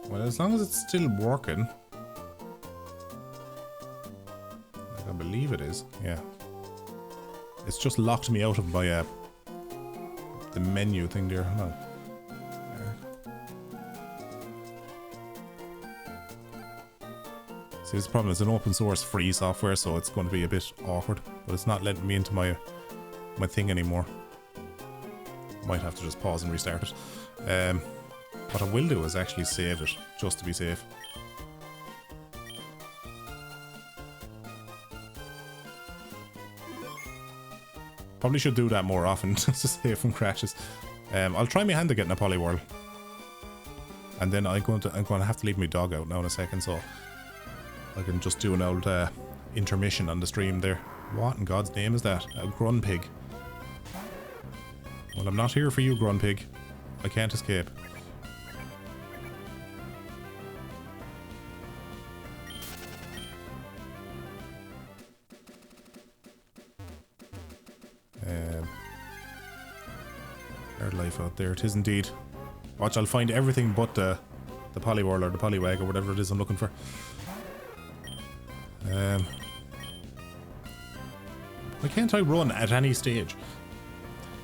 Well, as long as it's still working. I believe it is. Yeah. It's just locked me out of my the menu thing there. Hold on. See, this problem is an open source free software, so it's going to be a bit awkward. But it's not letting me into my thing anymore. Might have to just pause and restart it. What I will do is actually save it, just to be safe. Probably should do that more often, just to save from crashes. I'll try my hand at getting a Poliwhirl. And then I'm going to have to leave my dog out now in a second, so I can just do an old intermission on the stream there. What in God's name is that? A Grunpig. Well, I'm not here for you, Grunpig. I can't escape. Life out there, it is indeed. Watch, I'll find everything but the Poliwhirl or the Poliwag or whatever it is I'm looking for. Why can't I run at any stage?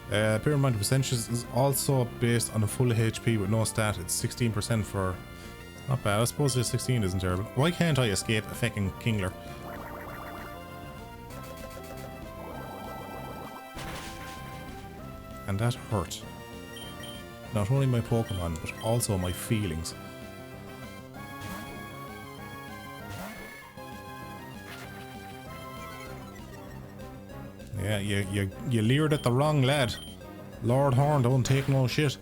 Bear in mind the percentage is also based on a full HP with no stat. It's 16% for... Not bad. I suppose the 16 isn't terrible. Why can't I escape a fucking Kingler? And that hurt. Not only my Pokemon, but also my feelings. Yeah, you leered at the wrong lad. Lord Horn don't take no shit.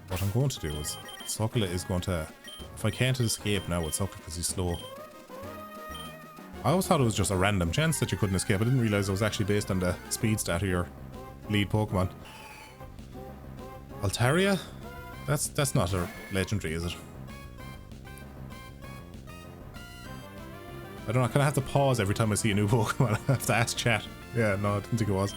What I'm going to do is, Sucklet is going to, if I can't escape now with Sucklet because he's slow. I always thought it was just a random chance that you couldn't escape. I didn't realise it was actually based on the speed stat of your lead Pokemon. Altaria? That's not a legendary, is it? I don't know, can I have to pause every time I see a new Pokemon? I have to ask chat. Yeah, no, I didn't think it was.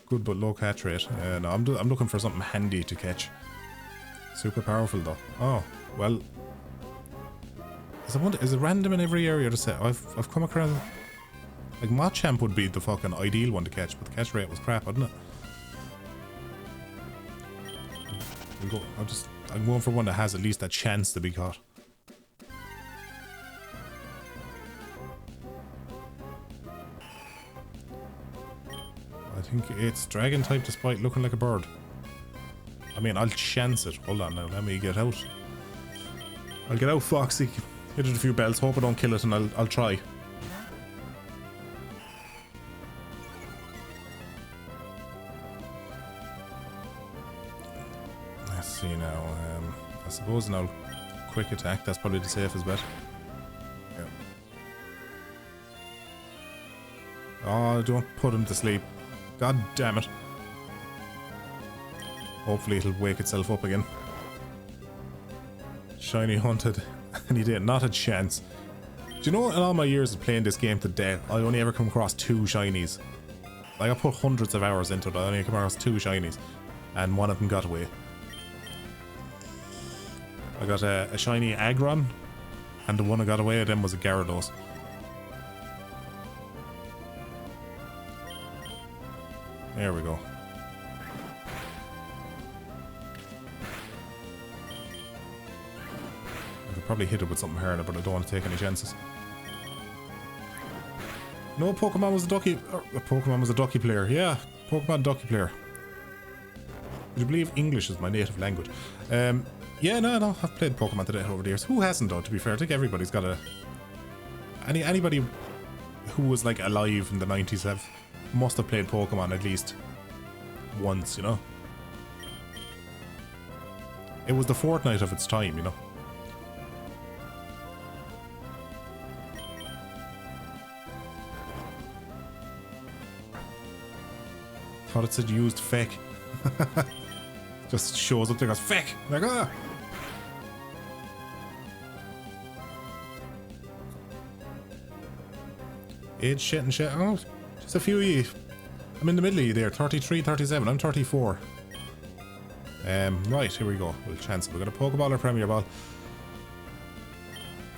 good but low catch rate. No, I'm looking for something handy to catch. Super powerful though. Oh, well. Is it random in every area to set? I've come across... Like, Machamp would be the fucking ideal one to catch, but the catch rate was crap, wasn't it? I'm going for one that has at least a chance to be caught. I think it's dragon type despite looking like a bird. I mean, I'll chance it. Hold on now, let me get out. I'll get out Foxy, hit it a few bells, hope I don't kill it, and I'll try. Let's see now, I suppose now quick attack, that's probably the safest bet. Yeah. Oh, don't put him to sleep. God damn it. Hopefully it'll wake itself up again. Shiny hunted. And he did. Not a chance. Do you know, in all my years of playing this game to death, I only ever come across 2 shinies. Like, I put hundreds of hours into it, I only come across 2 shinies. And one of them got away. I got a shiny Aggron. And the one I got away then was a Gyarados. There we go. I could probably hit it with something harder, but I don't want to take any chances. No, Pokemon was a Ducky. Pokemon was a Ducky player. Yeah, Pokemon Ducky player. Would you believe English is my native language? Yeah, no, I've played Pokemon to death over the years. Who hasn't though? To be fair, I think everybody's got a. Anybody who was like alive in the 90s must have played Pokemon at least once, you know. It was the Fortnite of its time, you know. Thought it said used fake. Just shows up there, goes fake. Like, ah. Age shit and shit. Oh, just a few of you. I'm in the middle of you there. 33, 37. I'm 34. Right, here we go. We'll chance it. We're going to Pokeball or Premier Ball. Do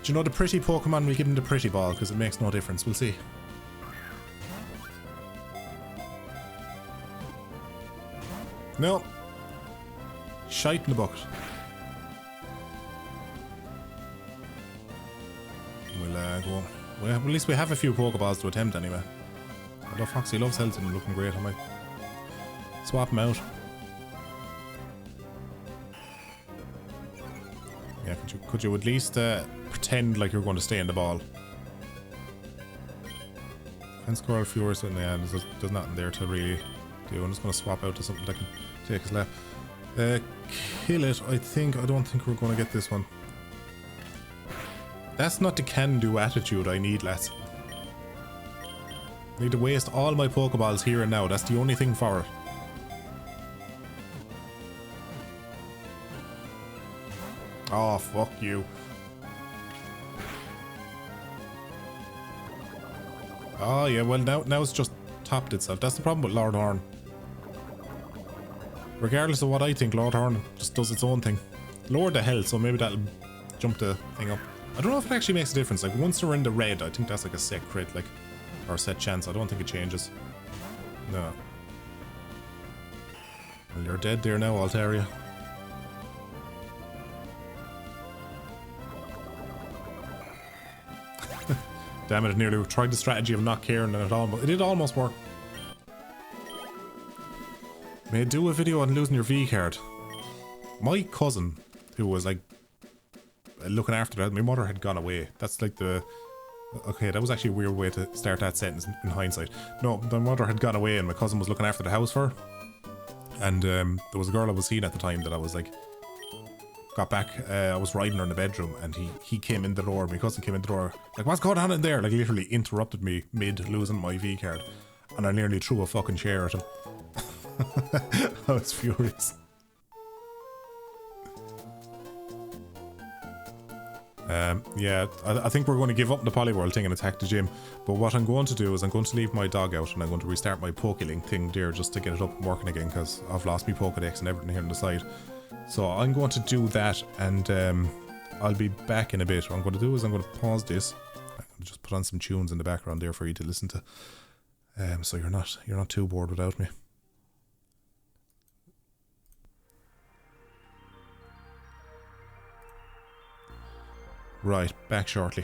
you know the pretty Pokemon? We give him the pretty ball because it makes no difference. We'll see. No. Shite in the bucket. We'll go. Well, at least we have a few Pokeballs to attempt anyway. Although Foxy loves Helton looking great, I might swap him out. Yeah, could you at least pretend like you're going to stay in the ball? Fence Squirrel Furious, and yeah, there's nothing there to really do. I'm just going to swap out to something that can take us left. Kill it, I don't think we're going to get this one. That's not the can-do attitude I need, lads. I need to waste all my Pokeballs here and now. That's the only thing for it. Oh, fuck you. Oh, yeah, well, now it's just topped itself. That's the problem with Lord Horn. Regardless of what I think, Lord Horn just does its own thing. Lower the health, so maybe that'll jump the thing up. I don't know if it actually makes a difference. Like, once they're in the red, I think that's like a set crit, like, or a set chance. I don't think it changes. No. Well, you're dead there now, Altaria. Damn it, I nearly tried the strategy of not caring and it did almost work. May I do a video on losing your V card? My cousin, who was like looking after that, my mother had gone away. That's like the... Okay, that was actually a weird way to start that sentence in hindsight. No, my mother had gone away and my cousin was looking after the house for her. And there was a girl I was seeing at the time that I was like... Got back, I was riding her in the bedroom and he came in the door, my cousin came in the door, like, what's going on in there? Like, literally interrupted me mid losing my V card. And I nearly threw a fucking chair at him. I was furious. Yeah, I think we're going to give up the Polyworld thing and attack the gym. But what I'm going to do is I'm going to leave my dog out and I'm going to restart my Pokélink thing there just to get it up and working again because I've lost my Pokédex and everything here on the side. So I'm going to do that and I'll be back in a bit. What I'm going to do is I'm going to pause this. I'm going to just put on some tunes in the background there for you to listen to. So you're not too bored without me. Right, back shortly.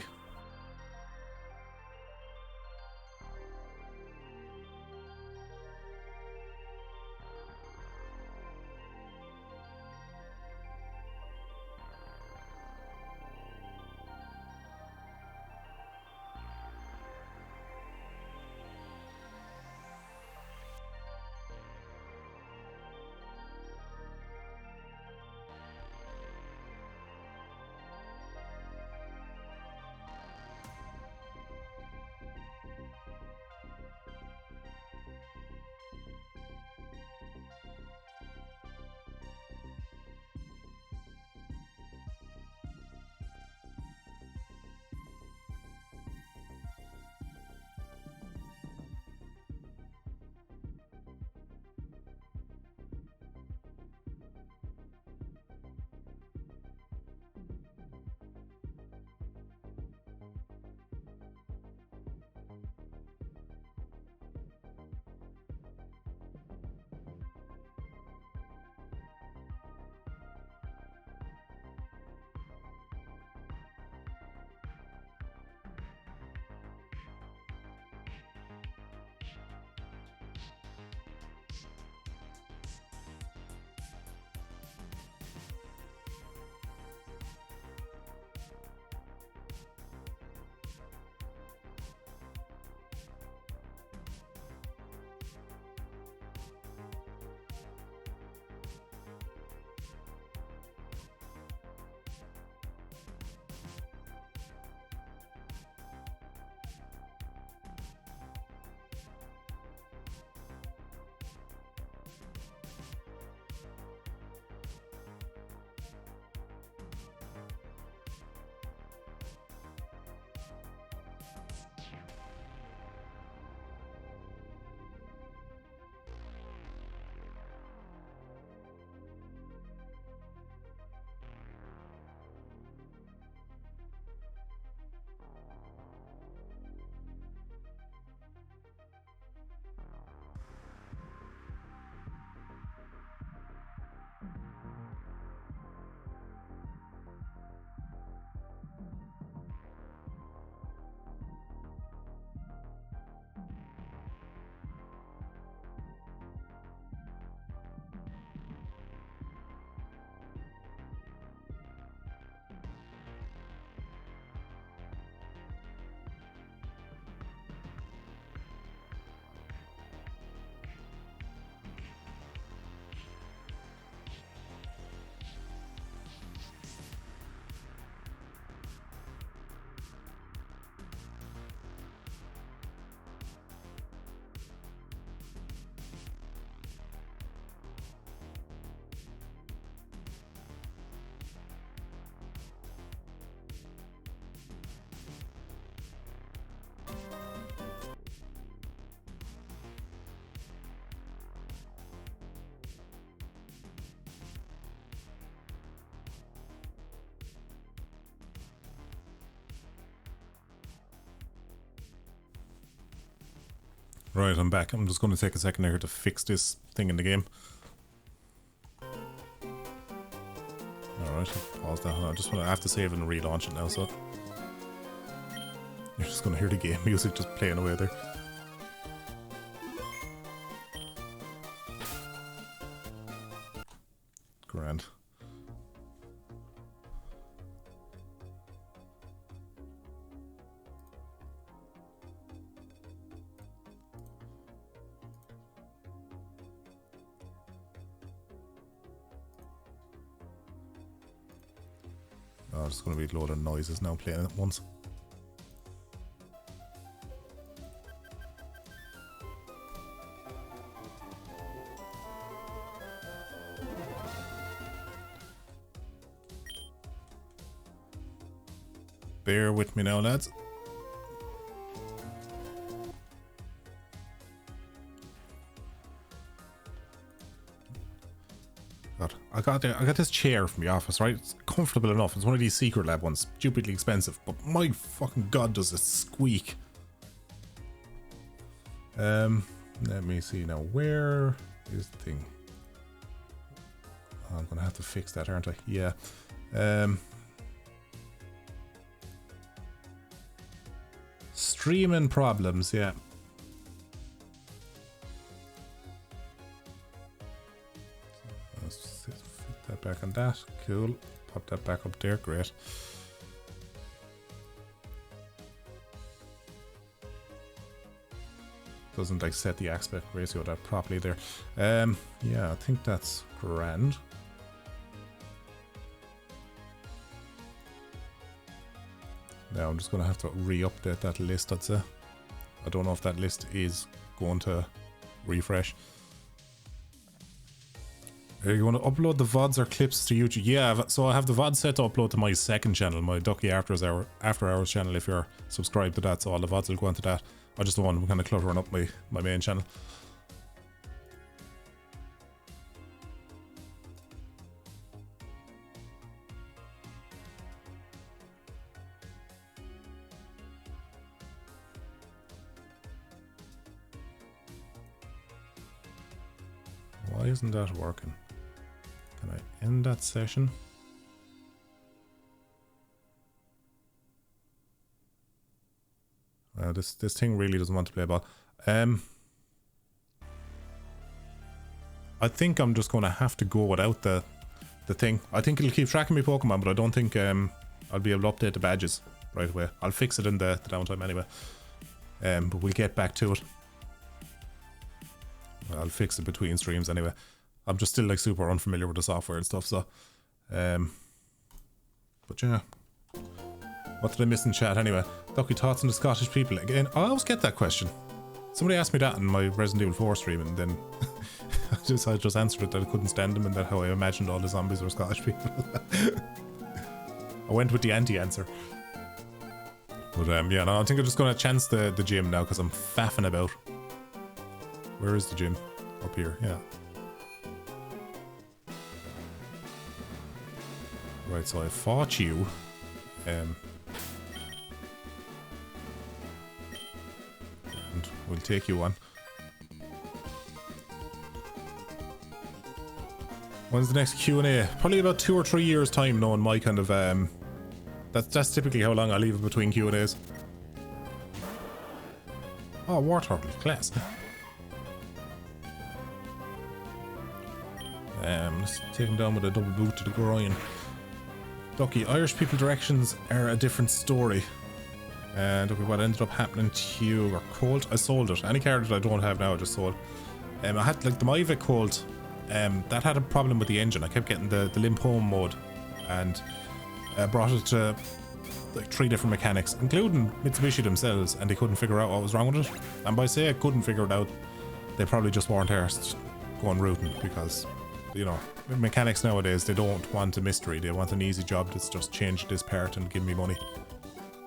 Right, I'm back. I'm just going to take a second here to fix this thing in the game. Alright, pause that. I have to save and relaunch it now, so you're just going to hear the game music just playing away there. Grand. Oh, there's going to be a load of noises now playing at once. Bear with me now, lads. God, I got this chair from the office, right? It's comfortable enough. It's one of these Secret Lab ones, stupidly expensive, but my fucking god, does it squeak. Let me see now. Where is the thing? Oh, I'm gonna have to fix that, aren't I? Yeah. Streaming problems, yeah. Let's fit that back on that. Cool. Pop that back up there. Great. Doesn't like set the aspect ratio that properly there. Yeah, I think that's grand. Now I'm just gonna have to re-update that list, I'd say. I don't know if that list is going to refresh. Are you going to upload the VODs or clips to YouTube? Yeah, so I have the VOD set to upload to my second channel, my Ducky After Hours channel, if you're subscribed to that, so all the VODs will go into that. I just don't want to kind of cluttering up my main channel. Why isn't that working? Can I end that session? This thing really doesn't want to play ball. I think I'm just going to have to go without the thing. I think it'll keep tracking me Pokemon, but I don't think I'll be able to update the badges right away. I'll fix it in the downtime anyway. But we'll get back to it. I'll fix it between streams anyway. I'm just still like super unfamiliar with the software and stuff, so but yeah. What did I miss in chat anyway? Ducky, thoughts on the Scottish people? Again, I always get that question. Somebody asked me that in my Resident Evil 4 stream, and then I just answered it that I couldn't stand them and that how I imagined all the zombies were Scottish people. I went with the anti-answer. But yeah, no, I think I'm just gonna chance the gym now because I'm faffing about. Where is the gym? Up here, yeah. Right, so I fought you. And we'll take you on. When's the next Q&A? Probably about 2 or 3 years time, knowing my kind of that's typically how long I leave it between Q&As. Oh, Warthog, class. Let's take him down with a double boot to the groin. Ducky, Irish people directions are a different story. And Ducky, what ended up happening to you? Or Colt? I sold it. Any car that I don't have now, I just sold. I had like the Mavic Colt. That had a problem with the engine. I kept getting the limp home mode, and brought it to like 3 different mechanics, including Mitsubishi themselves, and they couldn't figure out what was wrong with it. And by say I couldn't figure it out, they probably just weren't arsed going rooting, because you know, mechanics nowadays, they don't want a mystery. They want an easy job that's just change this part and give me money.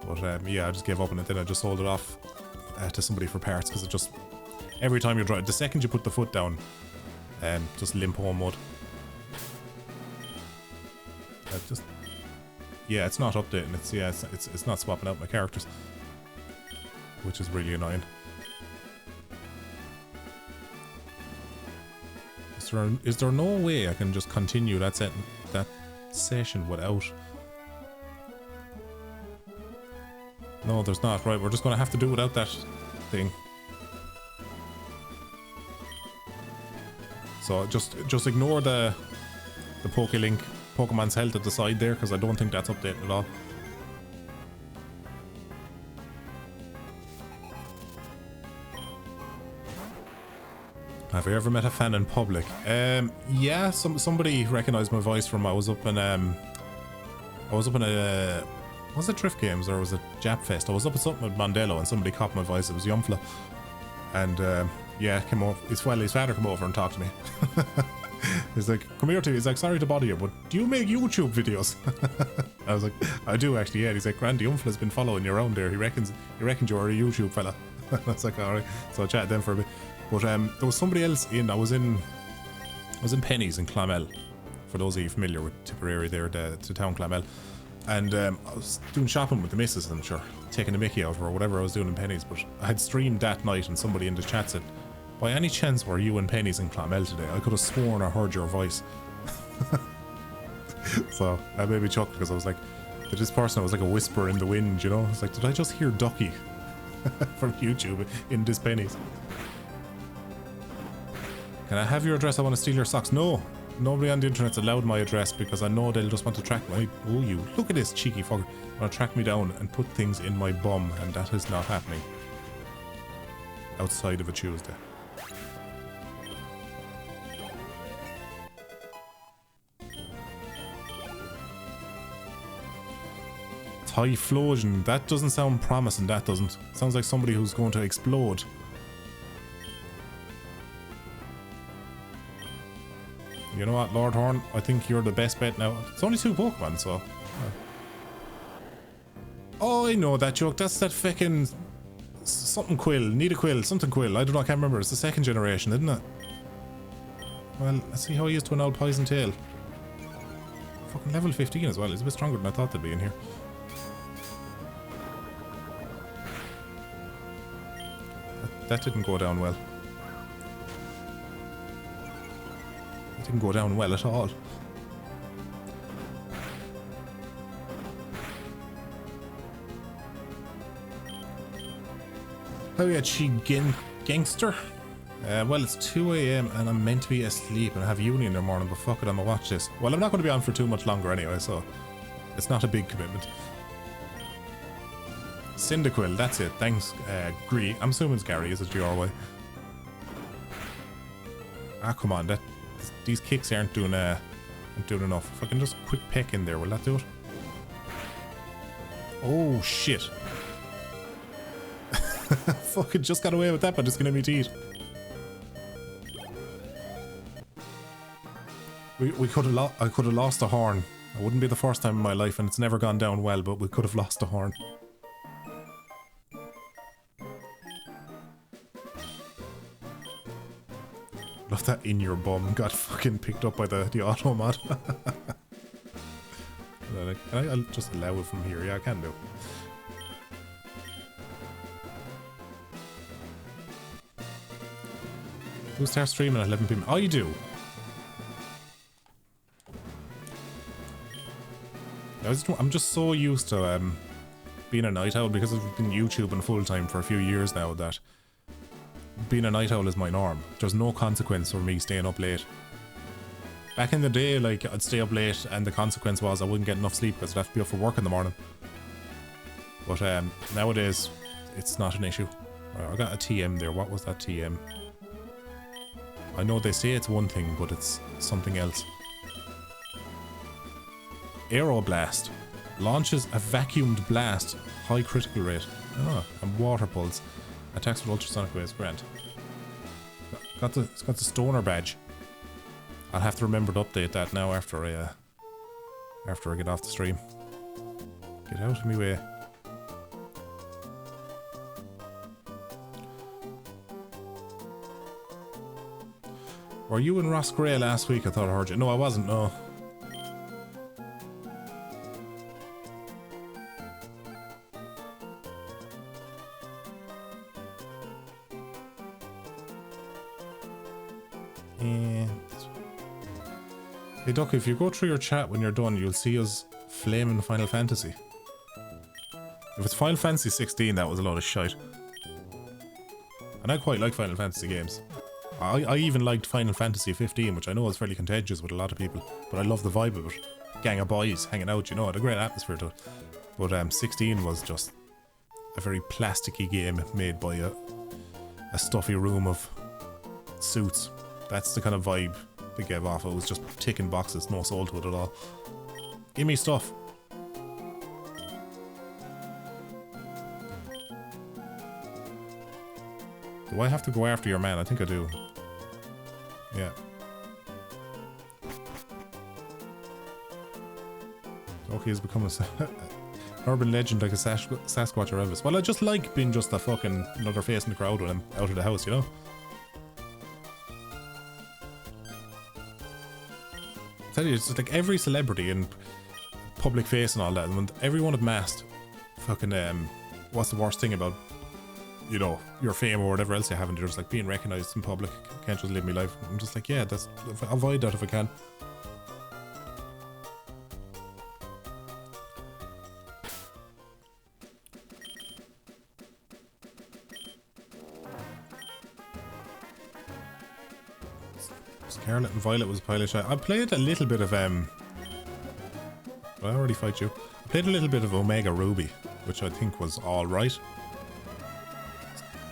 But yeah, I just gave up on it. Then I just sold it off to somebody for parts, because it just, every time you drive, the second you put the foot down, just limp home mode. Just, yeah, it's not updating. It's, yeah, it's not swapping out my characters, which is really annoying. Is there no way I can just continue that session without? No, there's not. Right, we're just gonna have to do without that thing. So just ignore the Pokemon's health at the side there, because I don't think that's updated at all. Have you ever met a fan in public? Yeah, somebody recognized my voice from I was up in a was it Drift Games or was it Jap Fest? I was up at something with Mondello and somebody caught my voice. It was Yumfla, and yeah, came over. His father came over and talked to me. He's like, come here to you. He's like, sorry to bother you, but do you make YouTube videos? I was like, I do actually, yeah. He's like, Randy Umfla's been following you around there. He reckons you're a YouTube fella. I was like, alright. So I chatted them for a bit. But there was somebody else in, I was in Penny's in Clonmel. For those of you familiar with Tipperary there, the town Clonmel. And I was doing shopping with the missus, I'm sure, taking the mickey out of her or whatever I was doing in Penny's. But I had streamed that night and somebody in the chat said, by any chance were you in Penny's in Clonmel today? I could have sworn I heard your voice. So that made me chuckle because I was like, to this person I was like a whisper in the wind, you know? I was like, did I just hear Ducky from YouTube in this Penny's? Can I have your address? I want to steal your socks. No, nobody on the internet's allowed my address because I know they'll just want to track me. Oh, you look at this cheeky fucker. Want to track me down and put things in my bum, and that is not happening. Outside of a Tuesday. Typhlosion. That doesn't sound promising, that doesn't. Sounds like somebody who's going to explode. You know what, Lord Horn? I think you're the best bet now. It's only 2 Pokemon, so... Oh, I know that joke. That's that fucking... Something quill. Need a quill. Something quill. I don't know, I can't remember. It's the 2nd generation, isn't it? Well, let's see how he is to an old poison tail. Fucking level 15 as well. He's a bit stronger than I thought they'd be in here. That didn't go down well. It didn't go down well at all. Oh yeah, gangster. Well, it's 2 AM and I'm meant to be asleep and I have uni in the morning, but fuck it, I'm gonna watch this. Well, I'm not going to be on for too much longer anyway, so it's not a big commitment. Cyndaquil, that's it. Thanks, Gree. I'm assuming it's Gary, is it G-R-Y? Ah, come on, these kicks aren't doing enough. If I can just quick peck in there, will that do it? Oh, shit. Fucking just got away with that by just gonna be teeth. I could have lost a horn. It wouldn't be the first time in my life, and it's never gone down well, but we could have lost a horn. Love that in your bum got fucking picked up by the automod. I'll just allow it from here. Yeah, I can do. Who starts streaming at 11 PM? Oh, you do. I'm just so used to being a night owl because I've been YouTubing full time for a few years now that being a night owl is my norm. There's no consequence for me staying up late. Back in the day, like, I'd stay up late and the consequence was I wouldn't get enough sleep because I'd have to be up for work in the morning. But nowadays, it's not an issue. I got a TM there. What was that TM? I know they say it's one thing, but it's something else. Aeroblast. Launches a vacuumed blast. High critical rate. Ah, and water pulse. Attacks with ultrasonic waves. Grand. It's got the stoner badge. I'll have to remember to update that now after I get off the stream. Get out of me way. Were you in Ross Gray last week? I thought I heard you. No, I wasn't, no. Hey Ducky, if you go through your chat when you're done, you'll see us flaming Final Fantasy. If it's Final Fantasy 16, that was a lot of shite. And I quite like Final Fantasy games. I even liked Final Fantasy 15, which I know is fairly contentious with a lot of people, but I love the vibe of it. Gang of boys hanging out, you know, it had a great atmosphere to it. But 16 was just a very plasticky game made by a stuffy room of suits. That's the kind of vibe they gave off. It was just ticking boxes, no soul to it at all. Give me stuff. Do I have to go after your man? I think I do. Yeah. Loki has become an urban legend like a Sasquatch or Elvis. Well, I just like being just a fucking another face in the crowd when I'm out of the house, you know? I tell you, it's just like every celebrity and public face and all that, and everyone at masked fucking what's the worst thing about, you know, your fame or whatever else you have, and just like being recognized in public. Can't just live my life. I'm just like, yeah, that's, avoid that if I can. Scarlet and Violet was a pilot shot. I played a little bit of I already fight you. I played a little bit of Omega Ruby, which I think was alright.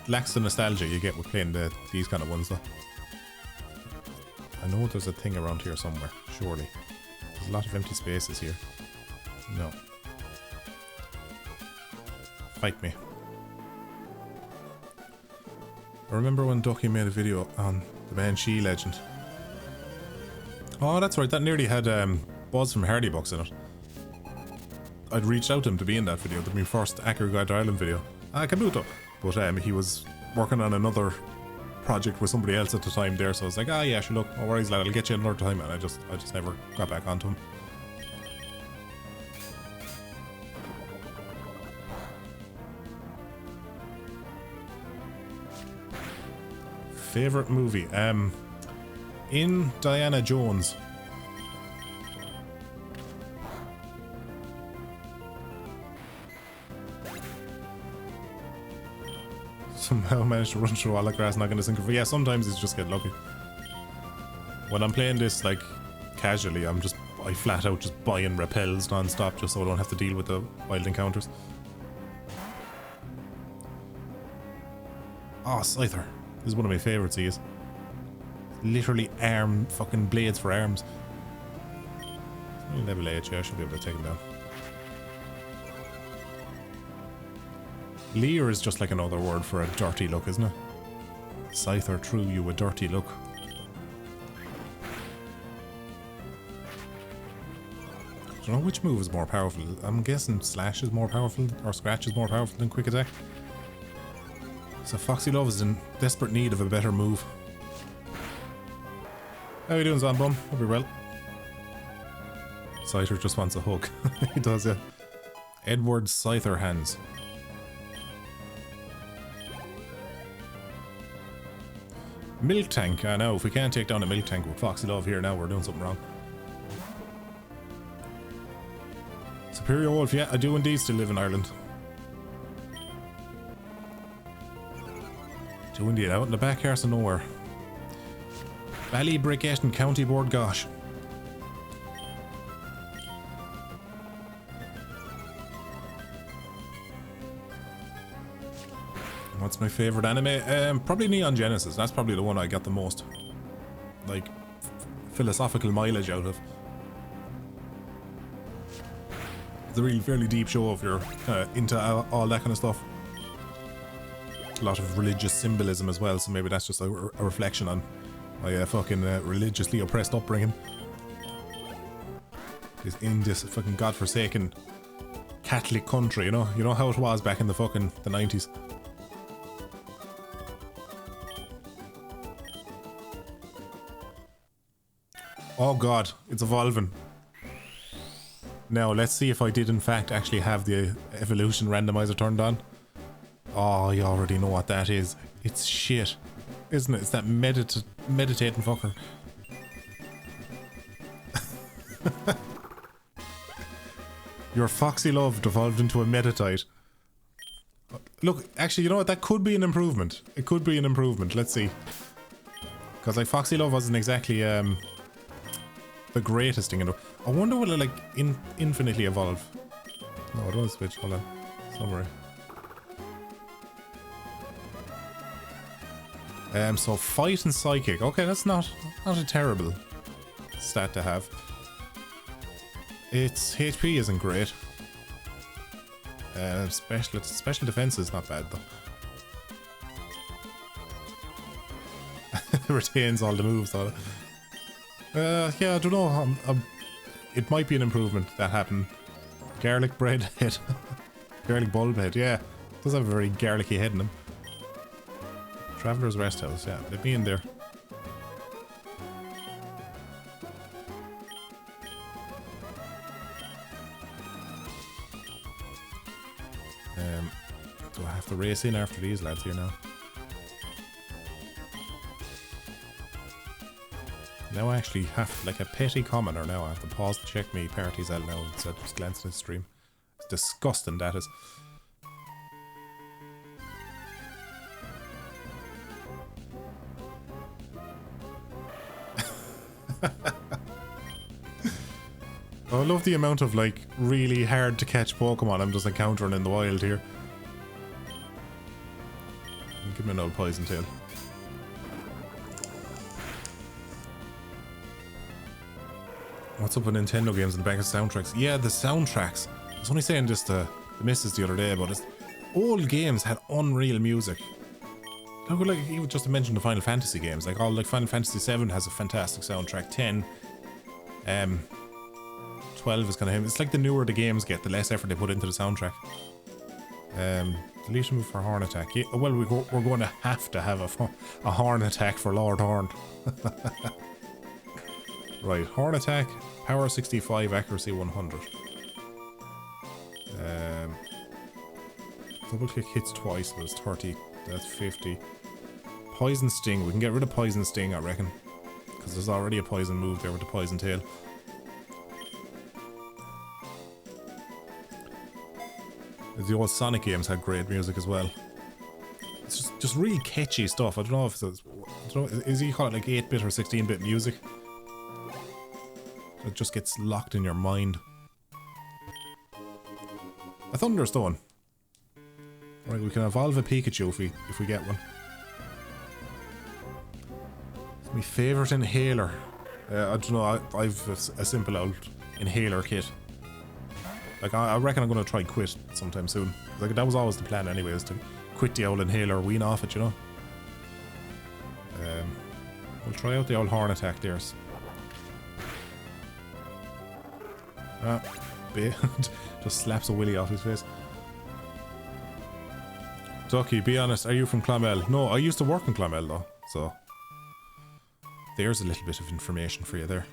Lacks the nostalgia you get with playing these kind of ones though. I know there's a thing around here somewhere, surely. There's a lot of empty spaces here. No. Fight me. I remember when Ducky made a video on the Banshee legend. Oh, that's right, that nearly had Buzz from Hardy Bucks in it. I'd reached out to him to be in that video, my first Accurate Guide to Ireland video. Kabuto. But he was working on another project with somebody else at the time there, so I was like, yeah, sure, look, no worries lad, I'll get you another time, and I just never got back onto him. Favorite movie? In Diana Jones. Somehow managed to run through all that grass, not gonna sink. Yeah, sometimes it's just get lucky. When I'm playing this like casually, I flat out just buying repels non-stop just so I don't have to deal with the wild encounters. Oh, Scyther. This is one of my favourites, he is. Literally fucking blades for arms. Level 8, yeah, I should be able to take him down. Leer is just like another word for a dirty look, isn't it? Scyther threw you a dirty look. I don't know which move is more powerful. I'm guessing Slash is more powerful, or Scratch is more powerful than Quick Attack. So Foxy Love is in desperate need of a better move. How you doing, Zonbum? Hope you're well. Scyther just wants a hug. He does, yeah. Edward Scyther hands. Milk Tank. I know, if we can't take down a Milk Tank with Foxy Love here now, we're doing something wrong. Superior Wolf, yeah, I do indeed still live in Ireland. Do indeed, out in the back arse of nowhere. Ballybricket and County Board, gosh. What's my favourite anime? Probably Neon Genesis. That's probably the one I got the most, like, philosophical mileage out of. It's a really fairly deep show if you're into all that kind of stuff. A lot of religious symbolism as well, so maybe that's just a reflection on my fucking religiously oppressed upbringing. Is in this fucking godforsaken Catholic country, you know how it was back in the fucking the 90s. Oh god, it's evolving. Now let's see if I did in fact actually have the evolution randomizer turned on. Oh, you already know what that is. It's shit, isn't it? It's that meditating fucker. Your Foxy Love devolved into a Meditite. Look, actually, you know what? That could be an improvement. It could be an improvement. Let's see. Because like Foxy Love wasn't exactly the greatest thing in the... I wonder will it like infinitely evolve. No, it won't switch. Hold on. Summary. So fight and psychic. Okay, that's not a terrible stat to have. Its HP isn't great. Special defense is not bad though. Retains all the moves though. Yeah, I don't know. It might be an improvement that happened. Garlic bread head. Garlic bulb head, yeah. Does have a very garlicky head in him. Traveler's Rest House, yeah. Let me in there. Do I have to race in after these lads here now? Now I actually have, like a petty commoner now, I have to pause to check me parties out now instead of just glancing at the stream. It's disgusting, that is. I love the amount of like really hard to catch Pokemon I'm just encountering in the wild here. Give me an old poison tail. What's up with Nintendo games and the back of soundtracks? Yeah, the soundtracks. I was only saying this to the missus the other day, but it's, old games had unreal music. Look, like even just to mention the Final Fantasy games, like all like Final Fantasy 7 has a fantastic soundtrack. 10, 12 is kind of him. It's like the newer the games get, the less effort they put into the soundtrack. Delete move for Horn Attack. Yeah, well, we're going to have a Horn Attack for Lord Horn. Right, Horn Attack, power 65, accuracy 100. Double click hits twice, but it's 30. That's 50. Poison Sting. We can get rid of Poison Sting, I reckon. Because there's already a poison move there with the Poison Tail. The old Sonic games had great music as well. It's just really catchy stuff. I don't know if it's... I don't know, is he call it like 8-bit or 16-bit music? It just gets locked in your mind. A Thunderstone. Right, we can evolve a Pikachu if we get one. It's my favourite inhaler. I don't know, I've a simple old inhaler kit. Like, I reckon I'm going to try quit sometime soon. Like, that was always the plan anyway, is to quit the old inhaler, wean off it, you know. We'll try out the old Horn Attack there. Ah, just slaps a willy off his face. Ducky, be honest, are you from Clonmel? No, I used to work in Clonmel though, so... There's a little bit of information for you there.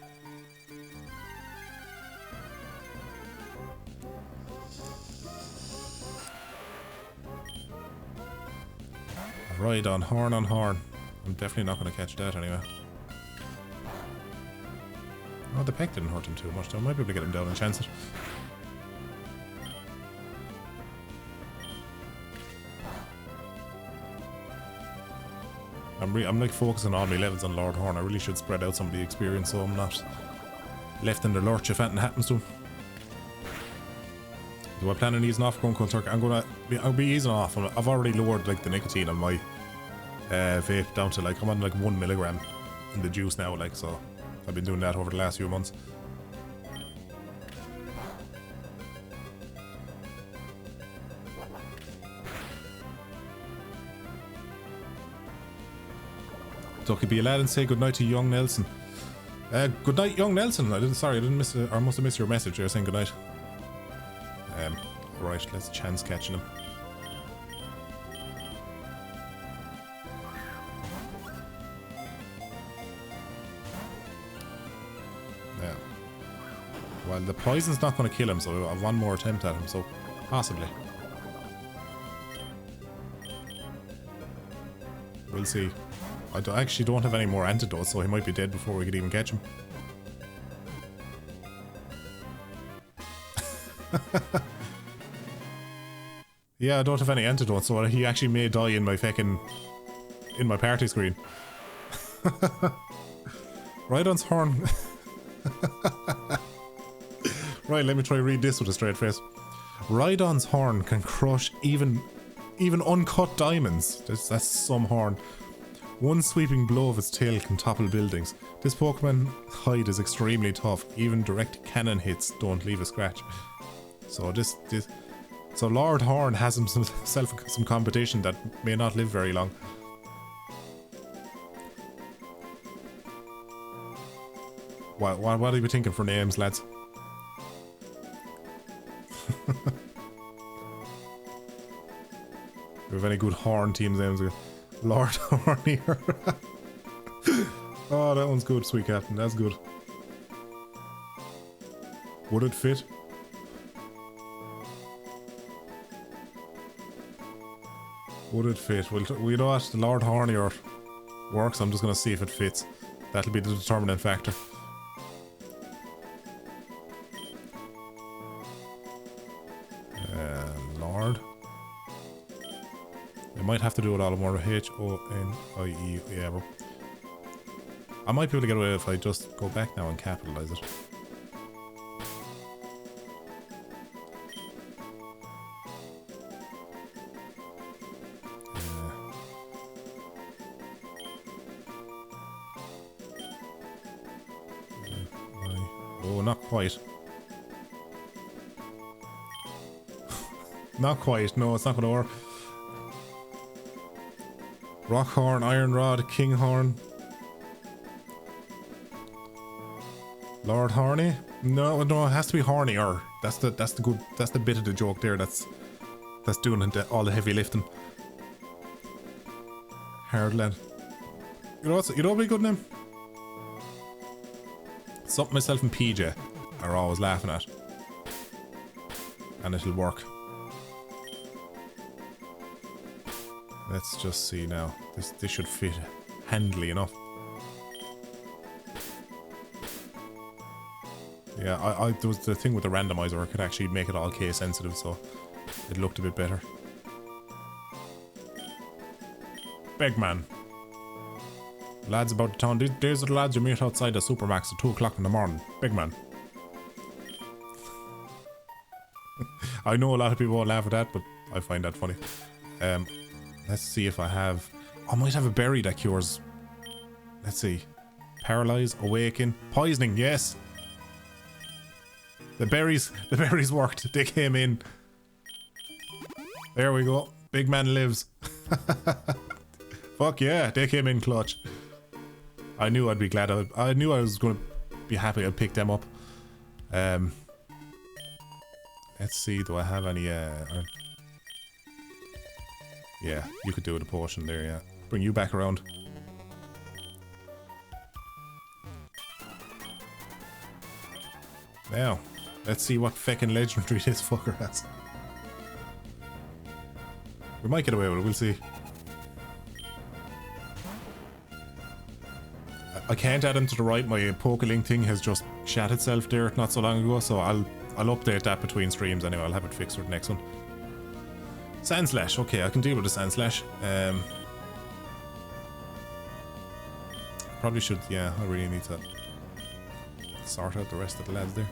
Right on horn on horn. I'm definitely not going to catch that anyway. Oh, the peck didn't hurt him too much though. I might be able to get him down and chance it. I'm like focusing all my levels on Lord Horn. I really should spread out some of the experience so I'm not left in the lurch if anything happens to him. Do I plan on easing off going cold turkey? I'll be easing off. I've already lowered like the nicotine on my vape down to like, I'm on like 1 milligram in the juice now, like, so I've been doing that over the last few months. Ducky, be a lad and say goodnight to young Nelson. Good night, young Nelson. I didn't miss it, or I must have missed your message there saying goodnight. Right, let's chance catching him. Yeah. Well, the poison's not going to kill him, so I have one more attempt at him, so possibly. We'll see. I actually don't have any more antidotes, so he might be dead before we could even catch him. Yeah, I don't have any antidotes, so he actually may die in my party screen. Rhydon's horn. Right, let me try read this with a straight face. Rhydon's horn can crush even uncut diamonds. That's some horn. One sweeping blow of its tail can topple buildings. This Pokemon hide is extremely tough. Even direct cannon hits don't leave a scratch. So so Lord Horn has himself some competition that may not live very long. What are you thinking for names, lads? we have any good horn teams names? Lord Hornier. Oh, that one's good, sweet captain. That's good. Would it fit? Would it fit? Well, you know what? The Lord Hornier works. I'm just going to see if it fits. That'll be the determinant factor. Lord. I might have to do it all in one. H-O-N-I-E. Yeah, but I might be able to get away if I just go back now and capitalize it. Oh, not quite. Not quite. No, it's not going to work. Rockhorn, Iron Rod, Kinghorn. Lord Horny? No, it has to be hornier. That's the bit of the joke there. That's doing all the heavy lifting. Hardland. You know what'd be a good name? Something myself and PJ are always laughing at. And it'll work. Let's just see now. This should fit handily enough. Yeah, there was the thing with the randomizer where I could actually make it all case sensitive, so it looked a bit better. Big man. Lads about the town. These are the lads you meet outside the Supermax at 2 o'clock in the morning. Big man. I know a lot of people won't laugh at that, but I find that funny. Let's see if I have... I might have a berry that cures... Let's see. Paralyze, awaken, poisoning, yes! The berries worked. They came in. There we go. Big man lives. Fuck yeah, they came in clutch. I knew I'd be glad. I knew I was going to be happy I'd pick them up. Let's see, do I have any... Yeah, you could do with a potion there, yeah. Bring you back around. Now, let's see what feckin' legendary this fucker has. We might get away with it, we'll see. I can't add him to the right, my Pokelink thing has just shat itself there not so long ago, so I'll update that between streams anyway, I'll have it fixed for the next one. Sandslash, okay, I can deal with the Sandslash. Probably should, yeah, I really need to sort out the rest of the lads there.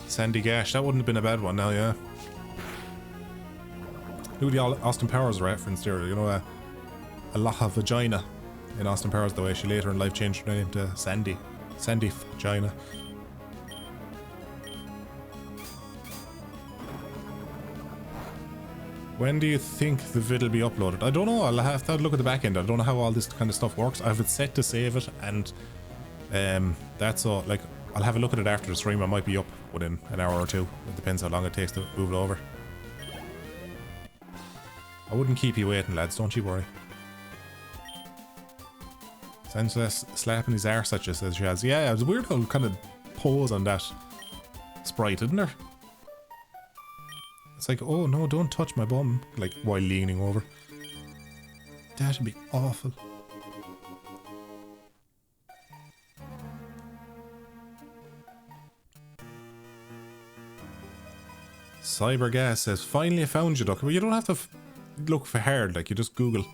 Sandy Gash, that wouldn't have been a bad one now, yeah. Who the Austin Powers reference there, you know, a lot of vagina in Austin Powers, the way she later in life changed her name to Sandy. Sandy Vagina. When do you think the vid will be uploaded? I don't know, I'll have to look at the back end. I don't know how all this kind of stuff works. I have it set to save it, and that's all. Like, I'll have a look at it after the stream. I might be up within an hour or two. It depends how long it takes to move it over. I wouldn't keep you waiting, lads, don't you worry. Senseless slapping his arse at you, says Shaz. Yeah, it was a weird little kind of pose on that sprite, isn't there? It's like, oh no, don't touch my bum, like, while leaning over. That'd be awful. Cybergas says, finally I found you, Ducky. Well, you don't have to look for hard, like, you just Google.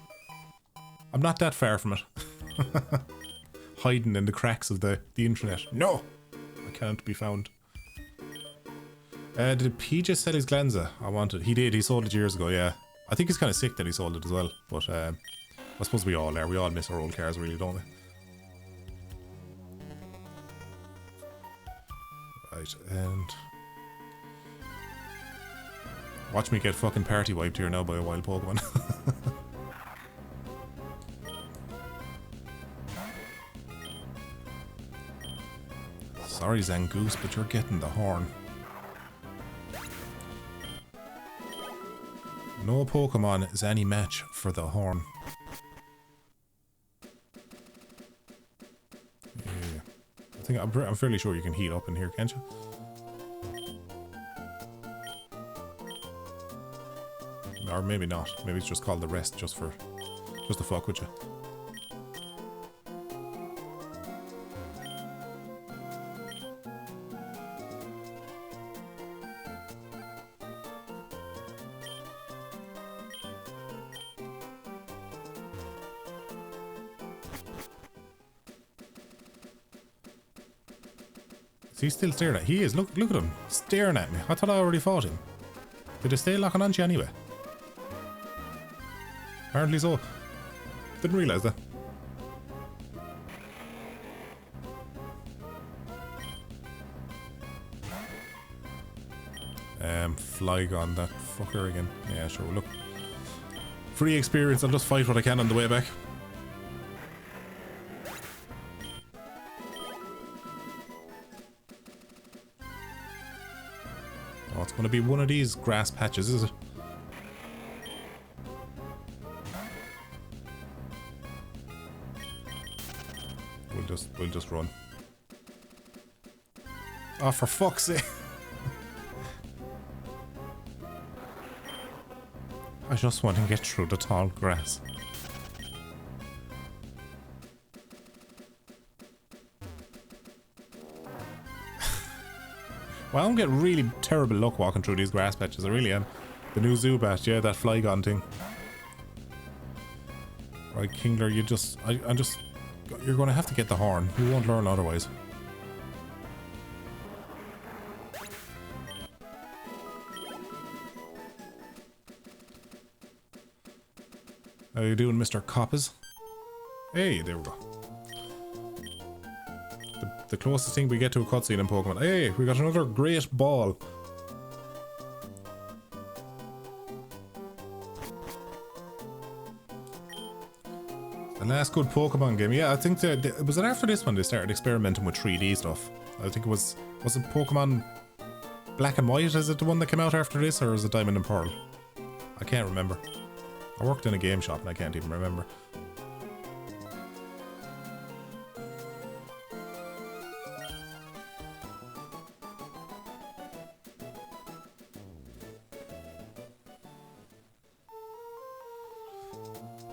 I'm not that far from it. Hiding in the cracks of the internet. No! I can't be found. Did PJ sell his Glanza? I wanted. He did, he sold it years ago, yeah. I think he's kind of sick that he sold it as well. But I suppose we all are. We all miss our old cars, really, don't we? Right, and... watch me get fucking party wiped here now by a wild Pokemon. Sorry, Zangoose, but you're getting the horn. No Pokemon is any match for the horn. Yeah. I'm fairly sure you can heat up in here, can't you? Or maybe not. Maybe it's just called the rest just to fuck with you. Is he still staring at? He is. Look at him staring at me. I thought I already fought him. Did it stay locking onto you anyway? Apparently so. Didn't realise that. Flygon, that fucker again. Yeah, sure. Look, free experience. I'll just fight what I can on the way back. Oh, it's going to be one of these grass patches, is it? We'll just run. Oh, for fuck's sake. I just want to get through the tall grass. Well, I'm getting really terrible luck walking through these grass patches. I really am. The new Zubat, yeah, that Flygon thing. Right, Kingler, you're going to have to get the horn. You won't learn otherwise. How you doing, Mr. Coppers? Hey, there we go. The closest thing we get to a cutscene in Pokemon. Hey, we got another great ball. The last good Pokemon game. Yeah, I think was it after this one they started experimenting with 3D stuff. I think it was it Pokemon Black and White? Is it the one that came out after this, or is it Diamond and Pearl? I can't remember. I worked in a game shop and I can't even remember.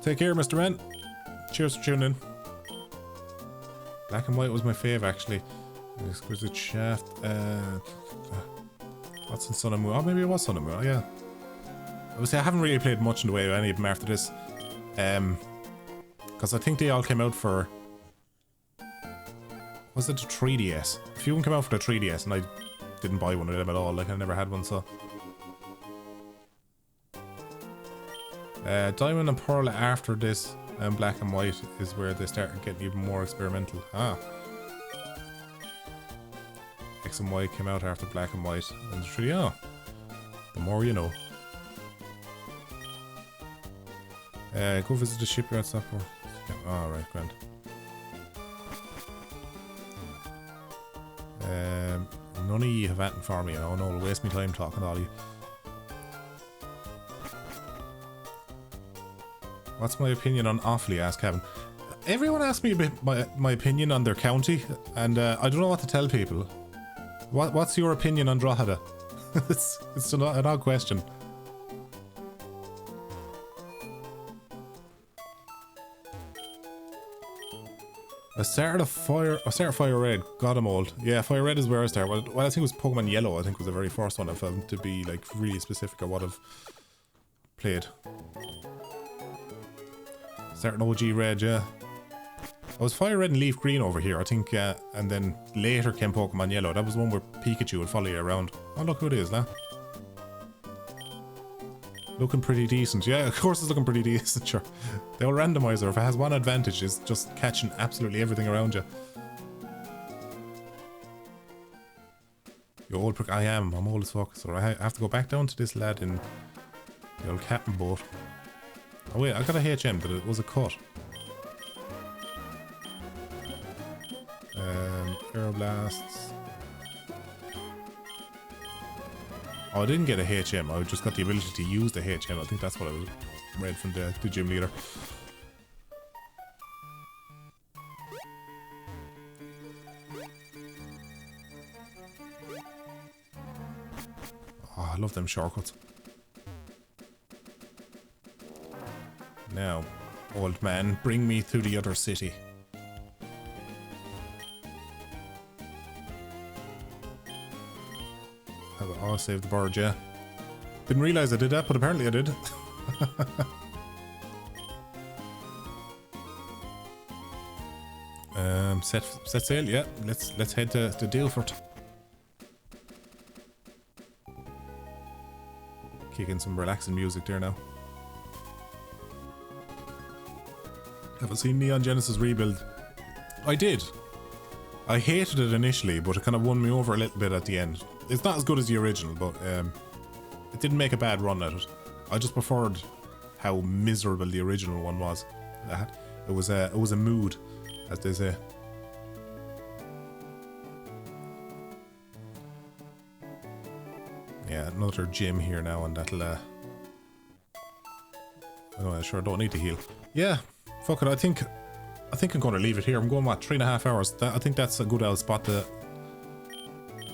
Take care, Mr. Man. Cheers for tuning in. Black and White was my fave, actually. An exquisite shaft. What's in Sun and Moon? Oh, maybe it was Sun and Moon. Oh, yeah. I haven't really played much in the way of any of them after this. Because I think they all came out for... Was it the 3DS? A few of them came out for the 3DS and I didn't buy one of them at all. Like, I never had one, so... Diamond and Pearl after this, and Black and White is where they started getting even more experimental. Ah. X and Y came out after Black and White. And the more you know. Go visit the shipyard stuff. Alright, grand. None of you have anything for me. Oh no, it'll waste me time talking to all of you. What's my opinion on Offaly? Asked Kevin. Everyone asks me my opinion on their county, and I don't know what to tell people. What's your opinion on Drogheda? it's an odd question. I started Fire Red. God, I'm old. Yeah, Fire Red is where I started. Well, I think it was Pokemon Yellow. I think was the very first one I found to be like really specific of what I've played. Starting OG Red, yeah. I was Fire Red and Leaf Green over here, I think, and then later came Pokemon Yellow. That was one where Pikachu would follow you around. Oh, look who it is now. Looking pretty decent. Yeah, of course it's looking pretty decent, sure. The old randomizer, if it has one advantage, is just catching absolutely everything around you. You old prick. I'm old as fuck, so I have to go back down to this lad in the old captain boat. Oh wait, I got a HM, but it was a cut. Aeroblasts. Oh, I didn't get a HM. I just got the ability to use the HM. I think that's what I read from the gym leader. Oh, I love them shortcuts. Now, old man, bring me to the other city. Oh, save the bird, yeah. Didn't realise I did that, but apparently I did. Set sail, yeah. Let's head to Dilford. Kick in some relaxing music there now. Have I seen Neon Genesis Rebuild? I did. I hated it initially, but it kind of won me over a little bit at the end. It's not as good as the original, but it didn't make a bad run at it. I just preferred how miserable the original one was. It was a mood, as they say. Yeah, another gym here now, and that'll. Oh, sure, don't need to heal. Yeah, fuck it. I think I'm going to leave it here. I'm going, what, 3.5 hours. I think that's a good old spot to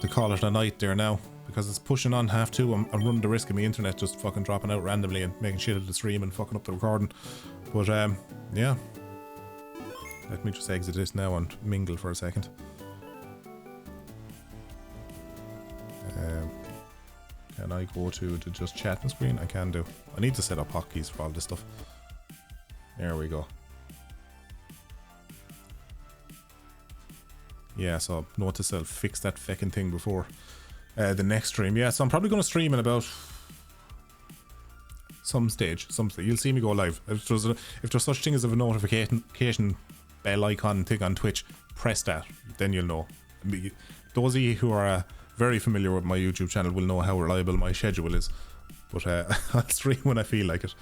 call it a night there now, because it's pushing on 2:30. I'm running the risk of my internet just fucking dropping out randomly and making shit of the stream and fucking up the recording. But yeah, let me just exit this now and mingle for a second. Can I go to the just chatting screen? I can do. I need to set up hotkeys for all this stuff. There we go. Yeah, so notice I'll fix that fucking thing before the next stream. Yeah, so I'm probably going to stream in about some stage. You'll see me go live. If there's such thing as a notification bell icon thing on Twitch, press that. Then you'll know. Those of you who are very familiar with my YouTube channel will know how reliable my schedule is. But I'll stream when I feel like it.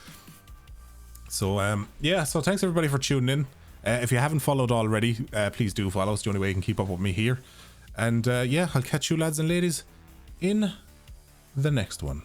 So yeah, so thanks everybody for tuning in. If you haven't followed already, please do follow. It's the only way you can keep up with me here. And yeah, I'll catch you lads and ladies in the next one.